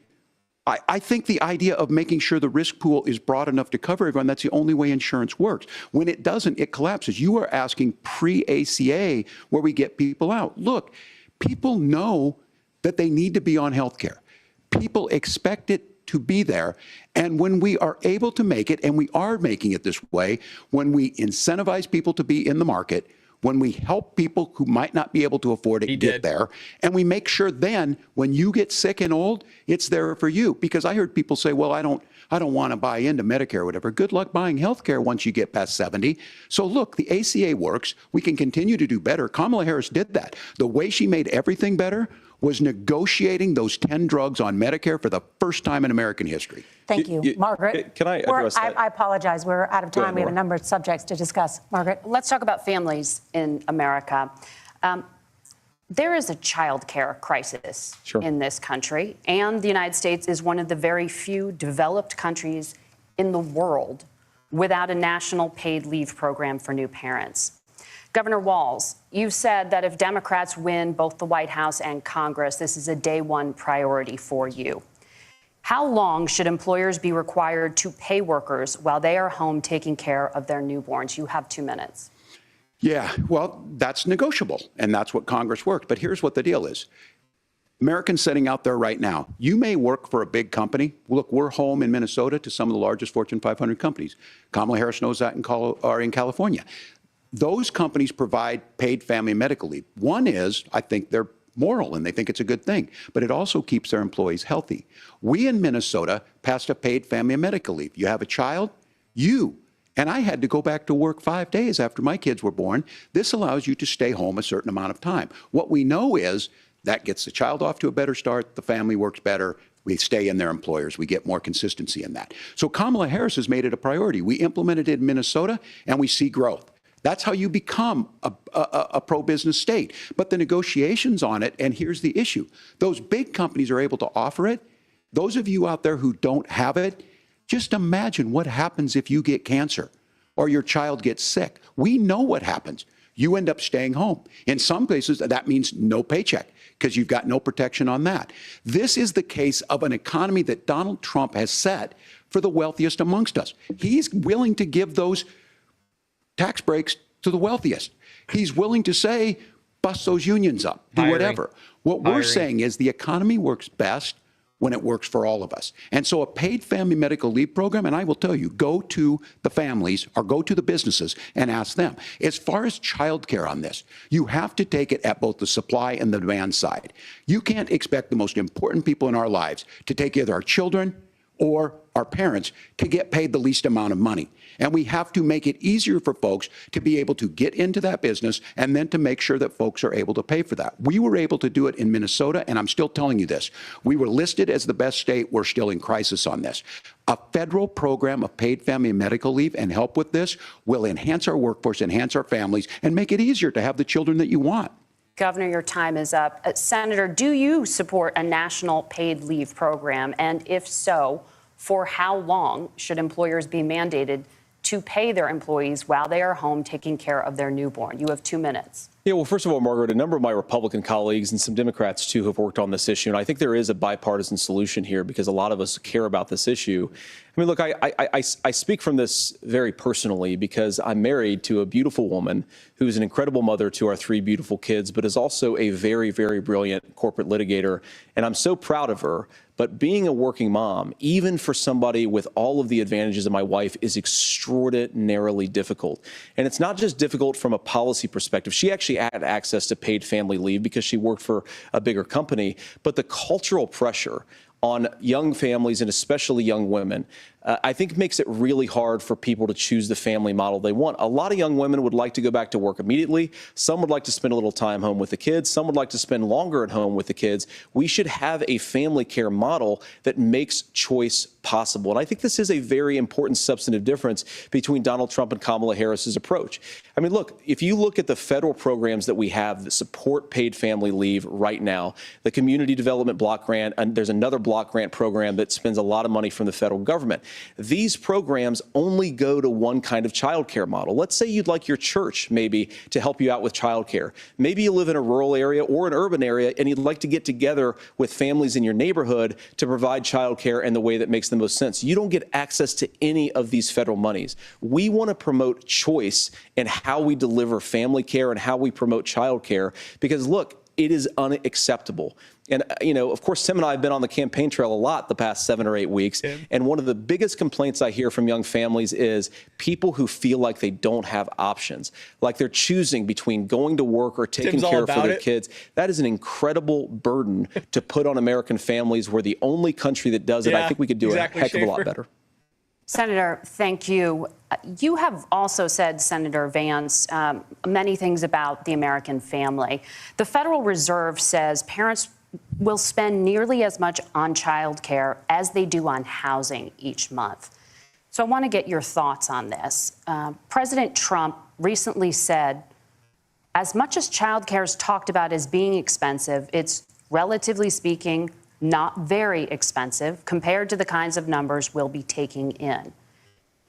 F: I think the idea of making sure the risk pool is broad enough to cover everyone, that's the only way insurance works. When it doesn't, it collapses. You are asking pre-ACA where we get people out. Look, people know that they need to be on health care. People expect it to be there. And when we are able to make it, and we are making it this way, when we incentivize people to be in the market, when we help people who might not be able to afford it get there, and we make sure then when you get sick and old, it's there for you. Because I heard people say, well, I don't want to buy into Medicare or whatever. Good luck buying health care once you get past 70. So look, the ACA works. We can continue to do better. Kamala Harris did that. The way she made everything better was negotiating those 10 drugs on Medicare for the first time in American history.
T: Thank you. Margaret?
G: Can I address that?
T: I apologize. We're out of time. We have a number of subjects to discuss. Margaret?
U: Let's talk about families in America. There is a child care crisis in this country, and the United States is one of the very few developed countries in the world without a national paid leave program for new parents. Governor Walz, you've said that if Democrats win both the White House and Congress, this is a day one priority for you. How long should employers be required to pay workers while they are home taking care of their newborns? You have 2 minutes.
F: Yeah, well, that's negotiable, and that's what Congress worked. But here's what the deal is. Americans sitting out there right now, you may work for a big company. Look, we're home in Minnesota to some of the largest Fortune 500 companies. Kamala Harris knows that in California. Those companies provide paid family and medical leave. One is, I think they're moral and they think it's a good thing, but it also keeps their employees healthy. We in Minnesota passed a paid family and medical leave. You have a child, and I had to go back to work 5 days after my kids were born. This allows you to stay home a certain amount of time. What we know is that gets the child off to a better start, the family works better, we stay in their employers, we get more consistency in that. So Kamala Harris has made it a priority. We implemented it in Minnesota and we see growth. That's how you become a pro-business state. But the negotiations on it, and here's the issue, those big companies are able to offer it. Those of you out there who don't have it, just imagine what happens if you get cancer or your child gets sick. We know what happens. You end up staying home. In some places, that means no paycheck because you've got no protection on that. This is the case of an economy that Donald Trump has set for the wealthiest amongst us. He's willing to give those tax breaks to the wealthiest. He's willing to say, bust those unions up, do whatever. What we're saying is the economy works best when it works for all of us. And so a paid family medical leave program, and I will tell you, go to the families or go to the businesses and ask them. As far as childcare on this, you have to take it at both the supply and the demand side. You can't expect the most important people in our lives to take either our children or our parents to get paid the least amount of money. And we have to make it easier for folks to be able to get into that business and then to make sure that folks are able to pay for that. We were able to do it in Minnesota, and I'm still telling you this. We were listed as the best state. We're still in crisis on this. A federal program of paid family and medical leave and help with this will enhance our workforce, enhance our families, and make it easier to have the children that you want.
U: Governor, your time is up. Senator, do you support a national paid leave program? And if so, For how long should employers be mandated to pay their employees while they are home taking care of their newborn? You have 2 minutes.
G: Yeah, well, first of all, Margaret, a number of my Republican colleagues and some Democrats, too, have worked on this issue. And I think there is a bipartisan solution here because a lot of us care about this issue. I mean, look, I speak from this very personally because I'm married to a beautiful woman who's an incredible mother to our 3 beautiful kids, but is also a very, very brilliant corporate litigator. And I'm so proud of her. But being a working mom, even for somebody with all of the advantages of my wife, is extraordinarily difficult. And it's not just difficult from a policy perspective. She actually had access to paid family leave because she worked for a bigger company. But the cultural pressure on young families and especially young women, I think makes it really hard for people to choose the family model they want. A lot of young women would like to go back to work immediately. Some would like to spend a little time home with the kids. Some would like to spend longer at home with the kids. We should have a family care model that makes choice possible. And I think this is a very important substantive difference between Donald Trump and Kamala Harris's approach. I mean, look, if you look at the federal programs that we have that support paid family leave right now, the Community Development Block Grant, and there's another block grant program that spends a lot of money from the federal government. These programs only go to one kind of child care model. Let's say you'd like your church maybe to help you out with child care. Maybe you live in a rural area or an urban area and you'd like to get together with families in your neighborhood to provide child care in the way that makes the most sense. You don't get access to any of these federal monies. We want to promote choice in how we deliver family care and how we promote child care because, look, it is unacceptable. And, you know, of course, Tim and I have been on the campaign trail a lot the past 7 or 8 weeks. And one of the biggest complaints I hear from young families is people who feel like they don't have options, like they're choosing between going to work or taking care for their kids. That is an incredible burden to put on American families. We're the only country that does it. I think we could do a heck of a lot better.
U: Senator, thank you. You have also said, Senator Vance, many things about the American family. The Federal Reserve says parents will spend nearly as much on child care as they do on housing each month. So I want to get your thoughts on this. President Trump recently said, as much as child care is talked about as being expensive, it's relatively speaking not very expensive compared to the kinds of numbers we'll be taking in.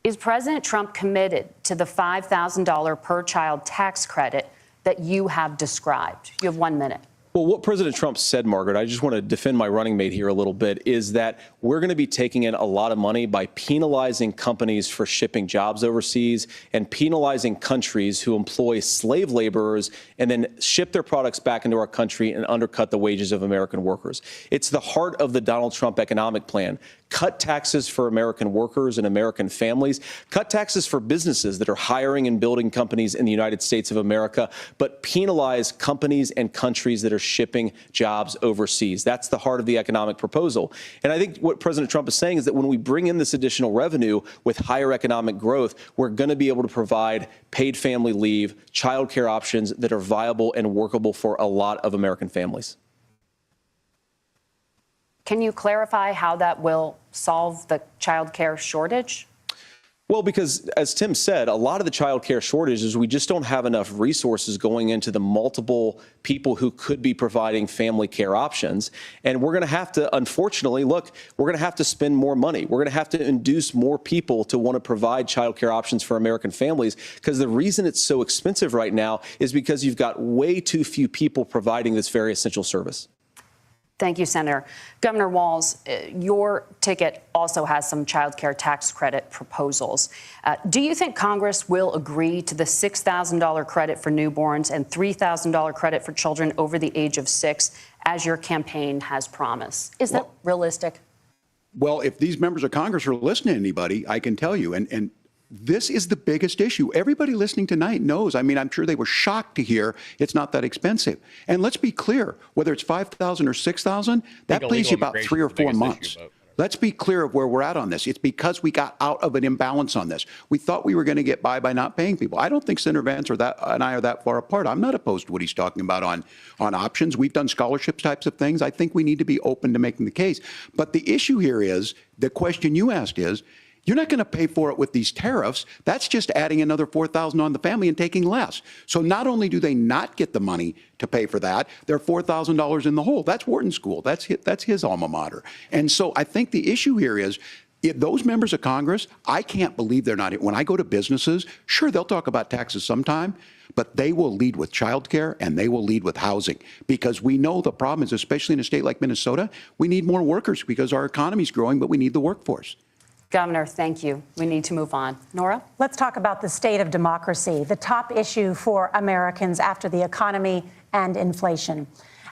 U: Is President Trump committed to the $5,000 per child tax credit that you have described? You have 1 minute.
G: Well, what President Trump said, Margaret, I just want to defend my running mate here a little bit, is that we're going to be taking in a lot of money by penalizing companies for shipping jobs overseas and penalizing countries who employ slave laborers and then ship their products back into our country and undercut the wages of American workers. It's the heart of the Donald Trump economic plan. Cut taxes for American workers and American families. Cut taxes for businesses that are hiring and building companies in the United States of America, but penalize companies and countries that are shipping jobs overseas. That's the heart of the economic proposal. And I think what President Trump is saying is that when we bring in this additional revenue with higher economic growth, we're going to be able to provide paid family leave, child care options that are viable and workable for a lot of American families.
U: Can you clarify how that will solve the child care shortage?
G: Well, because as Tim said, a lot of the child care shortage is we just don't have enough resources going into the multiple people who could be providing family care options. And we're going to have to, unfortunately, look, we're going to have to spend more money. We're going to have to induce more people to want to provide child care options for American families, because the reason it's so expensive right now is because you've got way too few people providing this very essential service.
U: Thank you, Senator. Governor Walz, your ticket also has some child care tax credit proposals. Do you think Congress will agree to the $6,000 credit for newborns and $3,000 credit for children over the age of 6, as your campaign has promised? Is that realistic?
F: Well, if these members of Congress are listening to anybody, I can tell you, and this is the biggest issue. Everybody listening tonight knows. I mean, I'm sure they were shocked to hear it's not that expensive. And let's be clear, whether it's $5,000 or $6,000, that pays you about 3 or 4 months. Let's be clear of where we're at on this. It's because we got out of an imbalance on this. We thought we were going to get by not paying people. I don't think Senator Vance and I are that far apart. I'm not opposed to what he's talking about on options. We've done scholarships types of things. I think we need to be open to making the case. But the issue here is, the question you asked is, you're not going to pay for it with these tariffs. That's just adding another $4,000 on the family and taking less. So not only do they not get the money to pay for that, they're $4,000 in the hole. That's Wharton School. That's his alma mater. And so I think the issue here is, Those members of Congress, I can't believe they're not. When I go to businesses, sure, they'll talk about taxes sometime, but they will lead with childcare and they will lead with housing, because we know the problem is, especially in a state like Minnesota, we need more workers because our economy's growing, but we need the workforce.
U: Governor, thank you. We need to move on. Nora?
T: Let's talk about the state of democracy, the top issue for Americans after the economy and inflation.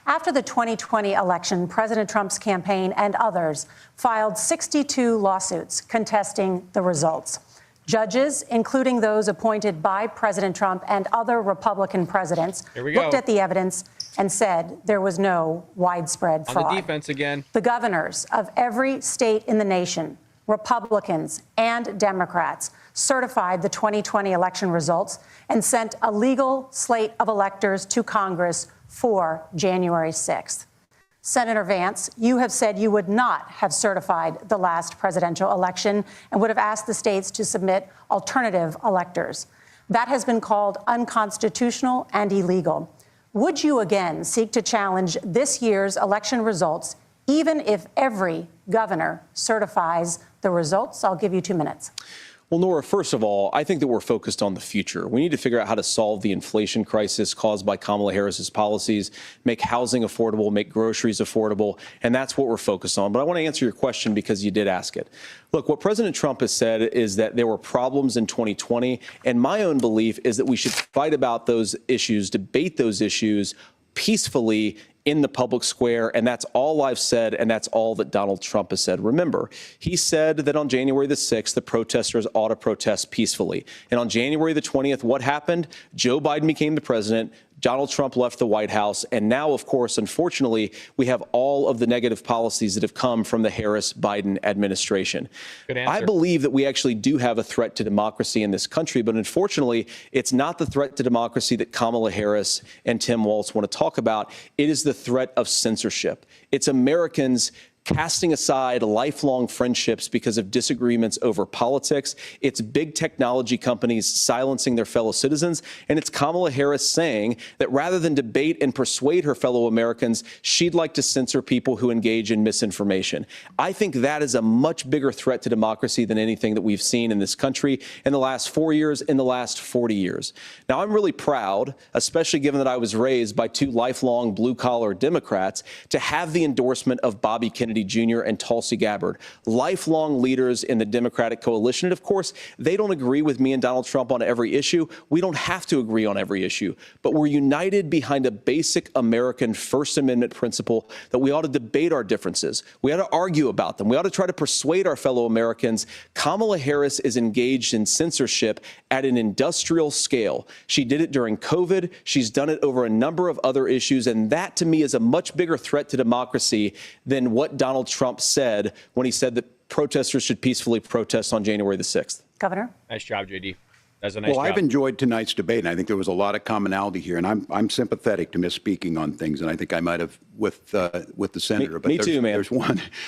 T: After the 2020 election, President Trump's campaign and others filed 62 lawsuits contesting the results. Judges, including those appointed by President Trump and other Republican presidents, looked at the evidence and said there was no widespread fraud.
A: On the defense again.
T: The governors of every state in the nation, Republicans and Democrats, certified the 2020 election results and sent a legal slate of electors to Congress for January 6th. Senator Vance, you have said you would not have certified the last presidential election and would have asked the states to submit alternative electors. That has been called unconstitutional and illegal. Would you again seek to challenge this year's election results, even if every governor certifies the results? I'll give you 2 minutes.
G: Well, Nora, first of all, I think that we're focused on the future. We need to figure out how to solve the inflation crisis caused by Kamala Harris's policies, make housing affordable, make groceries affordable, and that's what we're focused on. But I want to answer your question because you did ask it. Look, what President Trump has said is that there were problems in 2020, and my own belief is that we should fight about those issues, debate those issues peacefully in the public square, and that's all I've said, and that's all that Donald Trump has said. Remember, he said that on January the 6th, the protesters ought to protest peacefully. And on January the 20th, what happened? Joe Biden became the president. Donald Trump left the White House. And now, of course, unfortunately, we have all of the negative policies that have come from the Harris-Biden administration.
A: Good answer.
G: I believe that we actually do have a threat to democracy in this country, but unfortunately, it's not the threat to democracy that Kamala Harris and Tim Walz want to talk about. It is the threat of censorship. It's Americans casting aside lifelong friendships because of disagreements over politics. It's big technology companies silencing their fellow citizens. And it's Kamala Harris saying that rather than debate and persuade her fellow Americans, she'd like to censor people who engage in misinformation. I think that is a much bigger threat to democracy than anything that we've seen in this country in the last 4 years, in the last 40 years. Now, I'm really proud, especially given that I was raised by two lifelong blue-collar Democrats, to have the endorsement of Bobby Kennedy Jr. and Tulsi Gabbard, lifelong leaders in the Democratic coalition. And of course, they don't agree with me and Donald Trump on every issue. We don't have to agree on every issue, but we're united behind a basic American First Amendment principle that we ought to debate our differences. We ought to argue about them. We ought to try to persuade our fellow Americans. Kamala Harris is engaged in censorship at an industrial scale. She did it during COVID. She's done it over a number of other issues. And that, to me, is a much bigger threat to democracy than what Donald Trump said when he said that protesters should peacefully protest on January the 6th.
T: Governor?
A: Nice job, JD. That's a nice job.
F: I've enjoyed tonight's debate, and I think there was a lot of commonality here. And I'm sympathetic to misspeaking on things, and I think I might have with the senator.
G: Me too, man.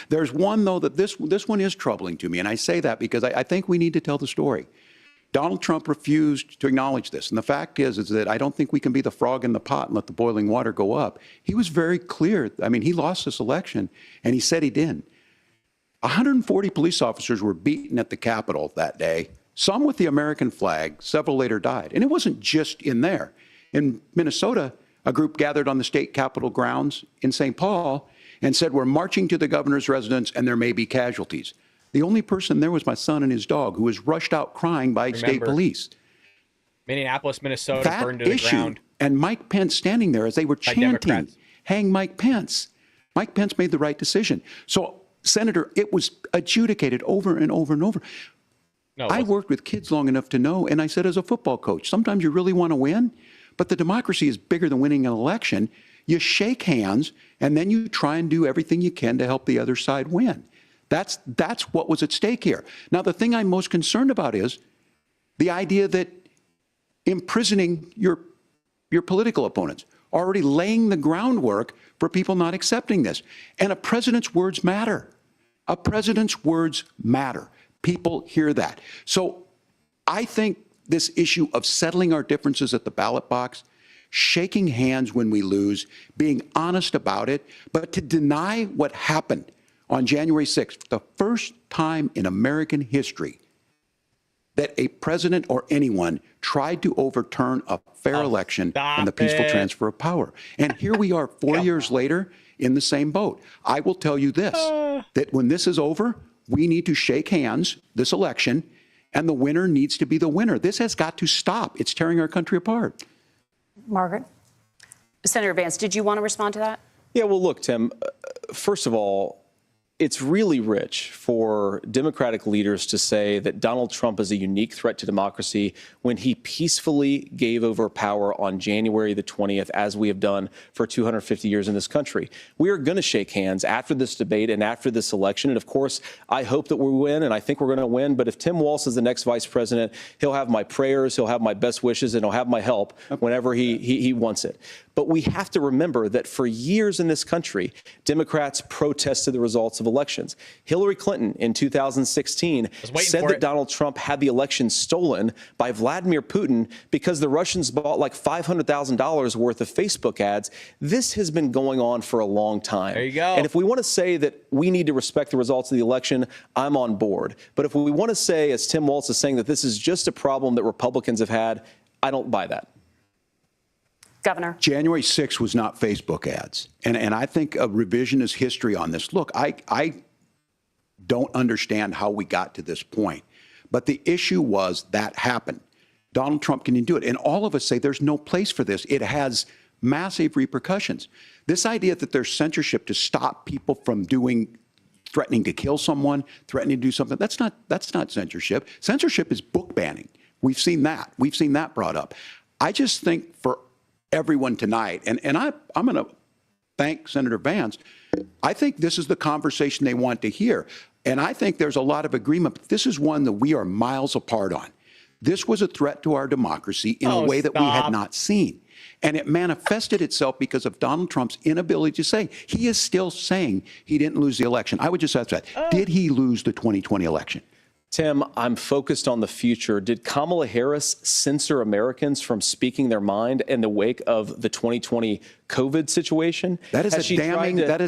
F: There's one though that this one is troubling to me, and I say that because I think we need to tell the story. Donald Trump refused to acknowledge this. And the fact is that I don't think we can be the frog in the pot and let the boiling water go up. He was very clear. I mean, he lost this election, and he said he did. 140 police officers were beaten at the Capitol that day, some with the American flag. Several later died. And it wasn't just in there. In Minnesota, a group gathered on the state Capitol grounds in St. Paul and said, we're marching to the governor's residence, and there may be casualties. The only person there was my son and his dog, who was rushed out crying by state police.
A: Minneapolis, Minnesota, burned to the ground.
F: And Mike Pence standing there as they were chanting, hang Mike Pence. Mike Pence made the right decision. So, Senator, it was adjudicated over and over and over.
A: No,
F: I worked with kids long enough to know, and I said as a football coach, sometimes you really want to win, but the democracy is bigger than winning an election. You shake hands, and then you try and do everything you can to help the other side win. That's what was at stake here. Now, the thing I'm most concerned about is the idea that imprisoning your political opponents, already laying the groundwork for people not accepting this. And a president's words matter. A president's words matter. People hear that. So I think this issue of settling our differences at the ballot box, shaking hands when we lose, being honest about it, but to deny what happened on January 6th, the first time in American history that a president or anyone tried to overturn a fair election and the peaceful transfer of power. And here we are 4 years later in the same boat. I will tell you this, that when this is over, we need to shake hands, this election, and the winner needs to be the winner. This has got to stop. It's tearing our country apart.
T: Margaret?
U: Senator Vance, did you want to respond to that?
G: Yeah, well, look, Tim, first of all, it's really rich for Democratic leaders to say that Donald Trump is a unique threat to democracy when he peacefully gave over power on January the 20th, as we have done for 250 years in this country. We are going to shake hands after this debate and after this election. And of course, I hope that we win, and I think we're going to win. But if Tim Walz is the next vice president, he'll have my prayers, he'll have my best wishes, and he'll have my help whenever he wants it. But we have to remember that for years in this country, Democrats protested the results of elections. Hillary Clinton in 2016 said that Donald Trump had the election stolen by Vladimir Putin because the Russians bought like $500,000 worth of Facebook ads. This has been going on for a long time.
A: There you go.
G: And if we want to say that we need to respect the results of the election, I'm on board. But if we want to say, as Tim Walz is saying, that this is just a problem that Republicans have had, I don't buy that.
U: Governor.
F: January 6th was not Facebook ads. And I think a revisionist history on this. Look, I don't understand how we got to this point. But the issue was that happened. Donald Trump can do it. And all of us say there's no place for this. It has massive repercussions. This idea that there's censorship to stop people from threatening to kill someone, threatening to do something, that's not censorship. Censorship is book banning. We've seen that. We've seen that brought up. I just think for everyone tonight, and I'm going to thank Senator Vance. I think this is the conversation they want to hear. And I think there's a lot of agreement, but this is one that we are miles apart on. This was a threat to our democracy in a way that we had not seen. And it manifested itself because of Donald Trump's inability to say. He is still saying he didn't lose the election. I would just ask that. Did he lose the 2020 election?
G: Tim, I'm focused on the future. Did Kamala Harris censor Americans from speaking their mind in the wake of the 2020 COVID situation?
F: That is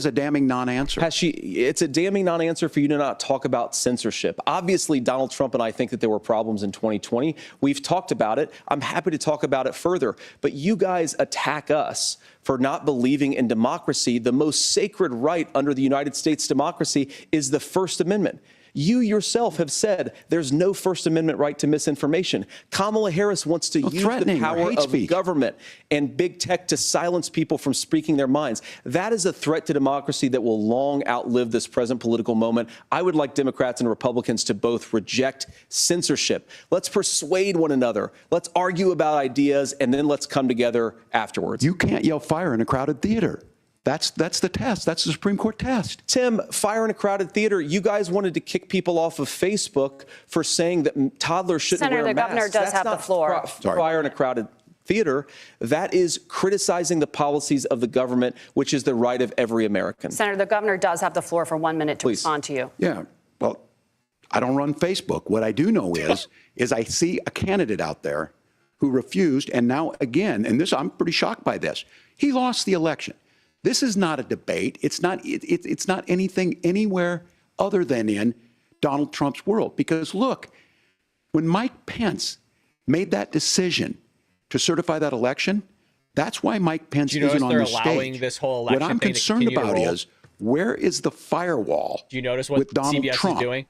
F: a damning non-answer.
G: It's a damning non-answer for you to not talk about censorship. Obviously, Donald Trump and I think that there were problems in 2020. We've talked about it. I'm happy to talk about it further. But you guys attack us for not believing in democracy. The most sacred right under the United States democracy is the First Amendment. You yourself have said there's no First Amendment right to misinformation. Kamala Harris wants to use the power of government and big tech to silence people from speaking their minds. That is a threat to democracy that will long outlive this present political moment. I would like Democrats and Republicans to both reject censorship. Let's persuade one another. Let's argue about ideas, and then let's come together afterwards.
F: You can't yell fire in a crowded theater. That's the test. That's the Supreme Court test.
G: Tim, fire in a crowded theater. You guys wanted to kick people off of Facebook for saying that toddlers shouldn't wear masks.
U: Senator, the governor does have the floor.
G: Fire in a crowded theater. That is criticizing the policies of the government, which is the right of every American.
U: Senator, the governor does have the floor for 1 minute to respond to you.
F: Yeah. Well, I don't run Facebook. What I do know is I see a candidate out there who refused, and now again, and this I'm pretty shocked by this. He lost the election. This is not a debate. It's not anything anywhere other than in Donald Trump's world. Because look, when Mike Pence made that decision to certify that election, that's why Mike Pence isn't on the stage.
A: This whole election
F: what I'm concerned about is where is the firewall?
A: Do you notice what
F: with Donald
A: CBS
F: Trump?
A: is doing?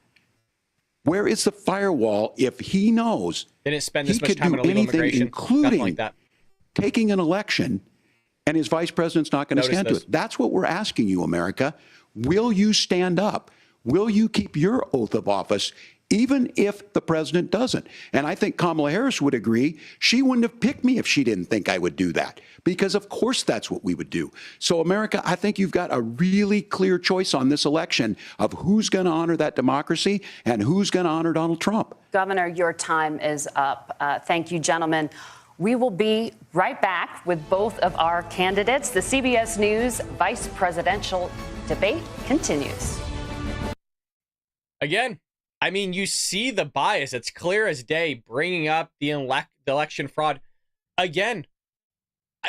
F: Where is the firewall if he knows
A: they didn't spend this
F: he
A: much
F: could
A: time
F: do
A: on illegal
F: anything,
A: immigration,
F: including
A: like that.
F: taking an election? And his vice president's not going to stand to it. That's what we're asking you, America. Will you stand up? Will you keep your oath of office, even if the president doesn't? And I think Kamala Harris would agree. She wouldn't have picked me if she didn't think I would do that, because of course that's what we would do. So, America, I think you've got a really clear choice on this election of who's going to honor that democracy and who's going to honor Donald Trump.
U: Governor, your time is up. Thank you, gentlemen. We will be right back with both of our candidates. The CBS News vice presidential debate continues.
A: Again, I mean, you see the bias. It's clear as day, bringing up the election fraud. Again,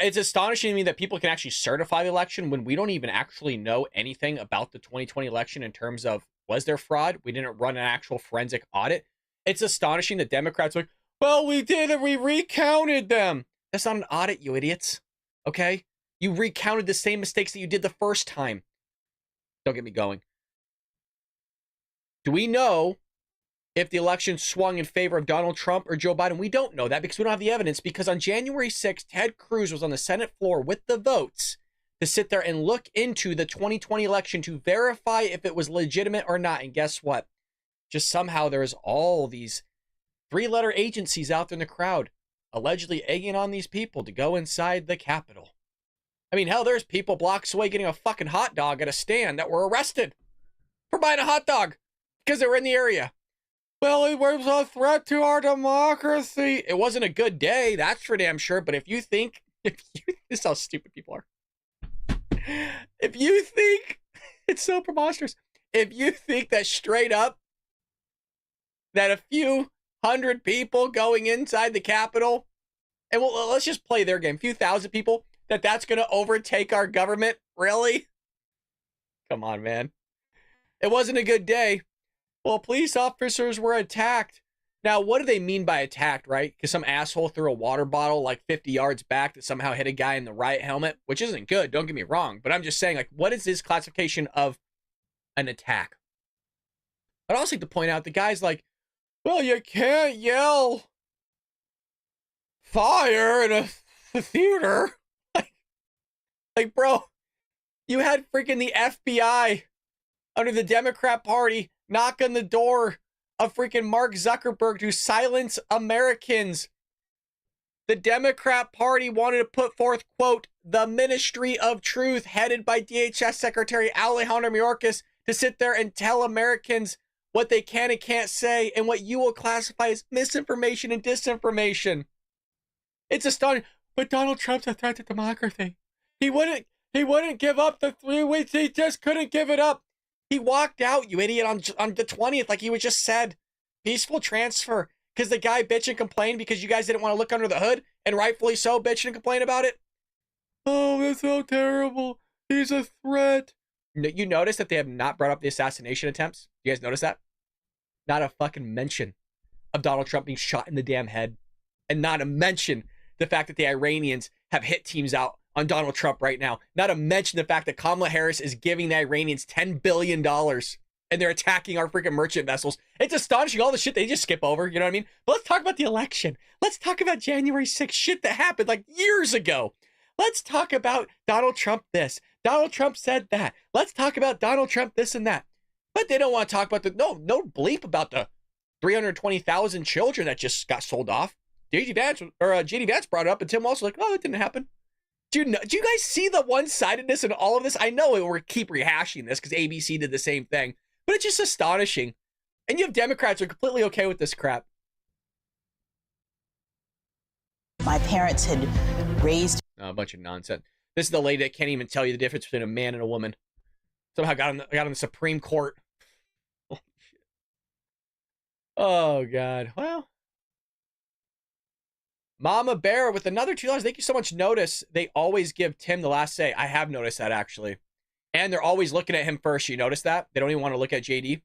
A: It's astonishing to me that people can actually certify the election when we don't even actually know anything about the 2020 election in terms of, was there fraud? We didn't run an actual forensic audit. It's astonishing that Democrats are like, well, we did it. We recounted them. That's not an audit, you idiots. Okay? You recounted the same mistakes that you did the first time. Don't get me going. Do we know if the election swung in favor of Donald Trump or Joe Biden? We don't know that because we don't have the evidence, because on January 6th, Ted Cruz was on the Senate floor with the votes to sit there and look into the 2020 election to verify if it was legitimate or not. And guess what? Just somehow there's all these three-letter agencies out there in the crowd allegedly egging on these people to go inside the Capitol. I mean, hell, there's people blocks away getting a fucking hot dog at a stand that were arrested for buying a hot dog because they were in the area. Well, it was a threat to our democracy. It wasn't a good day, that's for damn sure. But this is how stupid people are. If you think, it's so preposterous. If you think that straight up, that a few hundred people going inside the Capitol, and let's just play their game, a few thousand people, that's going to overtake our government, really? Come on, man. It wasn't a good day. Well, police officers were attacked. Now, what do they mean by attacked, right? Because some asshole threw a water bottle like 50 yards back that somehow hit a guy in the riot helmet, which isn't good, don't get me wrong. But I'm just saying, like, what is this classification of an attack? I'd also like to point out the guy's like, well, you can't yell fire in a theater. Like, bro, you had freaking the FBI under the Democrat Party knock on the door of freaking Mark Zuckerberg to silence Americans. The Democrat Party wanted to put forth, quote, the Ministry of Truth headed by DHS Secretary Alejandro Mayorkas to sit there and tell Americans what they can and can't say and what you will classify as misinformation and disinformation. It's astonishing. But Donald Trump's a threat to democracy. He wouldn't give up the 3 weeks. He just couldn't give it up. He walked out, you idiot, on the 20th, like he was just said. Peaceful transfer. Because the guy bitched and complained because you guys didn't want to look under the hood, and rightfully so, bitched and complained about it. Oh, that's so terrible. He's a threat. You notice that they have not brought up the assassination attempts? You guys notice that? Not a fucking mention of Donald Trump being shot in the damn head. And not a mention the fact that the Iranians have hit teams out on Donald Trump right now. Not to mention the fact that Kamala Harris is giving the Iranians $10 billion and they're attacking our freaking merchant vessels. It's astonishing all the shit they just skip over, you know what I mean? But let's talk about the election. Let's talk about January 6th shit that happened like years ago. Let's talk about Donald Trump this. Donald Trump said that. Let's talk about Donald Trump this and that. But they don't want to talk about no bleep about the 320,000 children that just got sold off. JD Vance brought it up, and Tim Walz was like, oh, it didn't happen. Do you guys see the one-sidedness in all of this? I know we're keep rehashing this because ABC did the same thing, but it's just astonishing. And you have Democrats who are completely okay with this crap.
H: My parents had raised
A: a bunch of nonsense. This is the lady that can't even tell you the difference between a man and a woman. Somehow got on the Supreme Court. Oh, shit. Oh, God. Well, Mama Bear with another $2. Thank you so much. Notice they always give Tim the last say. I have noticed that, actually. And they're always looking at him first. You notice that? They don't even want to look at JD.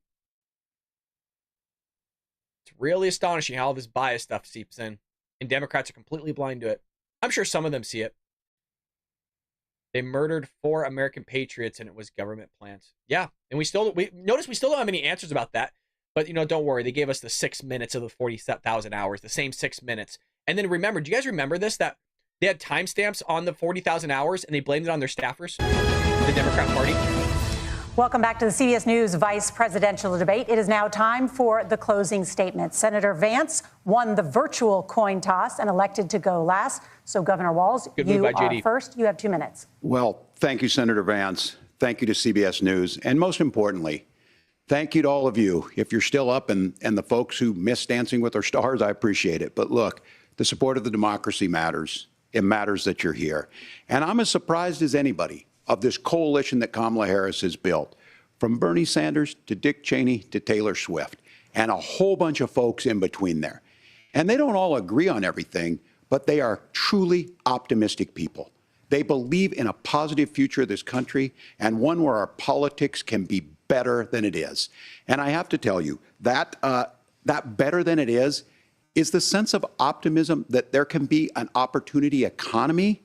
A: It's really astonishing how all this bias stuff seeps in. And Democrats are completely blind to it. I'm sure some of them see it. They murdered 4 American patriots and it was government plans. Yeah. And we still don't have any answers about that. But, don't worry. They gave us the 6 minutes of the 40,000 hours, the same 6 minutes. And then remember, do you guys remember this? That they had timestamps on the 40,000 hours and they blamed it on their staffers, the Democrat Party.
T: Welcome back to the CBS News vice presidential debate. It is now time for the closing statement. Senator Vance won the virtual coin toss and elected to go last. So, Governor Walz, you are first. You have 2 minutes.
F: Well, thank you, Senator Vance. Thank you to CBS News. And most importantly, thank you to all of you. If you're still up and the folks who miss Dancing with Our Stars, I appreciate it. But look, the support of the democracy matters. It matters that you're here. And I'm as surprised as anybody of this coalition that Kamala Harris has built, from Bernie Sanders to Dick Cheney to Taylor Swift, and a whole bunch of folks in between there. And they don't all agree on everything, but they are truly optimistic people. They believe in a positive future of this country and one where our politics can be better than it is. And I have to tell you, that better than it is the sense of optimism that there can be an opportunity economy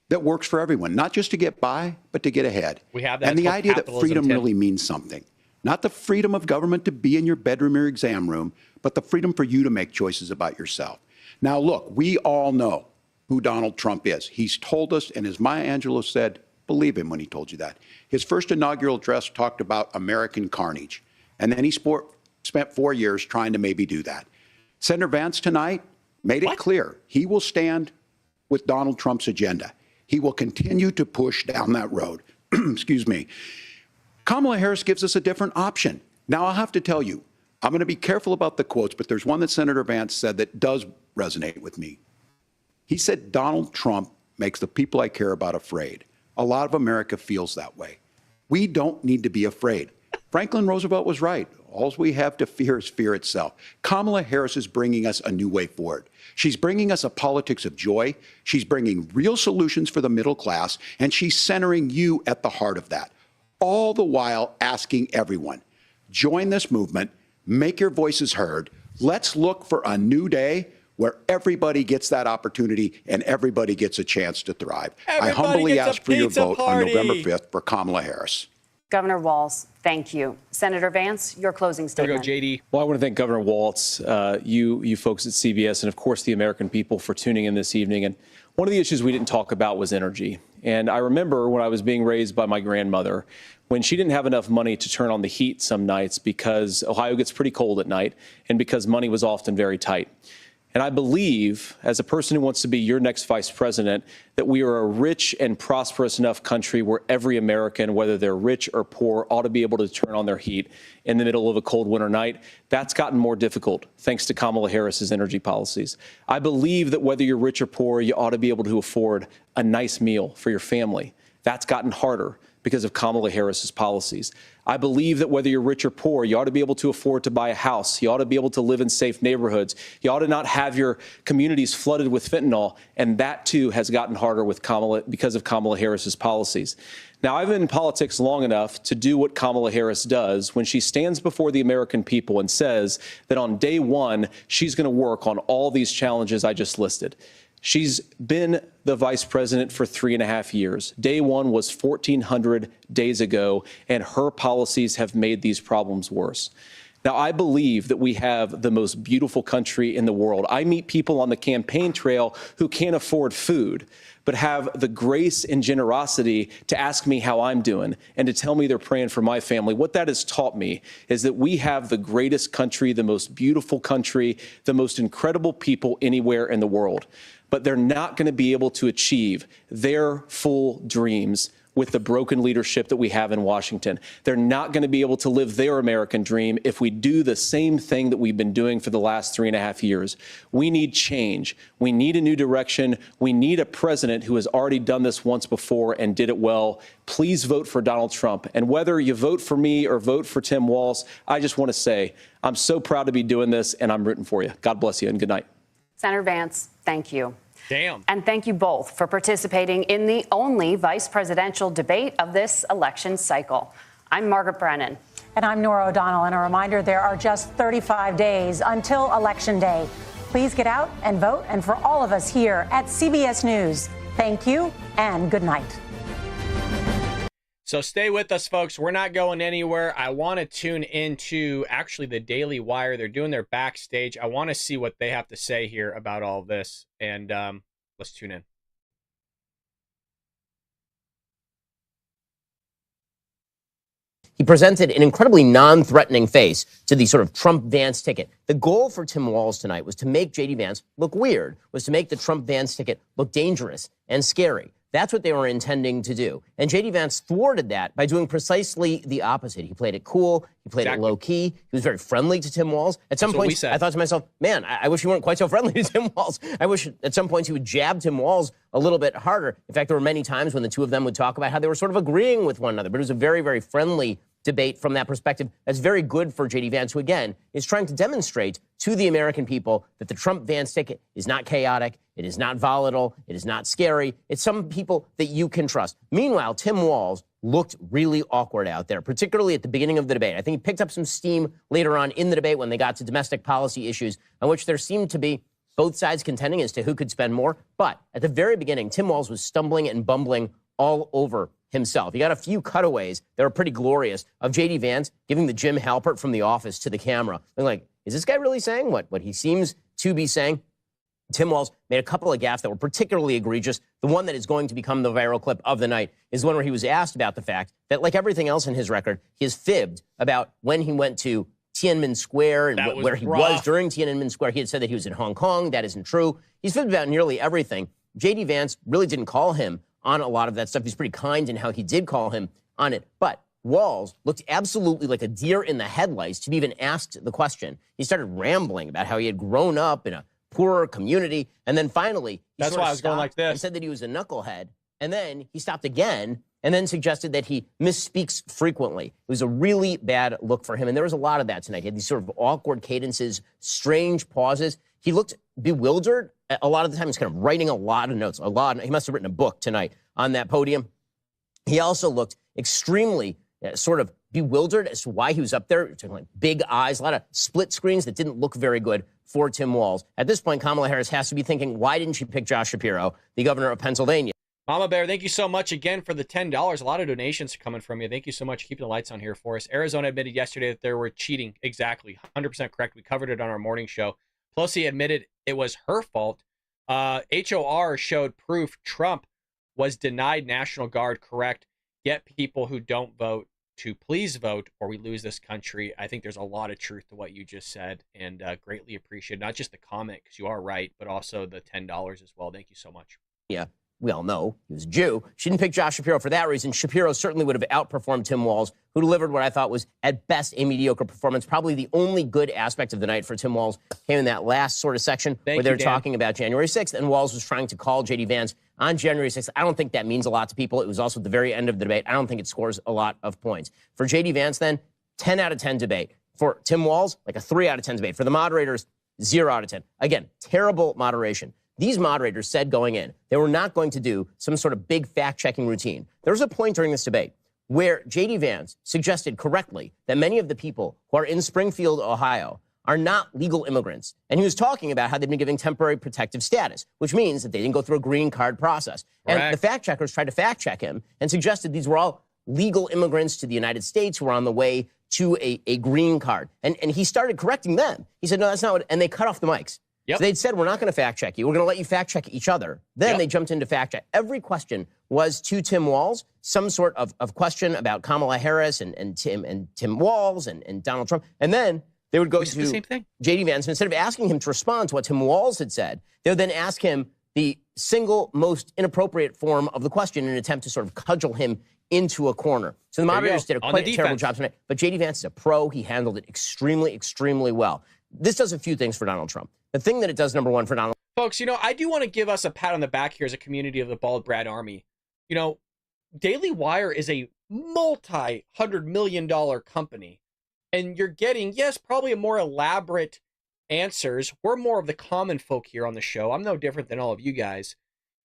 F: that works for everyone, not just to get by, but to get ahead.
A: We have that.
F: And the idea that freedom really means something. Not the freedom of government to be in your bedroom or exam room, but the freedom for you to make choices about yourself. Now, look, we all know who Donald Trump is. He's told us, and as Maya Angelou said, believe him when he told you that. His first inaugural address talked about American carnage, and then he spent 4 years trying to maybe do that. Senator Vance tonight made it clear he will stand with Donald Trump's agenda. He will continue to push down that road. Excuse me. Kamala Harris gives us a different option. Now, I'll have to tell you, I'm going to be careful about the quotes, but there's one that Senator Vance said that does resonate with me. He said, Donald Trump makes the people I care about afraid. A lot of America feels that way. We don't need to be afraid. Franklin Roosevelt was right. All we have to fear is fear itself. Kamala Harris is bringing us a new way forward. She's bringing us a politics of joy. She's bringing real solutions for the middle class, and she's centering you at the heart of that. All the while asking everyone, join this movement, make your voices heard. Let's look for a new day where everybody gets that opportunity and everybody gets a chance to thrive. I humbly ask for your vote on November 5th for Kamala Harris.
U: Governor Walz, thank you. Senator Vance, your closing statement.
A: There we go, JD.
G: Well, I want to thank Governor Walz, you folks at CBS, and of course the American people for tuning in this evening. And one of the issues we didn't talk about was energy. And I remember when I was being raised by my grandmother, when she didn't have enough money to turn on the heat some nights because Ohio gets pretty cold at night and because money was often very tight. And I believe, as a person who wants to be your next vice president, that we are a rich and prosperous enough country where every American, whether they're rich or poor, ought to be able to turn on their heat in the middle of a cold winter night. That's gotten more difficult thanks to Kamala Harris's energy policies. I believe that whether you're rich or poor, you ought to be able to afford a nice meal for your family. That's gotten harder because of Kamala Harris's policies. I believe that whether you're rich or poor, you ought to be able to afford to buy a house. You ought to be able to live in safe neighborhoods. You ought to not have your communities flooded with fentanyl. And that, too, has gotten harder with because of Kamala Harris's policies. Now, I've been in politics long enough to do what Kamala Harris does when she stands before the American people and says that on day one, she's going to work on all these challenges I just listed. She's been the vice president for 3.5 years. Day one was 1,400 days ago, and her policies have made these problems worse. Now, I believe that we have the most beautiful country in the world. I meet people on the campaign trail who can't afford food, but have the grace and generosity to ask me how I'm doing and to tell me they're praying for my family. What that has taught me is that we have the greatest country, the most beautiful country, the most incredible people anywhere in the world. But they're not going to be able to achieve their full dreams with the broken leadership that we have in Washington. They're not going to be able to live their American dream if we do the same thing that we've been doing for the last 3.5 years. We need change. We need a new direction. We need a president who has already done this once before and did it well. Please vote for Donald Trump. And whether you vote for me or vote for Tim Walz, I just want to say I'm so proud to be doing this, and I'm rooting for you. God bless you, and good night.
U: Senator Vance, thank you.
A: Damn.
U: And thank you both for participating in the only vice presidential debate of this election cycle. I'm Margaret Brennan.
T: And I'm Nora O'Donnell. And a reminder, there are just 35 days until Election Day. Please get out and vote. And for all of us here at CBS News, thank you and good night.
A: So stay with us, folks. We're not going anywhere. I want to tune into actually the Daily Wire. They're doing their backstage. I want to see what they have to say here about all this. And let's tune in.
I: He presented an incredibly non-threatening face to the sort of Trump-Vance ticket. The goal for Tim Walz tonight was to make J.D. Vance look weird, was to make the Trump-Vance ticket look dangerous and scary. That's what they were intending to do. And J.D. Vance thwarted that by doing precisely the opposite. He played it cool. He played it low-key. He was very friendly to Tim Walz. At some point, I thought to myself, man, I wish he weren't quite so friendly to Tim Walz. I wish at some points he would jab Tim Walz a little bit harder. In fact, there were many times when the two of them would talk about how they were sort of agreeing with one another. But it was a very, very friendly debate from that perspective. That's very good for J.D. Vance, who, again, is trying to demonstrate to the American people that the Trump-Vance ticket is not chaotic, it is not volatile, it is not scary. It's some people that you can trust. Meanwhile, Tim Walz looked really awkward out there, particularly at the beginning of the debate. I think he picked up some steam later on in the debate when they got to domestic policy issues, on which there seemed to be both sides contending as to who could spend more. But at the very beginning, Tim Walz was stumbling and bumbling all over himself. He got a few cutaways that were pretty glorious of J.D. Vance giving the Jim Halpert from The Office to the camera. And like, is this guy really saying what he seems to be saying? Tim Walz made a couple of gaffes that were particularly egregious. The one that is going to become the viral clip of the night is the one where he was asked about the fact that, like everything else in his record, he has fibbed about when he went to Tiananmen Square and where he was during Tiananmen Square. He had said that he was in Hong Kong. That isn't true. He's fibbed about nearly everything. J.D. Vance really didn't call him on a lot of that stuff. He's pretty kind in how he did call him on it. But Walz looked absolutely like a deer in the headlights to be even asked the question. He started rambling about how he had grown up in a poorer community. And then finally,
A: that's why I was going like this.
I: And said that he was a knucklehead. And then he stopped again and then suggested that he misspeaks frequently. It was a really bad look for him. And there was a lot of that tonight. He had these sort of awkward cadences, strange pauses. He looked bewildered. A lot of the time, he's kind of writing a lot of notes. He must have written a book tonight on that podium. He also looked extremely sort of bewildered as to why he was up there. Like big eyes, a lot of split screens that didn't look very good for Tim Walz. At this point, Kamala Harris has to be thinking, why didn't she pick Josh Shapiro, the governor of Pennsylvania?
A: Mama Bear, thank you so much again for the $10. A lot of donations coming from you. Thank you so much. Keeping the lights on here for us. Arizona admitted yesterday that they were cheating. Exactly. 100% correct. We covered it on our morning show. Pelosi admitted it was her fault. HOR showed proof Trump was denied National Guard. Correct. Get people who don't vote to please vote or we lose this country. I think there's a lot of truth to what you just said and greatly appreciate not just the comment, because you are right, but also the $10 as well. Thank you so much.
I: Yeah. We all know he was a Jew. She didn't pick Josh Shapiro for that reason. Shapiro certainly would have outperformed Tim Walz, who delivered what I thought was, at best, a mediocre performance. Probably the only good aspect of the night for Tim Walz came in that last sort of section where they're talking about January 6th, and Walz was trying to call J.D. Vance on January 6th. I don't think that means a lot to people. It was also at the very end of the debate. I don't think it scores a lot of points. For J.D. Vance, then, 10 out of 10 debate. For Tim Walz, like a 3 out of 10 debate. For the moderators, 0 out of 10. Again, terrible moderation. These moderators said going in, they were not going to do some sort of big fact-checking routine. There was a point during this debate where J.D. Vance suggested correctly that many of the people who are in Springfield, Ohio, are not legal immigrants. And he was talking about how they've been given temporary protective status, which means that they didn't go through a green card process. And the fact-checkers tried to fact-check him and suggested these were all legal immigrants to the United States who were on the way to a green card. And he started correcting them. He said, no, that's not what, and they cut off the mics. Yep. So they'd said, we're not going to fact-check you. We're going to let you fact-check each other. Then they jumped into fact-check. Every question was to Tim Walz, some sort of question about Kamala Harris and Tim Walz and Donald Trump. And then they would go to the same thing. J.D. Vance. And instead of asking him to respond to what Tim Walz had said, they would then ask him the single most inappropriate form of the question in an attempt to sort of cudgel him into a corner. So the moderators did a quite terrible job tonight. But J.D. Vance is a pro. He handled it extremely, extremely well. This does a few things for Donald Trump. The thing that it does, number one, for Donald...
A: Folks, I do want to give us a pat on the back here as a community of the Bald Brad Army. Daily Wire is a multi-$100 million company. And you're getting, yes, probably a more elaborate answers. We're more of the common folk here on the show. I'm no different than all of you guys.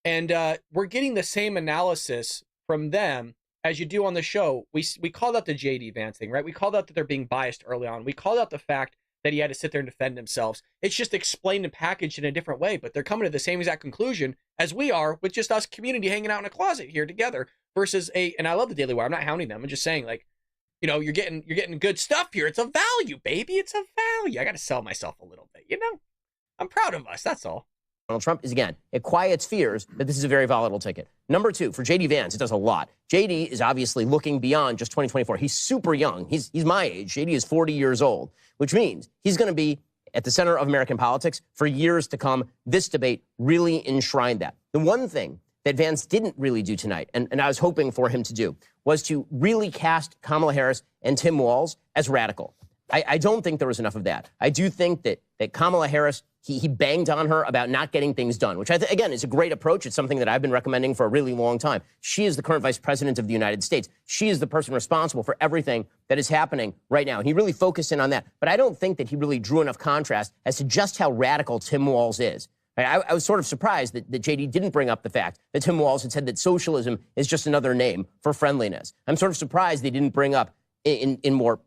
A: And we're getting the same analysis from them as you do on the show. We called out the J.D. Vance thing, right? We called out that they're being biased early on. We called out the fact that he had to sit there and defend themselves. It's just explained and packaged in a different way, but they're coming to the same exact conclusion as we are, with just us community hanging out in a closet here together versus and I love the Daily Wire. I'm not hounding them. I'm just saying, like, you're getting good stuff here. It's a value, baby. It's a value. I got to sell myself a little bit, I'm proud of us. That's all.
I: Donald Trump is, again, it quiets fears that this is a very volatile ticket. Number two, for J.D. Vance, it does a lot. J.D. is obviously looking beyond just 2024. He's super young. He's my age. J.D. is 40 years old, which means he's going to be at the center of American politics for years to come. This debate really enshrined that. The one thing that Vance didn't really do tonight, and I was hoping for him to do, was to really cast Kamala Harris and Tim Walz as radical. I don't think there was enough of that. I do think that Kamala Harris He banged on her about not getting things done, which again is a great approach. It's something that I've been recommending for a really long time. She is the current vice president of the United States. She is the person responsible for everything that is happening right now. And he really focused in on that. But I don't think that he really drew enough contrast as to just how radical Tim Walz is. I was sort of surprised that JD didn't bring up the fact that Tim Walz had said that socialism is just another name for friendliness. I'm sort of surprised they didn't bring up in more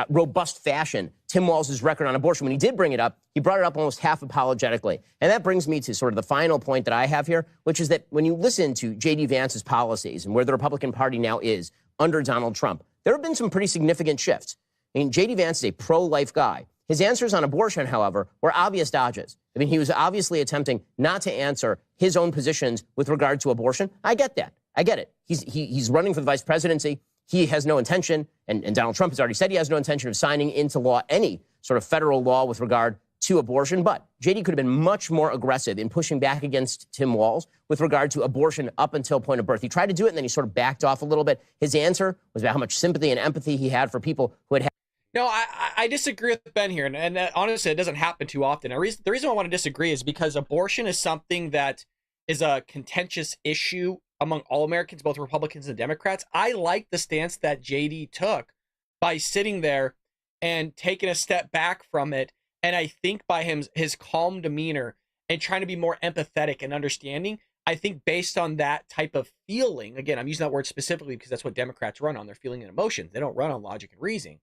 I: robust fashion Tim Walz's record on abortion. When he did bring it up, he brought it up almost half apologetically. And that brings me to sort of the final point that I have here, which is that when you listen to J.D. Vance's policies and where the Republican Party now is under Donald Trump, there have been some pretty significant shifts. I mean, J.D. Vance is a pro-life guy. His answers on abortion, however, were obvious dodges. I mean, he was obviously attempting not to answer his own positions with regard to abortion. I get that. I get it. He's running for the vice presidency. He has no intention, and Donald Trump has already said he has no intention of signing into law any sort of federal law with regard to abortion. But JD could have been much more aggressive in pushing back against Tim Walz with regard to abortion up until point of birth. He tried to do it, and then he sort of backed off a little bit. His answer was about how much sympathy and empathy he had for people who had.
A: No, I disagree with Ben here, and honestly, it doesn't happen too often. The reason I want to disagree is because abortion is something that is a contentious issue among all Americans, both Republicans and Democrats. I like the stance that JD took by sitting there and taking a step back from it. And I think by his calm demeanor and trying to be more empathetic and understanding, I think based on that type of feeling, again, I'm using that word specifically because that's what Democrats run on, their feeling and emotions. They don't run on logic and reasoning.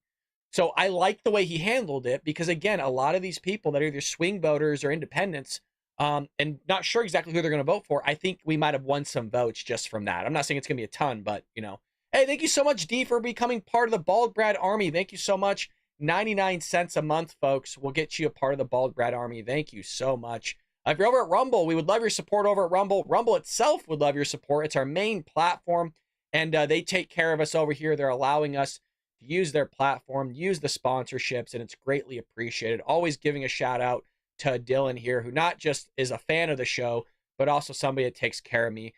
A: So I like the way he handled it because, again, a lot of these people that are either swing voters or independents and not sure exactly who they're going to vote for, I think we might have won some votes just from that. I'm not saying it's going to be a ton, but, you know. Hey, thank you so much, D, for becoming part of the Bald Brad Army. Thank you so much. 99 cents a month, folks. We'll get you a part of the Bald Brad Army. Thank you so much. If you're over at Rumble, we would love your support over at Rumble. Rumble itself would love your support. It's our main platform, and they take care of us over here. They're allowing us to use their platform, use the sponsorships, and it's greatly appreciated. Always giving a shout out to Dylan here, who not just is a fan of the show, but also somebody that takes care of me.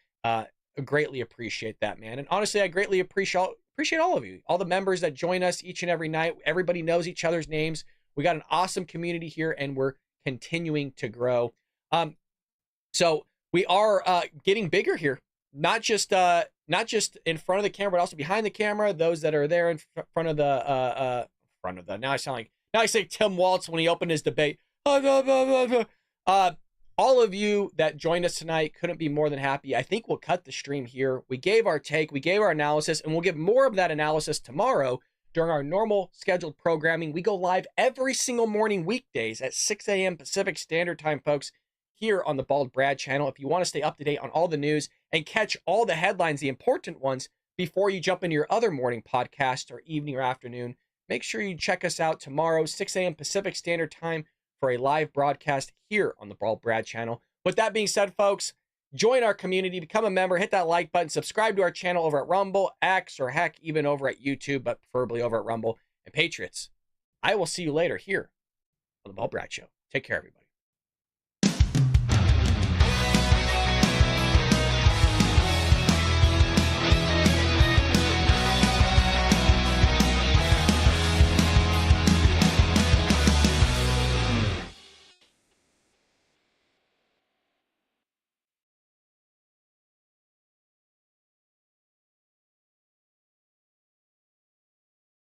A: Greatly appreciate that, man. And honestly, I greatly appreciate all of you, all the members that join us each and every night. Everybody knows each other's names. We got an awesome community here, and we're continuing to grow. So we are getting bigger here, not just in front of the camera, but also behind the camera. Those that are there in front of the now I say Tim Walz when he opened his debate. All of you that joined us tonight, couldn't be more than happy. I think we'll cut the stream here. We gave our take, we gave our analysis, and we'll give more of that analysis tomorrow during our normal scheduled programming. We go live every single morning weekdays at 6 a.m. Pacific Standard Time, folks, here on the Bald Brad channel. If you want to stay up to date on all the news and catch all the headlines, the important ones, before you jump into your other morning podcast or evening or afternoon, make sure you check us out tomorrow, 6 a.m. Pacific Standard Time, for a live broadcast here on the Bald Brad channel. With that being said, folks, join our community, become a member, hit that like button, subscribe to our channel over at Rumble, X, or heck, even over at YouTube, but preferably over at Rumble. And Patriots, I will see you later here on the Bald Brad Show. Take care, everybody.